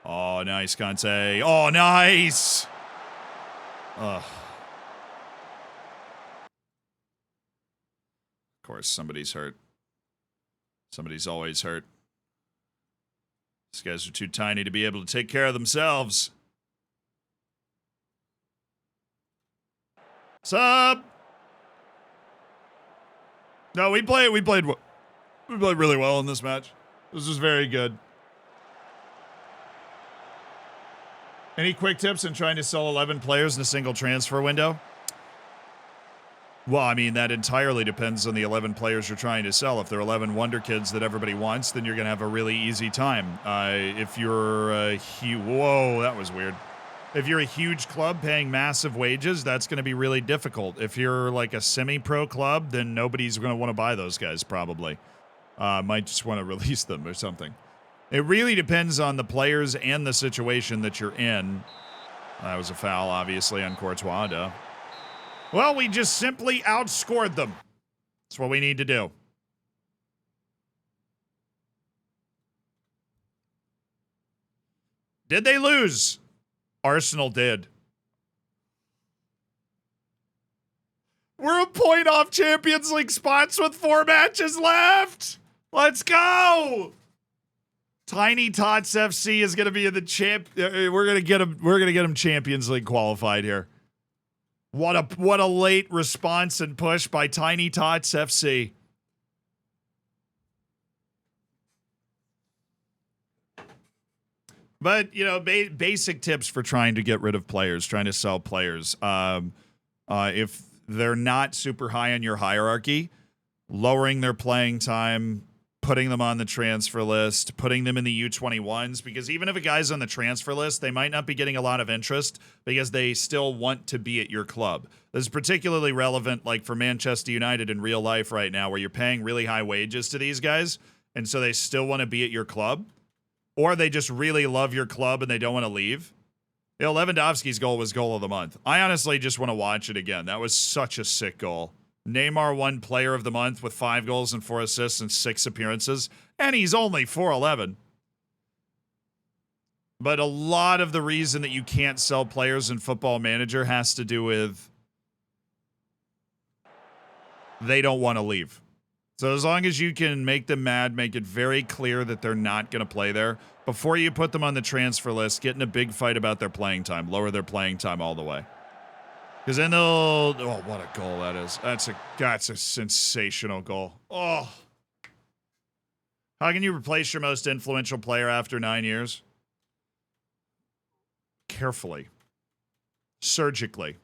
Oh, nice, Conte. Oh, nice. Ugh. Of course, somebody's hurt. Somebody's always hurt. These guys are too tiny to be able to take care of themselves. Sub. No, we played really well in this match. This was very good. Any quick tips in trying to sell 11 players in a single transfer window? Well, I mean, that entirely depends on the 11 players you're trying to sell. If they're 11 wonder kids that everybody wants, then you're going to have a really easy time. If you're a huge... Whoa, that was weird. If you're a huge club paying massive wages, that's going to be really difficult. If you're like a semi-pro club, then nobody's going to want to buy those guys, probably. Might just want to release them or something. It really depends on the players and the situation that you're in. That was a foul, obviously, on Courtois, duh. Well, we just simply outscored them. That's what we need to do. Did they lose? Arsenal did. We're a point off Champions League spots with 4 matches left. Let's go. Tiny Tots FC is going to be in the champ. We're going to get him. We're going to get him Champions League qualified here. What a late response and push by Tiny Tots FC. But, you know, basic tips for trying to get rid of players, trying to sell players. If they're not super high on your hierarchy, lowering their playing time, putting them on the transfer list, putting them in the U21s, because even if a guy's on the transfer list, they might not be getting a lot of interest because they still want to be at your club. This is particularly relevant like for Manchester United in real life right now, where you're paying really high wages to these guys, and so they still want to be at your club, or they just really love your club and they don't want to leave. You know, Lewandowski's goal was goal of the month. I honestly just want to watch it again. That was such a sick goal. Neymar won player of the month with 5 goals and 4 assists and 6 appearances, and he's only 4'11". But a lot of the reason that you can't sell players in Football Manager has to do with they don't want to leave. So as long as you can make them mad, make it very clear that they're not going to play there, before you put them on the transfer list, get in a big fight about their playing time, lower their playing time all the way. Because then they'll... Oh, what a goal that is. That's a sensational goal. Oh. How can you replace your most influential player after 9 years? Carefully. Surgically.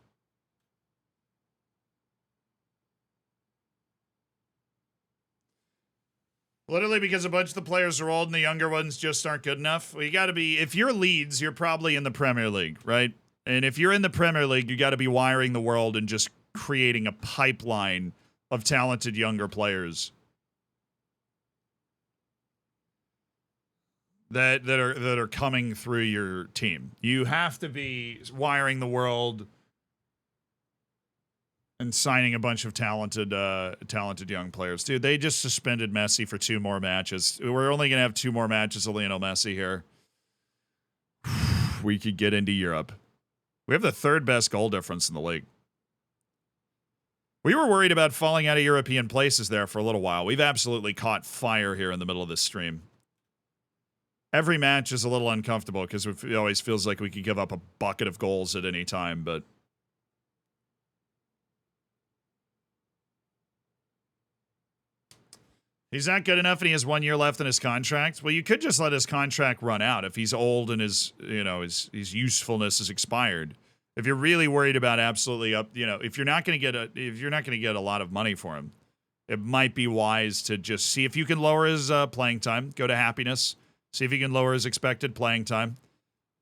Literally because a bunch of the players are old and the younger ones just aren't good enough. Well, you got to be... If you're Leeds, you're probably in the Premier League, right? And if you're in the Premier League, you got to be wiring the world and just creating a pipeline of talented younger players that are coming through your team. You have to be wiring the world and signing a bunch of talented young players. Dude, they just suspended Messi for 2 more matches. We're only going to have 2 more matches of Lionel Messi here. We could get into Europe. We have the 3rd best goal difference in the league. We were worried about falling out of European places there for a little while. We've absolutely caught fire here in the middle of this stream. Every match is a little uncomfortable because it always feels like we could give up a bucket of goals at any time, but... He's not good enough and he has 1 year left in his contract. Well, you could just let his contract run out if he's old and his usefulness is expired. If you're really worried about if you're not going to get a lot of money for him, it might be wise to just see if you can lower his playing time, go to happiness, see if you can lower his expected playing time.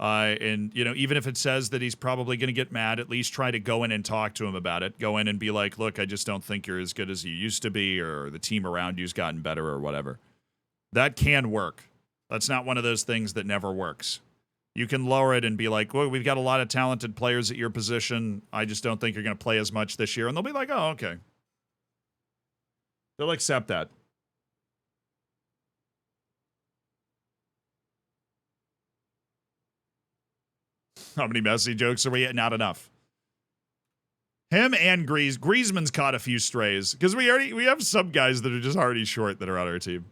And even if it says that he's probably going to get mad, at least try to go in and talk to him about it. Go in and be like, look, I just don't think you're as good as you used to be, or the team around you's gotten better or whatever. That can work. That's not one of those things that never works. You can lower it and be like, well, we've got a lot of talented players at your position. I just don't think you're going to play as much this year. And they'll be like, oh, okay. They'll accept that. How many Messi jokes are we at? Not enough. Him and Griezmann's caught a few strays because we have some guys that are just already short that are on our team.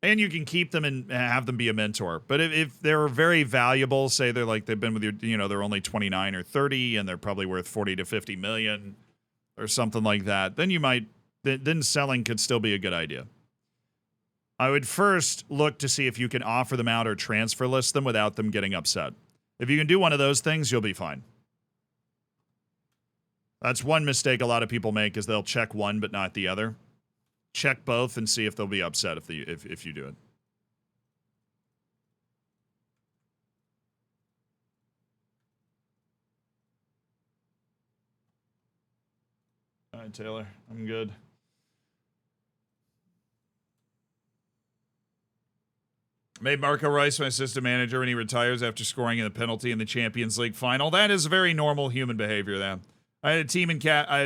And you can keep them and have them be a mentor. But if they're very valuable, say they've been with you, they're only 29 or 30 and they're probably worth 40 to 50 million or something like that, then selling could still be a good idea. I would first look to see if you can offer them out or transfer list them without them getting upset. If you can do one of those things, you'll be fine. That's one mistake a lot of people make is they'll check one but not the other. Check both and see if they'll be upset if you do it. All right, Taylor, I'm good. Made Marco Reus my assistant manager when he retires after scoring in the penalty in the Champions League final. That is very normal human behavior, then. I had a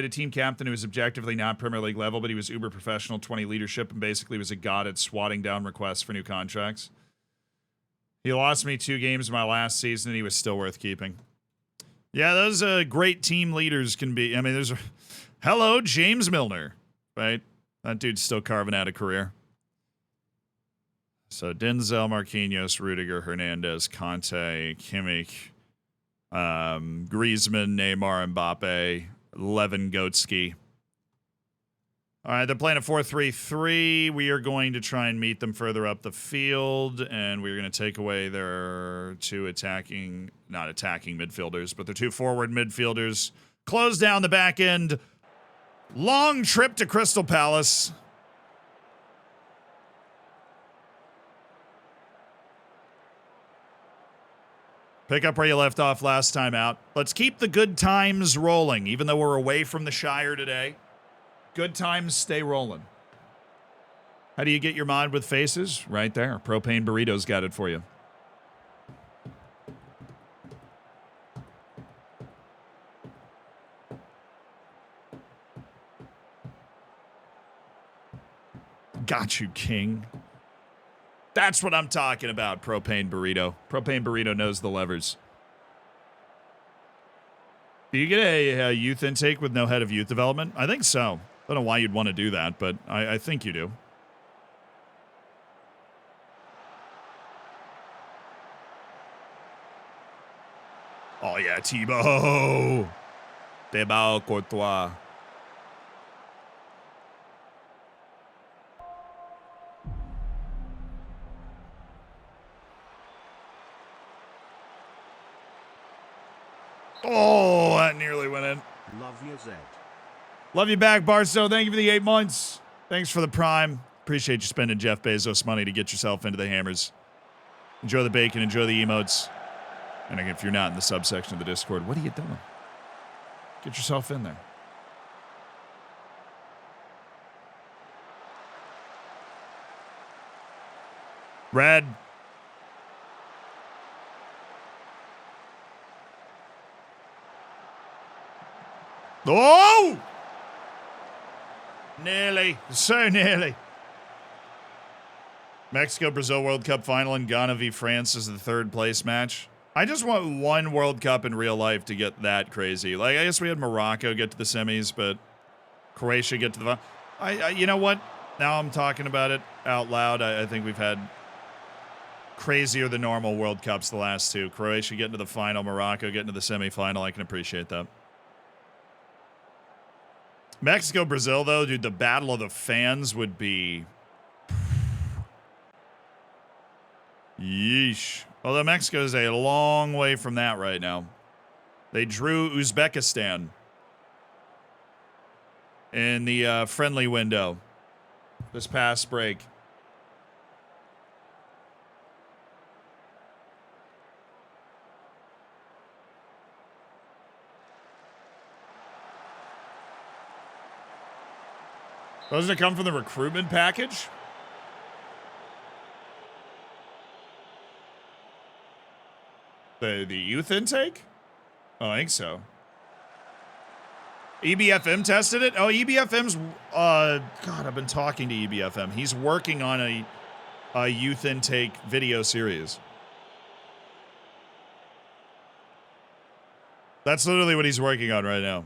team captain who was objectively not Premier League level, but he was uber professional, 20 leadership, and basically was a god at swatting down requests for new contracts. He lost me 2 games my last season, and he was still worth keeping. Yeah, those great team leaders can be. I mean, there's. Hello, James Milner, right? That dude's still carving out a career. So Denzel, Marquinhos, Rudiger, Hernandez, Conte, Kimmich, Griezmann, Neymar, Mbappe, Lewandowski. All right, they're playing a 4-3-3. We are going to try and meet them further up the field, and we're going to take away their 2 attacking, not attacking midfielders, but their 2 forward midfielders. Close down the back end. Long trip to Crystal Palace. Pick up where you left off last time out. Let's keep the good times rolling, even though we're away from the Shire today. Good times stay rolling. How do you get your mod with faces? Right there. Propane Burrito's got it for you. Got you, King. That's what I'm talking about, Propane Burrito. Propane Burrito knows the levers. Do you get a youth intake with no head of youth development? I think so. I don't know why you'd want to do that, but I think you do. Oh, yeah, Thibaut. Thibaut Courtois. Oh, that nearly went in. Love you, Zed. Love you back, Barstow. Thank you for the 8 months. Thanks for the prime. Appreciate you spending Jeff Bezos money to get yourself into the hammers. Enjoy the bacon. Enjoy the emotes. And again, if you're not in the subsection of the Discord, what are you doing? Get yourself in there. Red. Oh! Nearly. So nearly. Mexico-Brazil World Cup final and Ghana v. France is the 3rd place match. I just want one World Cup in real life to get that crazy. Like, I guess we had Morocco get to the semis, but Croatia get to the final. You know what? Now I'm talking about it out loud. I think we've had crazier than normal World Cups the last 2. Croatia getting to the final, Morocco getting to the semifinal. I can appreciate that. Mexico-Brazil, though, dude, the battle of the fans would be... Yeesh. Although Mexico is a long way from that right now. They drew Uzbekistan in the friendly window this past break. Doesn't it come from the recruitment package? The youth intake? Oh, I think so. EBFM tested it? Oh, EBFM's... God, I've been talking to EBFM. He's working on a youth intake video series. That's literally what he's working on right now.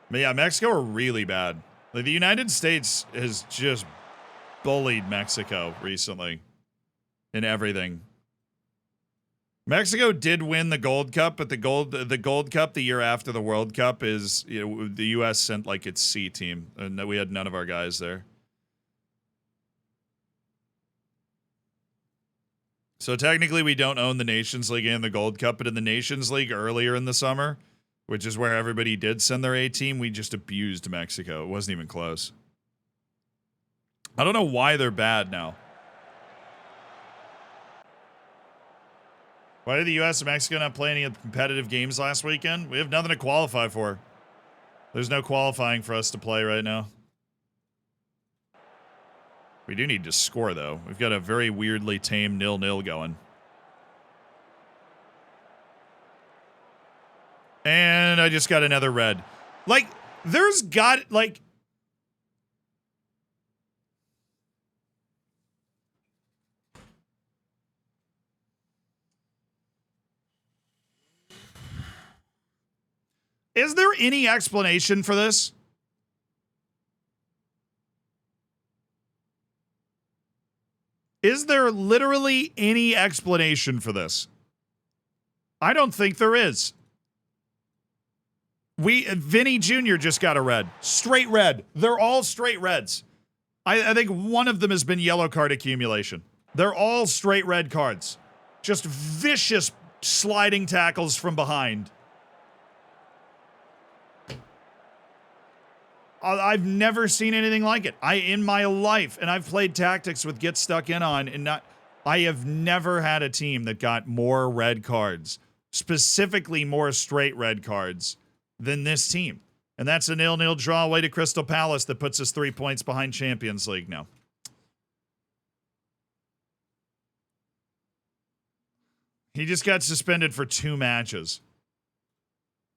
But yeah, Mexico are really bad. Like, the United States has just bullied Mexico recently in everything. Mexico did win the Gold Cup, but the Gold Cup the year after the World Cup is, you know, the U.S. sent like its C team, and we had none of our guys there. So technically, we don't own the Nations League and the Gold Cup, but in the Nations League earlier in the summer, which is where everybody did send their A team, we just abused Mexico. It wasn't even close. I don't know why they're bad now. Why did the U.S. and Mexico not play any competitive games last weekend? We have nothing to qualify for. There's no qualifying for us to play right now. We do need to score, though. We've got a very weirdly tame 0-0 going. And I just got another red. Like, there's got, like... Is there any explanation for this? Is there literally any explanation for this? I don't think there is. Vinny Jr. just got a red. Straight red. They're all straight reds. I think one of them has been yellow card accumulation. They're all straight red cards. Just vicious sliding tackles from behind. I've never seen anything like it. In my life, and I've played tactics with Get Stuck In on, and I have never had a team that got more red cards, specifically more straight red cards, than this team. And that's a 0-0 draw away to Crystal Palace that puts us 3 points behind Champions League now. He just got suspended for 2 matches.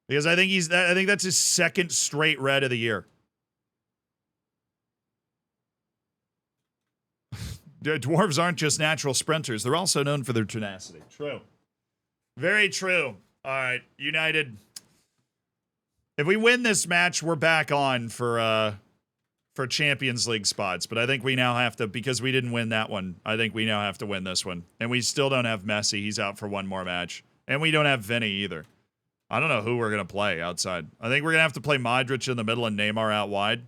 Because I think that's his second straight red of the year. Dwarves aren't just natural sprinters. They're also known for their tenacity. True. Very true. All right, United. If we win this match, we're back on for Champions League spots. But I think we now have to, because we didn't win that one, I think we now have to win this one. And we still don't have Messi. He's out for one more match. And we don't have Vinny either. I don't know who we're going to play outside. I think we're going to have to play Modric in the middle and Neymar out wide.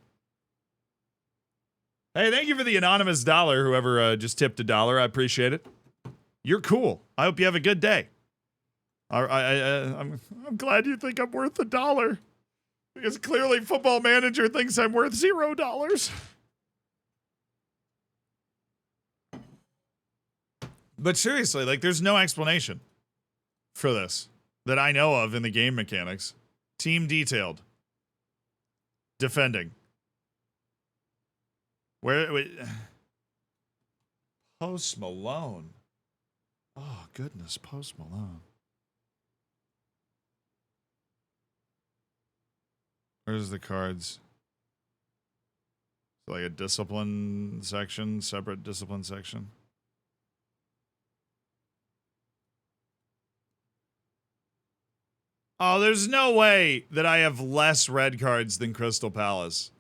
Hey, thank you for the anonymous $1, whoever just tipped $1. I appreciate it. You're cool. I hope you have a good day. I'm glad you think I'm worth $1. Because clearly Football Manager thinks I'm worth $0. But seriously, like, there's no explanation for this that I know of in the game mechanics. Team detailed. Defending. Post Malone. Oh, goodness, Post Malone. Where's the cards? Like a discipline section, separate discipline section. Oh, there's no way that I have less red cards than Crystal Palace.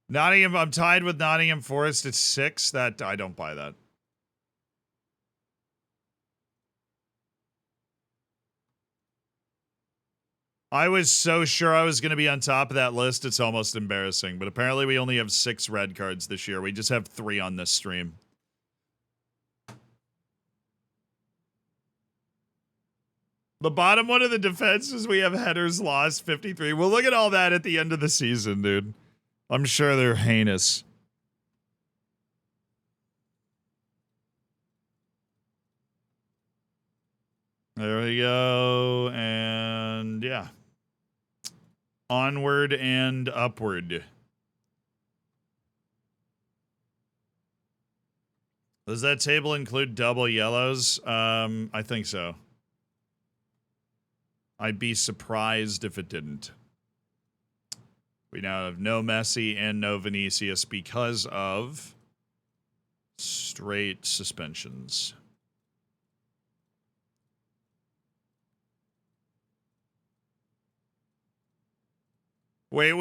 Nottingham, I'm tied with Nottingham Forest at 6. That I don't buy that. I was so sure I was going to be on top of that list, it's almost embarrassing. But apparently we only have 6 red cards this year. We just have 3 on this stream. The bottom one of the defenses, we have headers lost 53. We'll look at all that at the end of the season, dude. I'm sure they're heinous. There we go. And yeah. Onward and upward. Does that table include double yellows? I think so. I'd be surprised if it didn't. We now have no Messi and no Vinicius because of straight suspensions. Wait,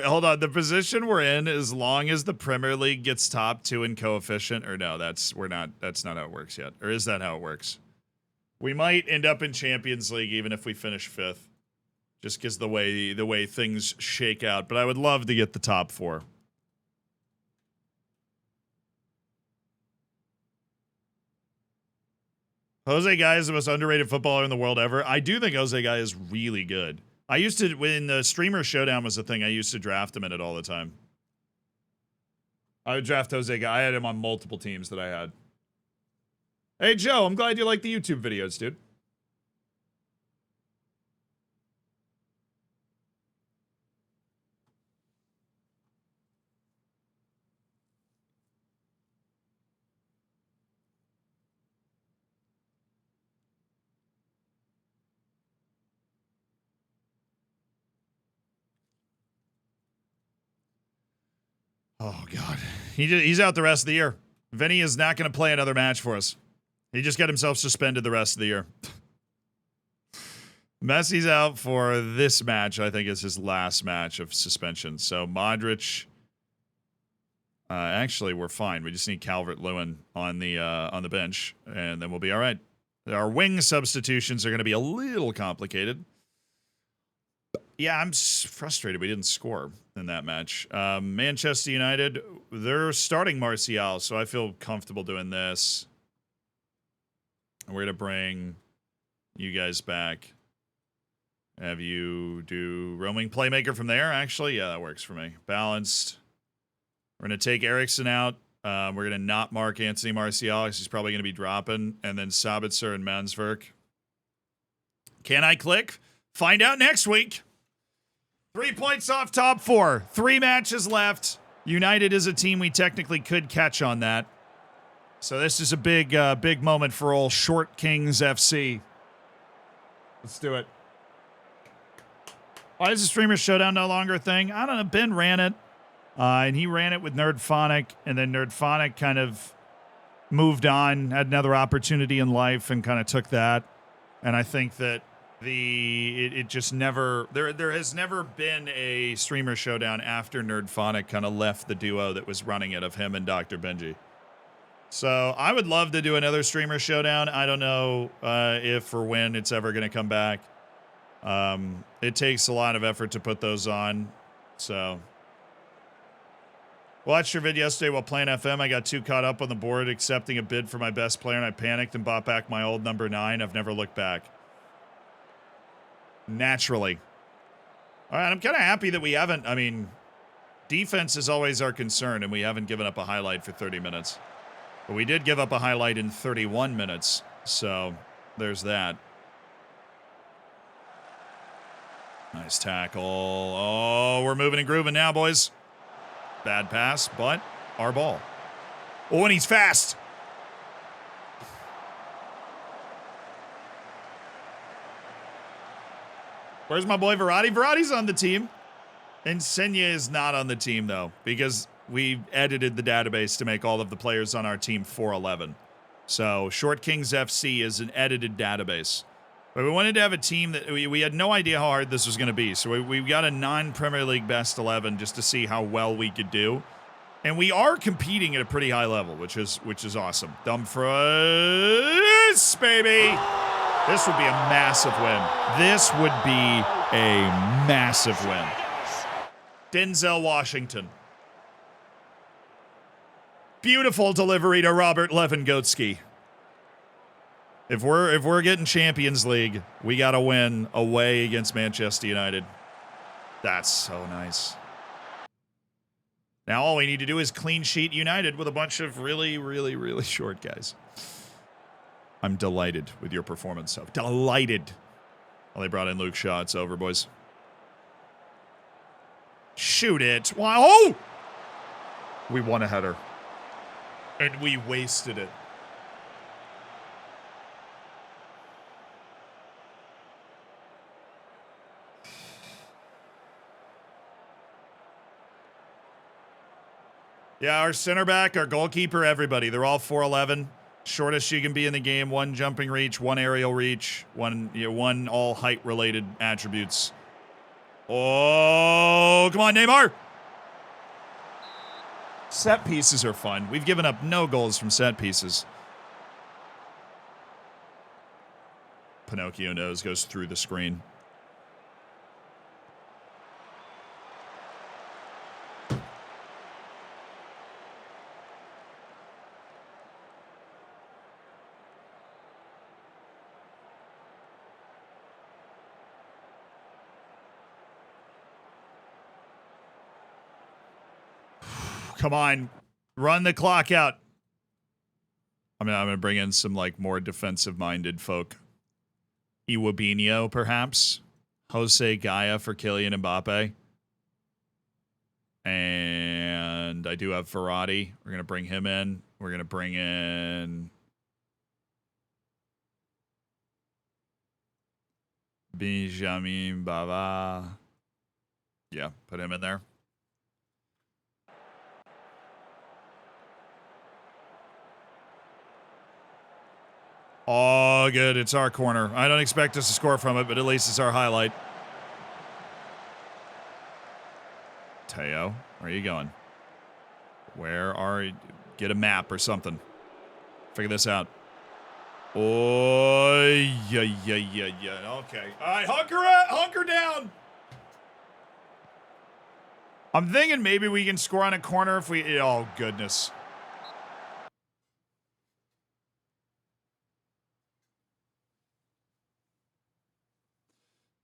hold on. The position we're in, as long as the Premier League gets top 2 in coefficient, or no, that's not how it works yet. Or is that how it works? We might end up in Champions League even if we finish 5th. Just because the way things shake out. But I would love to get the top 4. Jose Guy is the most underrated footballer in the world ever. I do think Jose Guy is really good. I used to, when the Streamer Showdown was a thing, I used to draft him in it all the time. I would draft Jose Guy. I had him on multiple teams that I had. Hey, Joe, I'm glad you like the YouTube videos, dude. Oh, God. He's out the rest of the year. Vinny is not going to play another match for us. He just got himself suspended the rest of the year. Messi's out for this match. I think is his last match of suspension. So Modric. Actually, we're fine. We just need Calvert-Lewin on the bench, and then we'll be all right. Our wing substitutions are going to be a little complicated. Yeah, I'm frustrated we didn't score in that match. Manchester United, they're starting Martial, so I feel comfortable doing this. We're going to bring you guys back. Have you do roaming playmaker from there, actually? Yeah, that works for me. Balanced. We're going to take Eriksen out. We're going to not mark Anthony Martial because he's probably going to be dropping. And then Sabitzer and Mansverk. Can I click? Find out next week. 3 points off top 4. 3 matches left. United is a team we technically could catch on that. So this is a big moment for old Short Kings FC. Let's do it. Why is the Streamer Showdown no longer a thing? I don't know. Ben ran it. And he ran it with Nerdphonic, and then Nerdphonic kind of moved on, had another opportunity in life, and kind of took that. And I think that it just never there has never been a Streamer Showdown after Nerdphonic kind of left the duo that was running it of him and Dr. Benji. So I would love to do another Streamer Showdown. I don't know if or when it's ever going to come back. It takes a lot of effort to put those on, so. Watched your vid yesterday while playing FM. I got too caught up on the board accepting a bid for my best player, and I panicked and bought back my old number 9. I've never looked back. Naturally. All right, I'm kind of happy that we haven't. I mean, defense is always our concern, and we haven't given up a highlight for 30 minutes. But we did give up a highlight in 31 minutes, so there's that. Nice tackle. Oh, we're moving and grooving now, boys. Bad pass, but our ball. Oh, and he's fast. Where's my boy Verratti? Verratti's on the team. And Senya is not on the team, though, because we edited the database to make all of the players on our team 411. So Short Kings FC is an edited database. But we wanted to have a team that we had no idea how hard this was going to be. So we got a non-Premier League best 11 just to see how well we could do. And we are competing at a pretty high level, which is awesome. Dumfries, baby. This would be a massive win. This would be a massive win. Denzel Washington. Beautiful delivery to Robert Lewandowski. If we're getting Champions League, we got to win away against Manchester United. That's so nice. Now all we need to do is clean sheet United with a bunch of really, really, really short guys. I'm delighted with your performance, so delighted. Well, they brought in Luke Shaw. It's over, boys. Shoot it. Wow. Oh! We won a header. And we wasted it. Yeah, our center back, our goalkeeper, everybody. They're all 4'11". Shortest you can be in the game. 1 jumping reach, 1 aerial reach, 1 all height related attributes. Oh, come on, Neymar. Set pieces are fun. We've given up no goals from set pieces. Pinocchio nose goes through the screen. Come on. Run the clock out. I'm going to bring in some more defensive-minded folk. Iwabinho, perhaps. Jose Gaia for Kylian Mbappe. And I do have Verratti. We're going to bring him in. We're going to bring in Benjamin Bava. Yeah, put him in there. Oh, good. It's our corner. I don't expect us to score from it, but at least it's our highlight. Teo, where are you going? Where are you? Get a map or something. Figure this out. Oh, yeah. Okay. All right, hunker down. I'm thinking maybe we can score on a corner if we... Oh, goodness.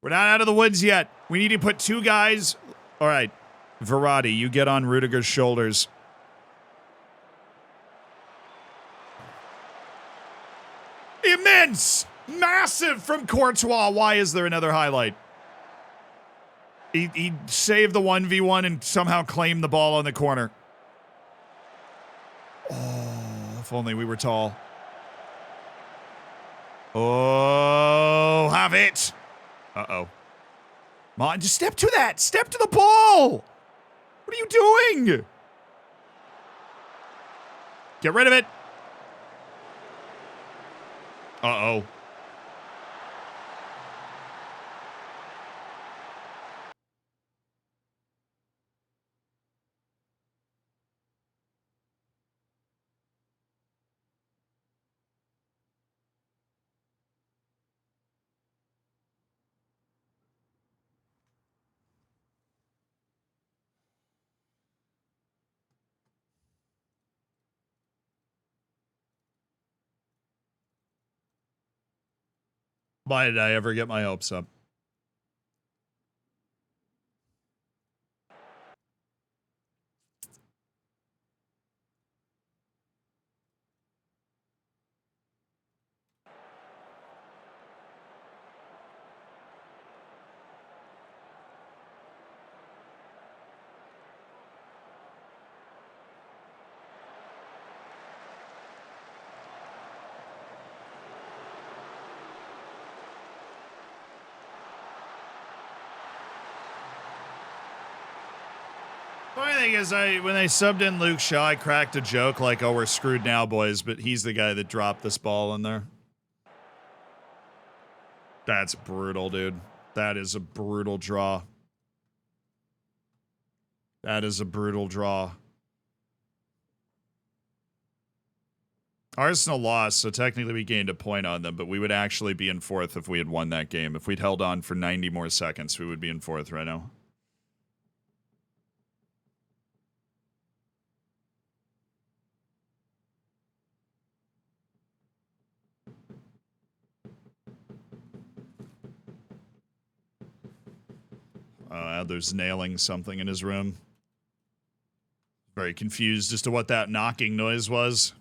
We're not out of the woods yet. We need to put 2 guys... All right. Verratti, you get on Rudiger's shoulders. Immense! Massive from Courtois. Why is there another highlight? He saved the 1v1 and somehow claimed the ball on the corner. Oh, if only we were tall. Oh, have it. Uh-oh. Come on, just step to that. Step to the ball. What are you doing? Get rid of it. Uh-oh. Why did I ever get my hopes up? Funny thing is, when they subbed in Luke Shaw, I cracked a joke like, "Oh, we're screwed now, boys," but he's the guy that dropped this ball in there. That's brutal, dude. That is a brutal draw. That is a brutal draw. Arsenal lost, so technically we gained a point on them, but we would actually be in 4th if we had won that game. If we'd held on for 90 more seconds, we would be in 4th right now. Adler's nailing something in his room. Very confused as to what that knocking noise was.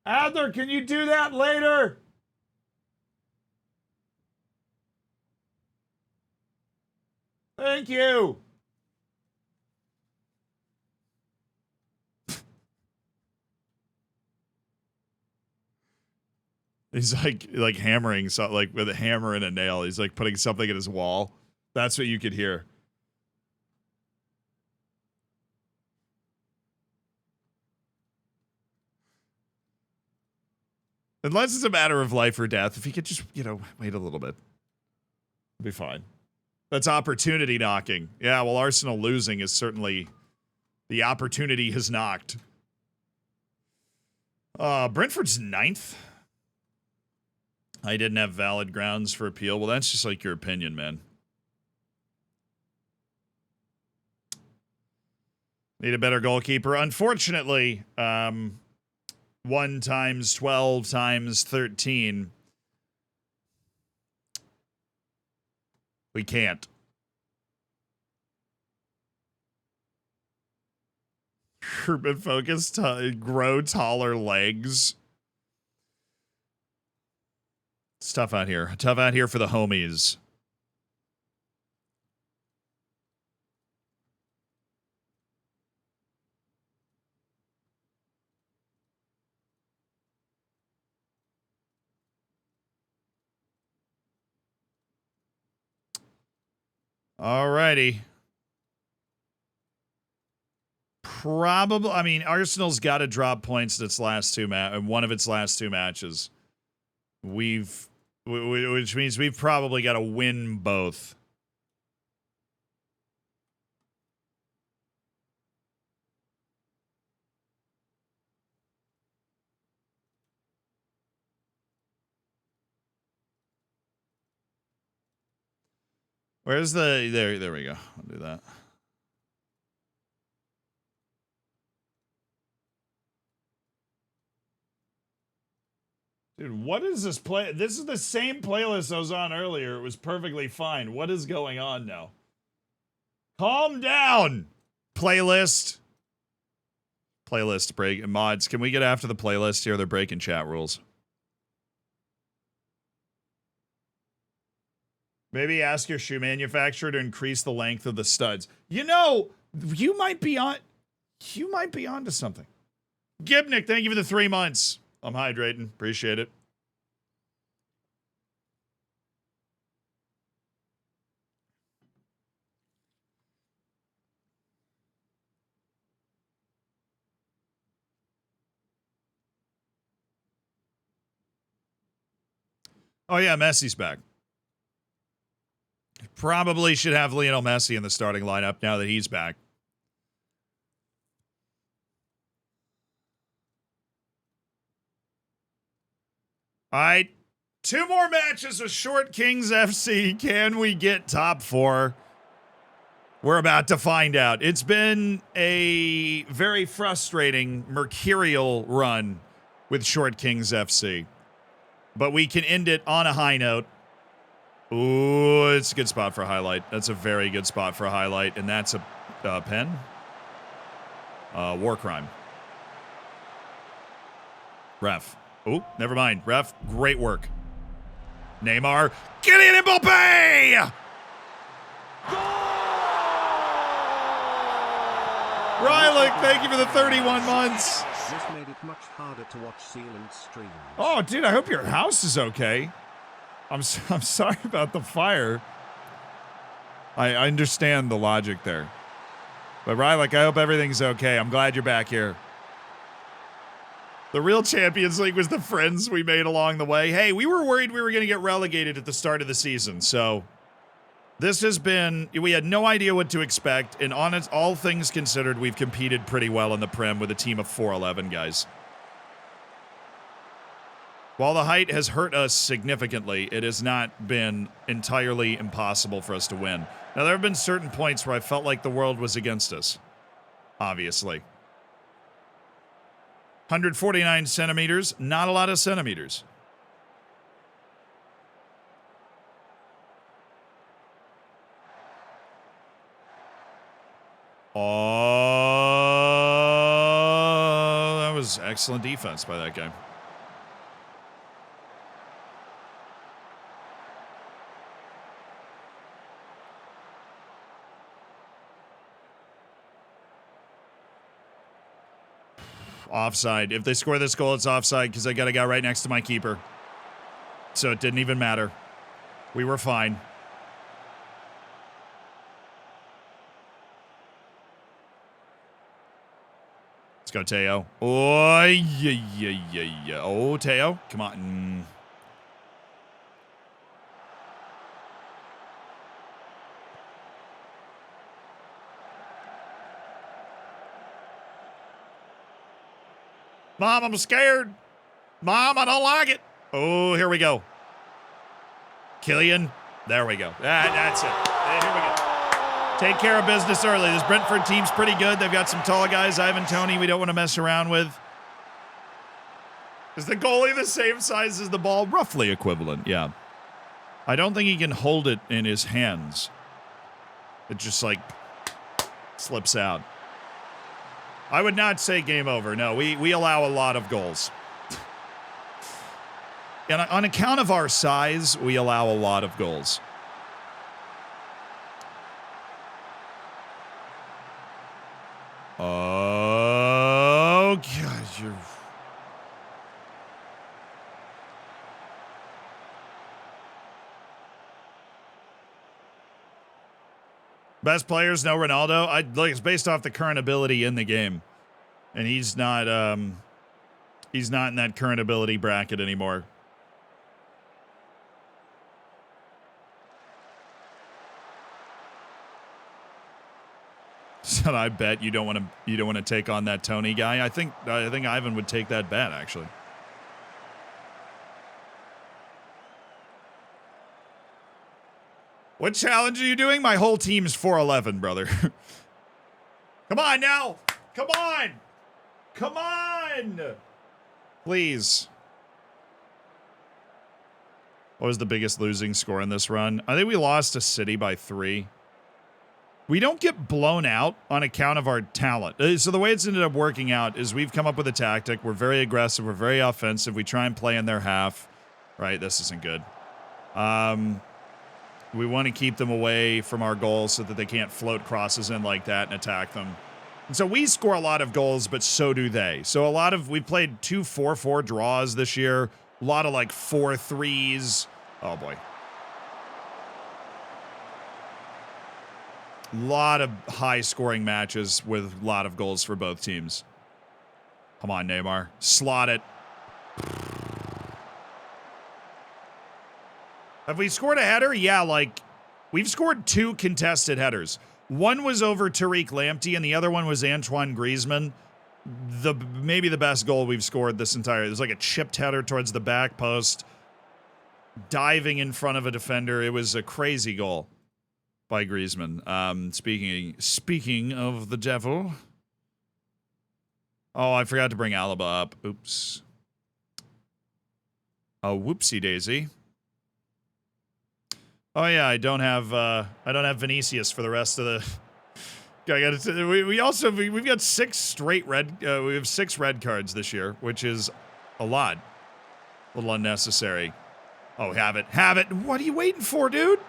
Adler, can you do that later? Thank you. He's like hammering something, like with a hammer and a nail. He's like putting something in his wall. That's what you could hear. Unless it's a matter of life or death, if he could just, wait a little bit, it'll be fine. That's opportunity knocking. Yeah, well, Arsenal losing is certainly the opportunity has knocked. Brentford's 9th. I didn't have valid grounds for appeal. Well, that's just like your opinion, man. Need a better goalkeeper. Unfortunately, 1 times 12 times 13. We can't. Urban focus, grow taller legs. It's tough out here. Tough out here for the homies. Alrighty. probably, I mean, Arsenal's got to drop points in its last one of its last two matches. Which means we've probably got to win both. Where's the there we go. I'll do that. Dude, what is this play? This is the same playlist I was on earlier. It was perfectly fine. What is going on now? Calm down. Playlist break. Mods, can we get after the playlist here? They're breaking chat rules. Maybe ask your shoe manufacturer to increase the length of the studs. You know, you might be onto something. Gibnick, thank you for the 3 months. I'm hydrating. Appreciate it. Oh yeah, Messi's back. Probably should have Lionel Messi in the starting lineup now that he's back. All right. 2 more matches with Short Kings FC. Can we get top 4? We're about to find out. It's been a very frustrating, mercurial run with Short Kings FC. But we can end it on a high note. Ooh, it's a good spot for a highlight. That's a very good spot for a highlight. And that's a pen. War crime. Ref. Oh, never mind. Ref, great work. Neymar. Kylian Mbappe! Rylick, thank you for the 31 months. This made it much harder to watch Sealand's stream. Oh, dude, I hope your house is okay. I'm sorry about the fire. I understand the logic there. But Rylick, I hope everything's okay. I'm glad you're back here. The real Champions League was the friends we made along the way. Hey, we were worried we were going to get relegated at the start of the season, so this has been, we had no idea what to expect, and on all things considered, we've competed pretty well in the Prem with a team of 411 guys. While the height has hurt us significantly, it has not been entirely impossible for us to win. Now, there have been certain points where I felt like the world was against us, obviously. 149 centimeters, not a lot of centimeters. Oh, that was excellent defense by that guy. Offside. If they score this goal, it's offside because I got a guy right next to my keeper. So it didn't even matter. We were fine. Let's go, Teo. Oh, yeah. Oh, Teo. Come on. Mom, I'm scared. Mom, I don't like it. Oh, here we go. Kylian. There we go. That's it. Here we go. Take care of business early. This Brentford team's pretty good. They've got some tall guys. Ivan Toney, we don't want to mess around with. Is the goalie the same size as the ball? Roughly equivalent, yeah. I don't think he can hold it in his hands. It just, like, slips out. I would not say game over. No, we allow a lot of goals. And on account of our size, we allow a lot of goals. Oh, God, you're... Best players, no Ronaldo. It's based off the current ability in the game. And he's not in that current ability bracket anymore. So I bet you don't want to take on that Tony guy. I think Ivan would take that bet, actually. What challenge are you doing? My whole team's 411, brother. Come on now. Come on. Come on. Please. What was the biggest losing score in this run? I think we lost to City by 3. We don't get blown out on account of our talent. So the way it's ended up working out is we've come up with a tactic. We're very aggressive. We're very offensive. We try and play in their half. Right, this isn't good. We want to keep them away from our goals so that they can't float crosses in like that and attack them. And so we score a lot of goals, but so do they. So we've played 2 4-4 draws this year. A lot of like 4-3s. Oh boy. A lot of high scoring matches with a lot of goals for both teams. Come on, Neymar. Slot it. Have we scored a header? Yeah, we've scored 2 contested headers. One was over Tariq Lamptey, and the other one was Antoine Griezmann. Maybe the best goal we've scored this entire. There's like a chipped header towards the back post, diving in front of a defender. It was a crazy goal by Griezmann. Speaking of the devil. Oh, I forgot to bring Alaba up. Oops. Oh, whoopsie daisy. Oh yeah, I don't have Vinicius for the rest of the. We've got 6 straight red. We have 6 red cards this year, which is a lot. A little unnecessary. Oh, have it. What are you waiting for, dude?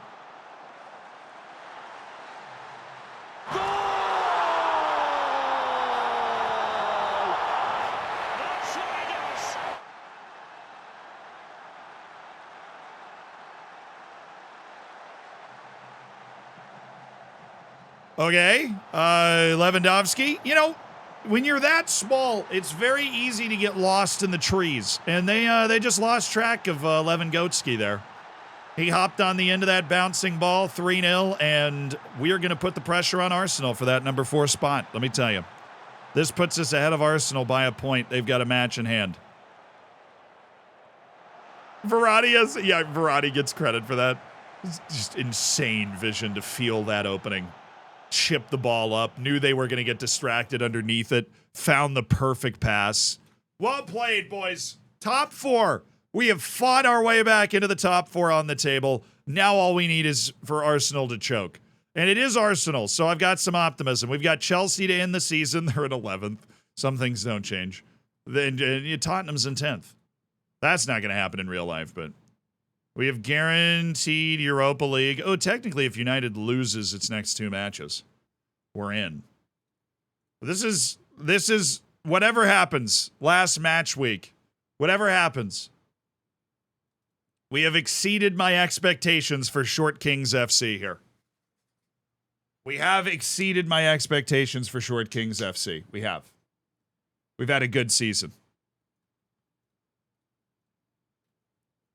Okay, Lewandowski. You know, when you're that small, it's very easy to get lost in the trees. And they just lost track of Lewandowski there. He hopped on the end of that bouncing ball, 3-0, and we are going to put the pressure on Arsenal for that number 4 spot. Let me tell you. This puts us ahead of Arsenal by a point. They've got a match in hand. Verratti gets credit for that. It's just insane vision to feel that opening. Chipped the ball up, knew they were going to get distracted underneath it, found the perfect pass. Well played, boys. Top 4. We have fought our way back into the top 4 on the table. Now all we need is for Arsenal to choke. And it is Arsenal, so I've got some optimism. We've got Chelsea to end the season. They're at 11th. Some things don't change. Then Tottenham's in 10th. That's not going to happen in real life, but we have guaranteed Europa League. Oh, technically, if United loses its next 2 matches, we're in. This is whatever happens. Last match week. Whatever happens. We have exceeded my expectations for Short Kings FC here. We have exceeded my expectations for Short Kings FC. We have. We've had a good season.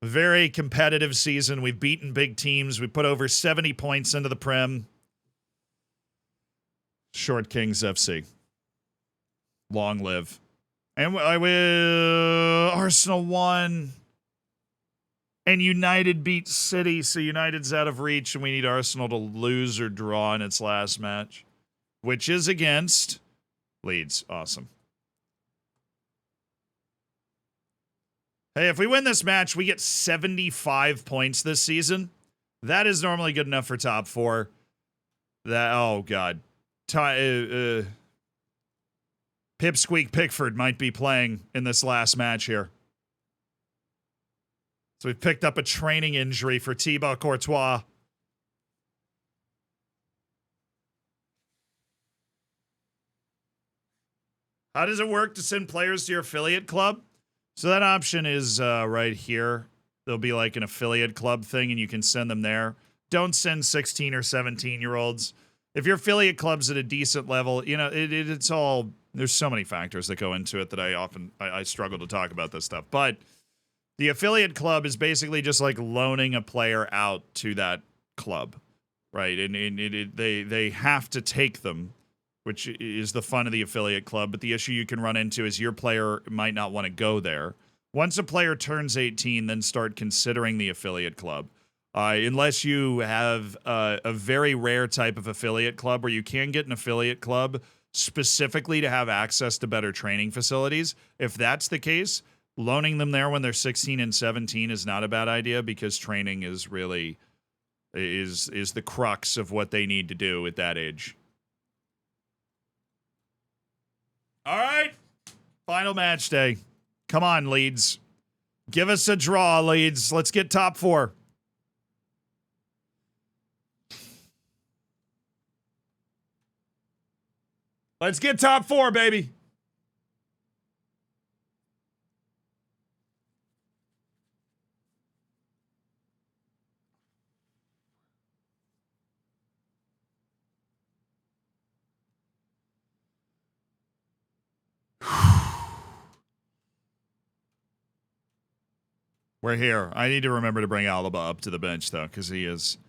Very competitive season. We've beaten big teams. We put over 70 points into the Prem. Short Kings FC. Long live. And I will. Arsenal won. And United beat City, so United's out of reach, and we need Arsenal to lose or draw in its last match, which is against Leeds. Awesome. Hey, if we win this match, we get 75 points this season. That is normally good enough for top 4. Oh, God. Pipsqueak Pickford might be playing in this last match here. So we've picked up a training injury for Thibaut Courtois. How does it work to send players to your affiliate club? So that option is right here. There'll be like an affiliate club thing, and you can send them there. Don't send 16 or 17-year-olds. if your affiliate club's at a decent level, you know, it's all, there's so many factors that go into it that I struggle to talk about this stuff. But the affiliate club is basically just like loaning a player out to that club, right? And they have to take them, which is the fun of the affiliate club. But the issue you can run into is your player might not want to go there. Once a player turns 18, then start considering the affiliate club. Unless you have a very rare type of affiliate club where you can get an affiliate club specifically to have access to better training facilities. If that's the case, loaning them there when they're 16 and 17 is not a bad idea, because training is really is the crux of what they need to do at that age. All right. Final match day. Come on, Leeds. Give us a draw, Leeds. Let's get top 4. Let's get top 4, baby. We're here. I need to remember to bring Alaba up to the bench, though, because he is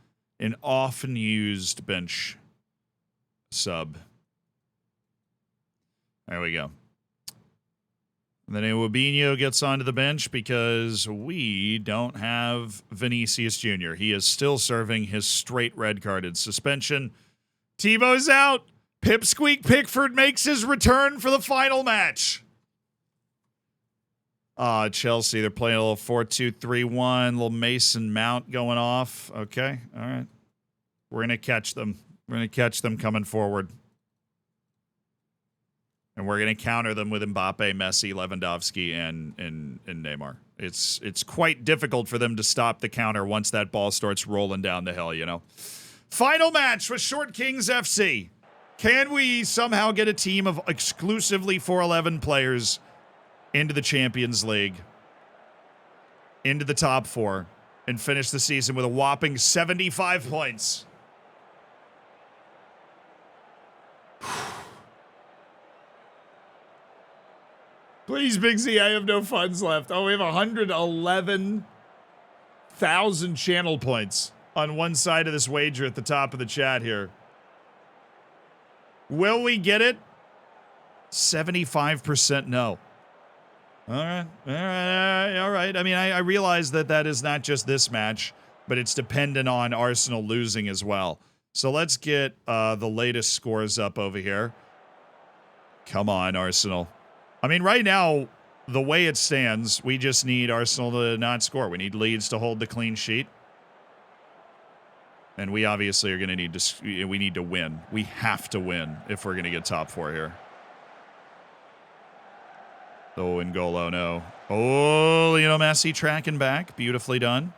an often used bench sub. There we go. And then Iwabinho gets onto the bench because we don't have Vinicius Jr. He is still serving his straight red-carded suspension. Tebow's out. Pipsqueak Pickford makes his return for the final match. Chelsea, they're playing a little 4-2-3-1, little Mason Mount going off. Okay, all right. We're going to catch them. We're going to catch them coming forward. And we're going to counter them with Mbappe, Messi, Lewandowski, and Neymar. It's quite difficult for them to stop the counter once that ball starts rolling down the hill, you know. Final match with Short Kings FC. Can we somehow get a team of exclusively 411 players into the Champions League, into the top 4, and finish the season with a whopping 75 points? Please, Big Z, I have no funds left. Oh, we have 111,000 channel points on one side of this wager at the top of the chat here. Will we get it? 75% no. All right. I mean, I realize that is not just this match, but it's dependent on Arsenal losing as well. So let's get the latest scores up over here. Come on, Arsenal. I mean, right now, the way it stands, we just need Arsenal to not score. We need Leeds to hold the clean sheet. And we obviously are going to need to, we need to win. We have to win if we're going to get top 4 here. Oh, N'Golo, no. Oh, Lionel Messi tracking back. Beautifully done.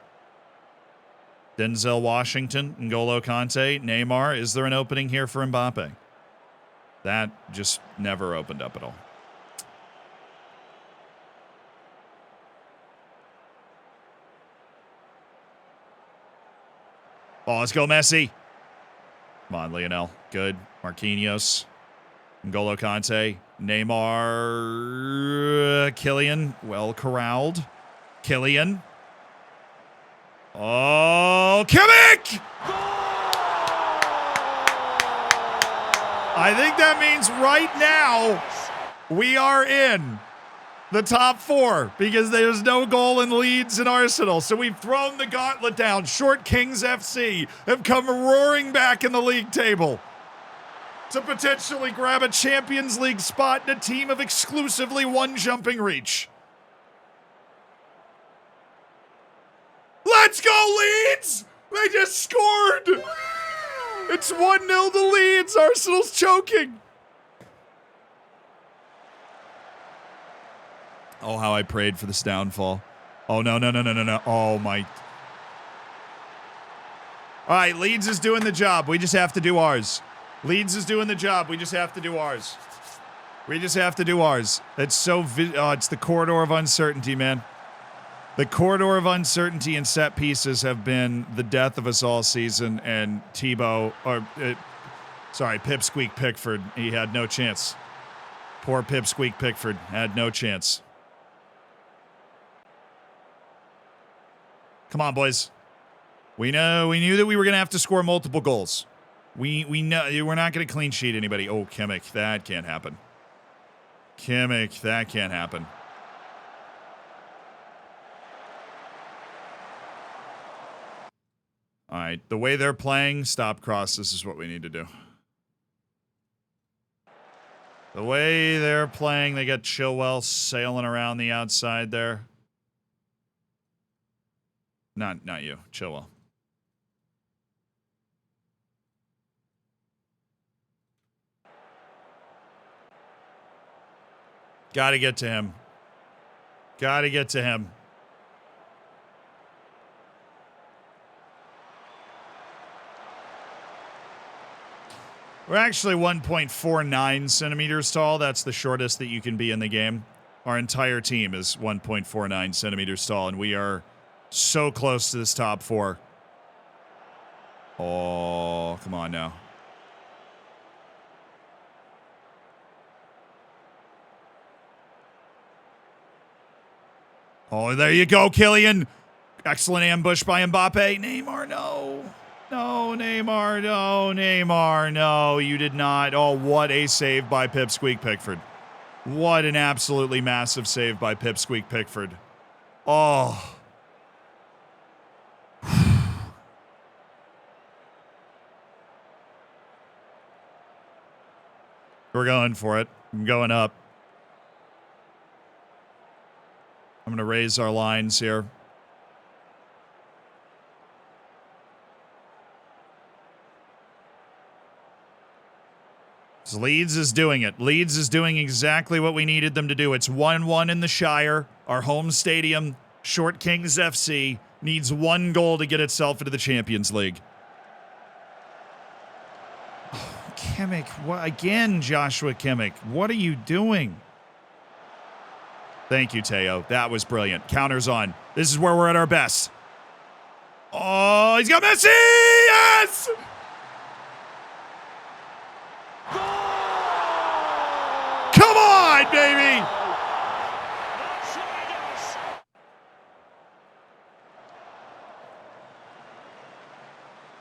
Denzel Washington, N'Golo Kante, Neymar. Is there an opening here for Mbappe? That just never opened up at all. Oh, let's go, Messi. Come on, Lionel. Good. Marquinhos. N'Golo Kante. Neymar. Kylian. Well corralled. Kylian. Oh, Kimmich! I think that means right now we are in the top 4 because there's no goal in Leeds and Arsenal. So we've thrown the gauntlet down. Short Kings FC have come roaring back in the league table to potentially grab a Champions League spot in a team of exclusively 1 jumping reach. Let's go, Leeds! They just scored! It's 1-0 to Leeds. Arsenal's choking. Oh, how I prayed for this downfall. Oh, no. Oh, my. All right, Leeds is doing the job. We just have to do ours. Leeds is doing the job. We just have to do ours. It's so, it's the corridor of uncertainty, man. The corridor of uncertainty and set pieces have been the death of us all season, and Tebow, Sorry, Pipsqueak Pickford. He had no chance. Poor Pipsqueak Pickford had no chance. Come on, boys. We knew that we were going to have to score multiple goals. We know we're not going to clean sheet anybody. Oh, Kimmich, that can't happen. Kimmich, that can't happen. All right, the way they're playing, stop cross. This is what we need to do. The way they're playing, they got Chilwell sailing around the outside there. Not you, Chilwell. Got to get to him. Got to get to him. We're actually 1.49 centimeters tall. That's the shortest that you can be in the game. Our entire team is 1.49 centimeters tall, and we are so close to this top four. Oh, come on now. Oh, there you go, Kylian. Excellent ambush by Mbappe. Neymar, no. No, Neymar, no. Neymar, no. You did not. Oh, what a save by Pipsqueak Pickford. What an absolutely massive save by Pipsqueak Pickford. Oh. We're going for it. I'm going up. I'm going to raise our lines here. Leeds is doing it. Leeds is doing exactly what we needed them to do. It's 1-1 in the Shire. Our home stadium, Short Kings FC, needs one goal to get itself into the Champions League. Oh, Kimmich. What, again, Joshua Kimmich. What are you doing? Thank you, Teo. That was brilliant. Counters on. This is where we're at our best. Oh, he's got Messi! Yes! Come on, baby!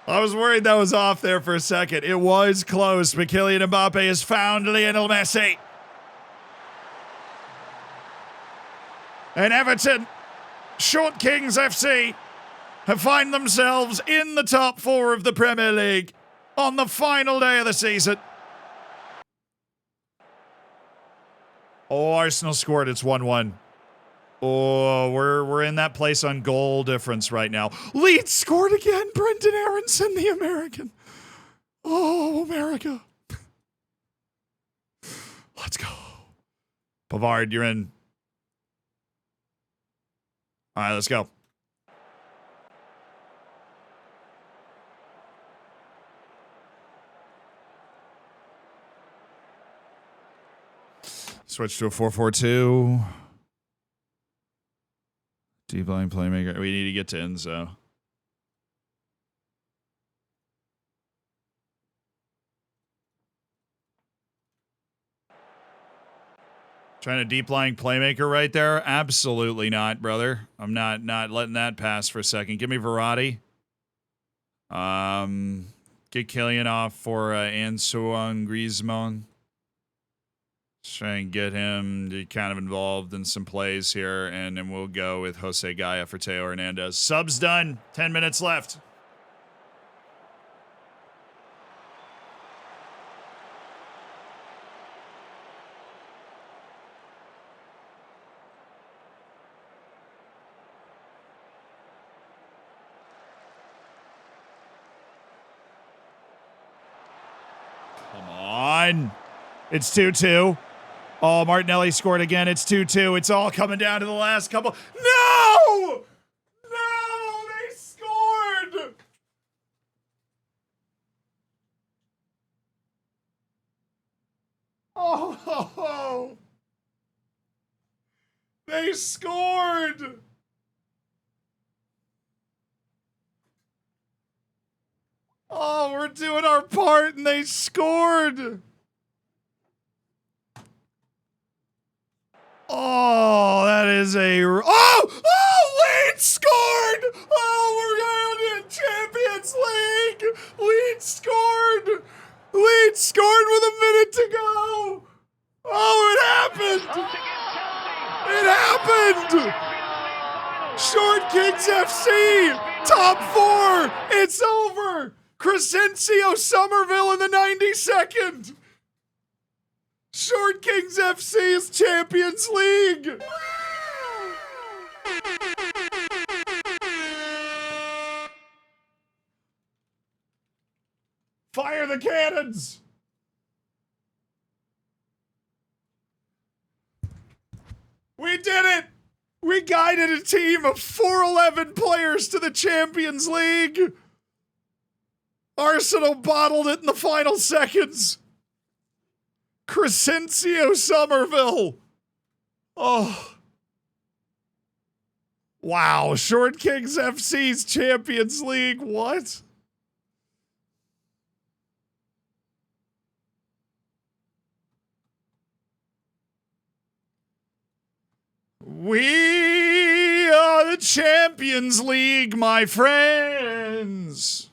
I was worried that was off there for a second. It was close, but Kylian Mbappe has found Lionel Messi. And Everton, Short Kings FC, have found themselves in the top four of the Premier League on the final day of the season. Oh, Arsenal scored. It's 1-1. Oh, we're in that place on goal difference right now. Leeds scored again. Brendan Aronson, the American. Oh, America. Let's go. Pavard, you're in. All right, let's go. Switch to a 4-4-2. Deep line playmaker. We need to get to Enzo. Trying to deep line playmaker right there? Absolutely not, brother. I'm not letting that pass for a second. Give me Verratti. Get Kylian off for Antoine Griezmann. Try and get him to kind of involved in some plays here, and then we'll go with Jose Gaia for Teo Hernandez. Sub's done. 10 minutes left. Come on. It's 2-2. Oh, Martinelli scored again. It's 2-2. It's all coming down to the last couple. No! No! They scored! Oh! They scored! Oh, we're doing our part and they scored. Oh, that is a... Leeds scored! Oh, we're going to Champions League! Leeds scored! Leeds scored with a minute to go! Oh, it happened! It happened! Short Kings FC! Top 4! It's over! Crescencio Somerville in the 92nd! Short Kings FC is Champions League! Fire the cannons! We did it! We guided a team of 411 players to the Champions League! Arsenal bottled it in the final seconds! Crescencio Somerville! Oh. Wow, Short Kings FC's Champions League, what? We are the Champions League, my friends!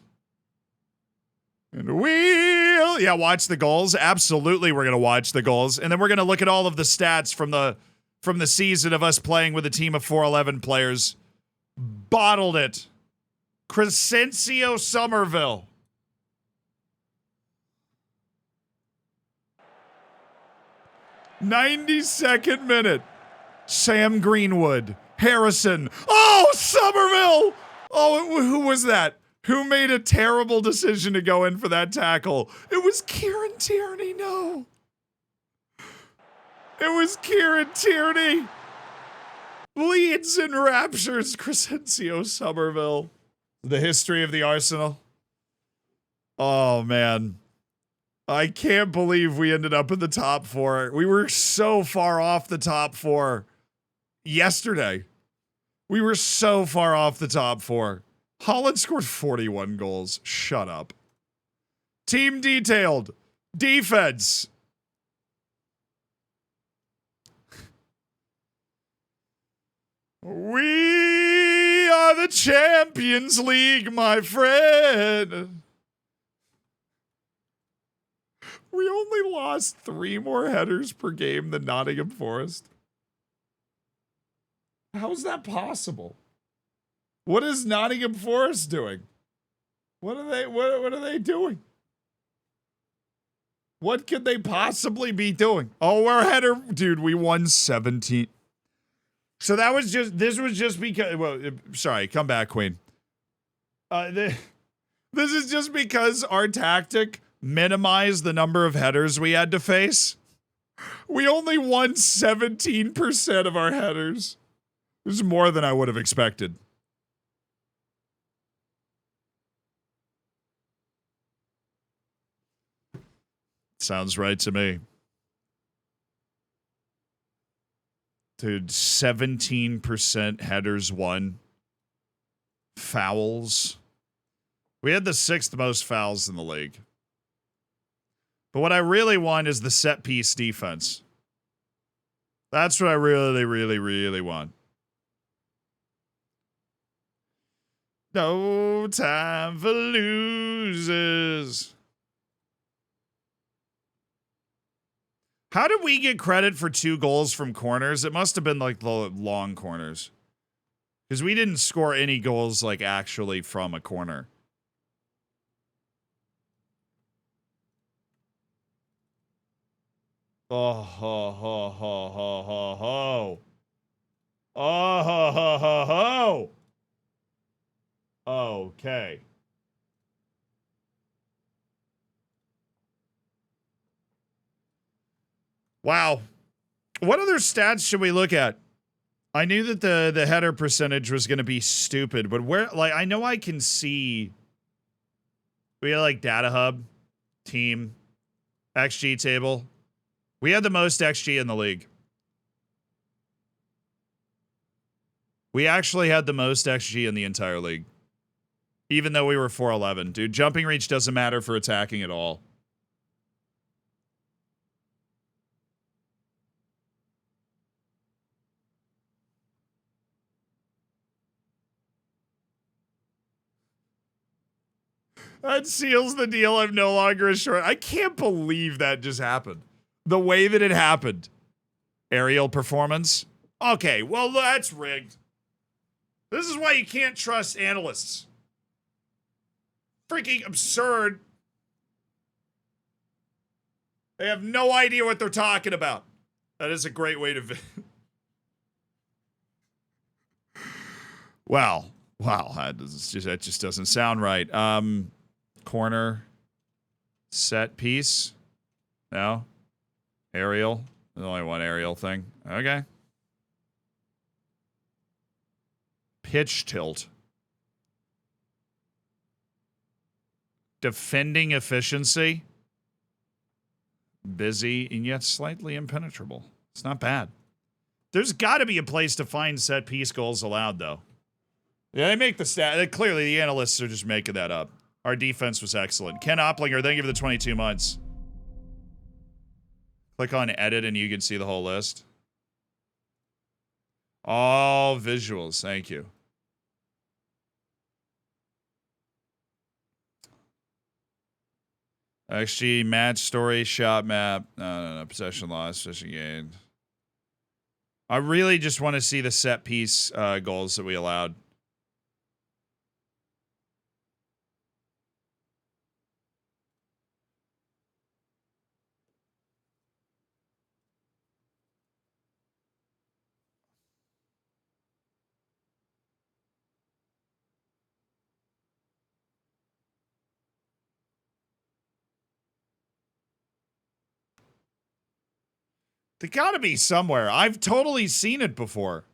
And we'll... Yeah, watch the goals. Absolutely, we're going to watch the goals. And then we're going to look at all of the stats from the season of us playing with a team of 411 players. Bottled it. Crescencio Somerville. '92nd minute. Sam Greenwood. Harrison. Oh, Somerville! Oh, who was that? Who made a terrible decision to go in for that tackle? It was Kieran Tierney, no. It was Kieran Tierney. Leads and raptures Crescencio Somerville. The history of the Arsenal. Oh, man. I can't believe we ended up in the top 4. We were so far off the top 4 yesterday. We were so far off the top 4. Holland scored 41 goals. Shut up. Team detailed. Defense. We are the Champions League, my friend. We only lost 3 more headers per game than Nottingham Forest. How's that possible? What is Nottingham Forest doing? What are they doing? What could they possibly be doing? Oh, our header, dude, we won 17. So this was just because, well, sorry, come back, Queen. This is just because our tactic minimized the number of headers we had to face. We only won 17% of our headers. This is more than I would have expected. Sounds right to me. Dude, 17% headers won. Fouls. We had the 6th most fouls in the league. But what I really want is the set piece defense. That's what I really, really, really want. No time for losers. How did we get credit for 2 goals from corners? It must have been like the long corners. Because we didn't score any goals like actually from a corner. Oh, ho, ho, ho, ho, ho, ho. Oh, ho, ho, ho, ho. Okay. Wow. What other stats should we look at? I knew that the header percentage was going to be stupid, but where, like, I know I can see. We had like data hub, team, XG table. We had the most XG in the league. We actually had the most XG in the entire league. Even though we were 4'11". Dude, jumping reach doesn't matter for attacking at all. That seals the deal. I'm no longer a short. I can't believe that just happened. The way that it happened. Aerial performance. Okay, well, that's rigged. This is why you can't trust analysts. Freaking absurd. They have no idea what they're talking about. That is a great way to... Wow. That just doesn't sound right. Corner. Set piece. No. Aerial. There's only one aerial thing. Okay. Pitch tilt. Defending efficiency. Busy and yet slightly impenetrable. It's not bad. There's got to be a place to find set piece goals allowed, though. Yeah, they make the stat. Clearly, the analysts are just making that up. Our defense was excellent. Ken Opplinger, thank you for the 22 months. Click on edit and you can see the whole list. All visuals. Thank you. XG, match, story, shot map. No. Possession loss, possession gain. I really just want to see the set piece goals that we allowed. They gotta be somewhere. I've totally seen it before.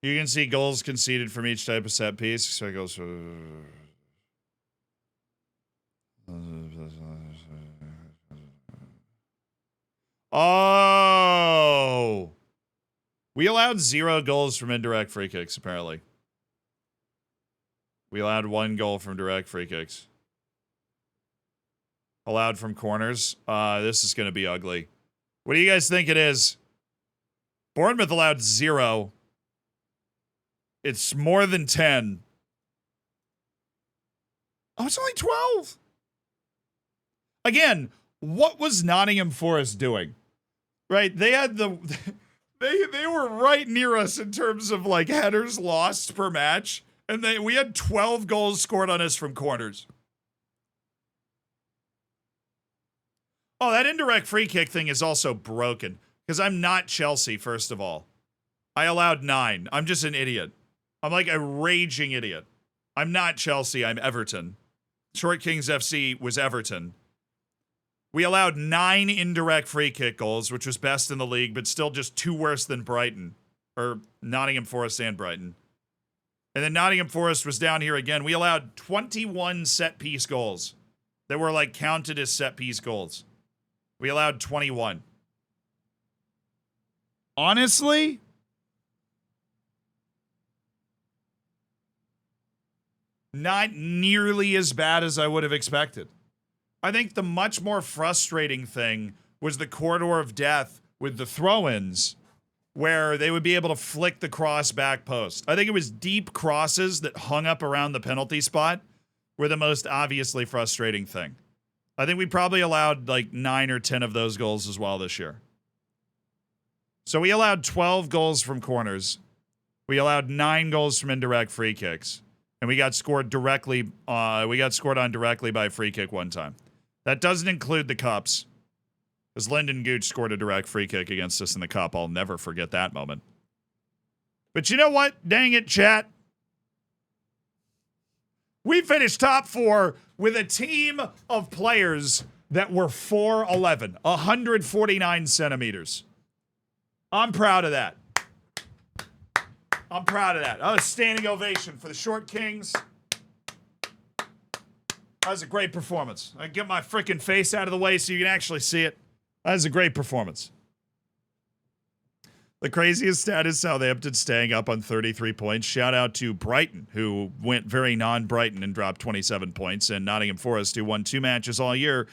You can see goals conceded from each type of set piece. So it goes. Oh. We allowed 0 goals from indirect free kicks, apparently. We allowed 1 goal from direct free kicks. Allowed from corners. This is going to be ugly. What do you guys think it is? Bournemouth allowed 0. It's more than 10. Oh, it's only 12. Again, what was Nottingham Forest doing? Right? They had the... They were right near us in terms of, like, headers lost per match. And we had 12 goals scored on us from corners. Oh, that indirect free kick thing is also broken. Because I'm not Chelsea, first of all. I allowed 9. I'm just an idiot. I'm like a raging idiot. I'm not Chelsea, I'm Everton. Short Kings FC was Everton. We allowed 9 indirect free kick goals, which was best in the league, but still just 2 worse than Brighton. Or Nottingham Forest and Brighton. And then Nottingham Forest was down here again. We allowed 21 set-piece goals that were, like, counted as set-piece goals. We allowed 21. Honestly? Not nearly as bad as I would have expected. I think the much more frustrating thing was the corridor of death with the throw-ins, where they would be able to flick the cross back post. I think it was deep crosses that hung up around the penalty spot were the most obviously frustrating thing. I think we probably allowed like 9 or 10 of those goals as well this year. So we allowed 12 goals from corners. We allowed 9 goals from indirect free kicks. And we got scored directly. We got scored on directly by a free kick one time. That doesn't include the cups. Because Lyndon Gooch scored a direct free kick against us in the cup. I'll never forget that moment. But you know what? Dang it, chat. We finished top 4 with a team of players that were 4'11", 149 centimeters. I'm proud of that. I'm proud of that. A standing ovation for the Short Kings. That was a great performance. I get my freaking face out of the way so you can actually see it. That was a great performance. The craziest stat is Southampton staying up on 33 points. Shout out to Brighton, who went very non-Brighton and dropped 27 points, and Nottingham Forest, who won 2 matches all year,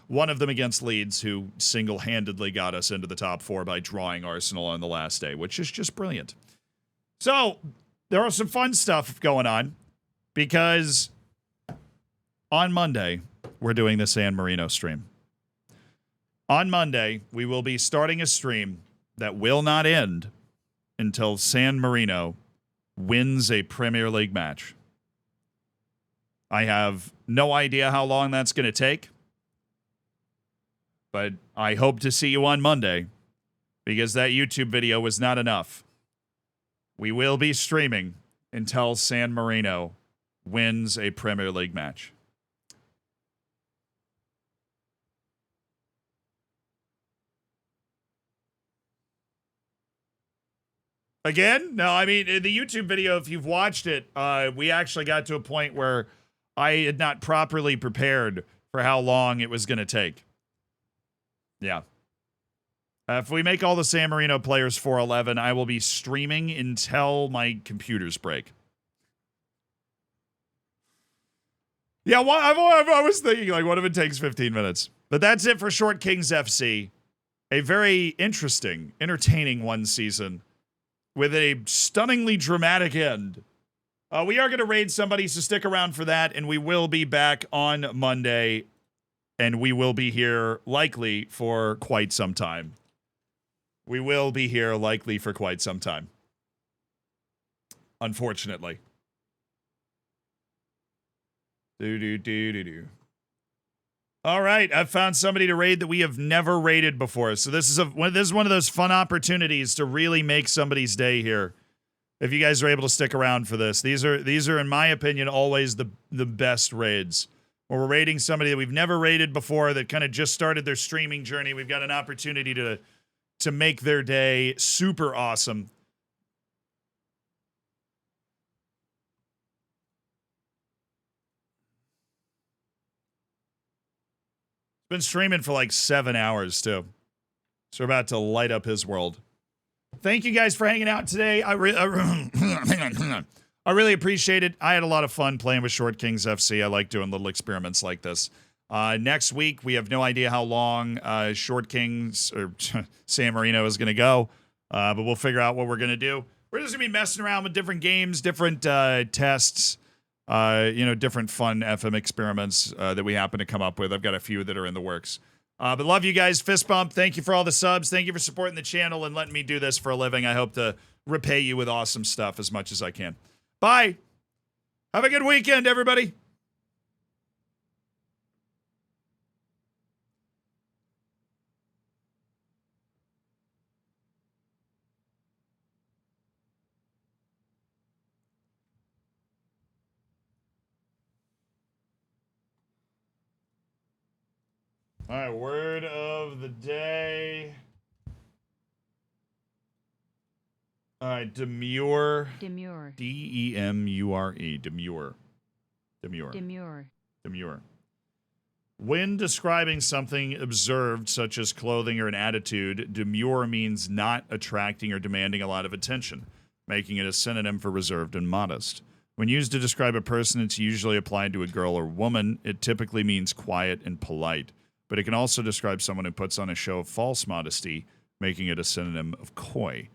one of them against Leeds, who single-handedly got us into the top 4 by drawing Arsenal on the last day, which is just brilliant. So, there are some fun stuff going on, because on Monday, we're doing the San Marino stream. On Monday, we will be starting a stream that will not end until San Marino wins a Premier League match. I have no idea how long that's going to take, but I hope to see you on Monday, because that YouTube video was not enough. We will be streaming until San Marino wins a Premier League match. Again? No, I mean, in the YouTube video, if you've watched it, we actually got to a point where I had not properly prepared for how long it was going to take. Yeah. If we make all the San Marino players 411, I will be streaming until my computers break. Yeah, well, I was thinking, like, what if it takes 15 minutes? But that's it for Short Kings FC. A very interesting, entertaining one season, with a stunningly dramatic end. We are going to raid somebody, so stick around for that, and we will be back on Monday, and we will be here likely for quite some time. We will be here likely for quite some time. Unfortunately. All right, I've found somebody to raid that we have never raided before. So this is one of those fun opportunities to really make somebody's day here. If you guys are able to stick around for this, these are in my opinion always the best raids. Where we're raiding somebody that we've never raided before, that kind of just started their streaming journey. We've got an opportunity to make their day super awesome. Been streaming for like 7 hours too, so we're about to light up his world. Thank you guys for hanging out today. I really appreciate it. I had a lot of fun playing with Short Kings FC. I like doing little experiments like this. Next week, we have no idea how long Short Kings or San Marino is going to go, but we'll figure out what we're going to do. We're just going to be messing around with different games, different tests, different fun FM experiments that we happen to come up with. I've got a few that are in the works. But love you guys. Fist bump. Thank you for all the subs. Thank you for supporting the channel and letting me do this for a living. I hope to repay you with awesome stuff as much as I can. Bye. Have a good weekend, everybody. All right, word of the day. All right, demure. Demure. D-E-M-U-R-E. Demure. Demure. When describing something observed, such as clothing or an attitude, demure means not attracting or demanding a lot of attention, making it a synonym for reserved and modest. When used to describe a person, it's usually applied to a girl or woman. It typically means quiet and polite, but it can also describe someone who puts on a show of false modesty, making it a synonym of coy.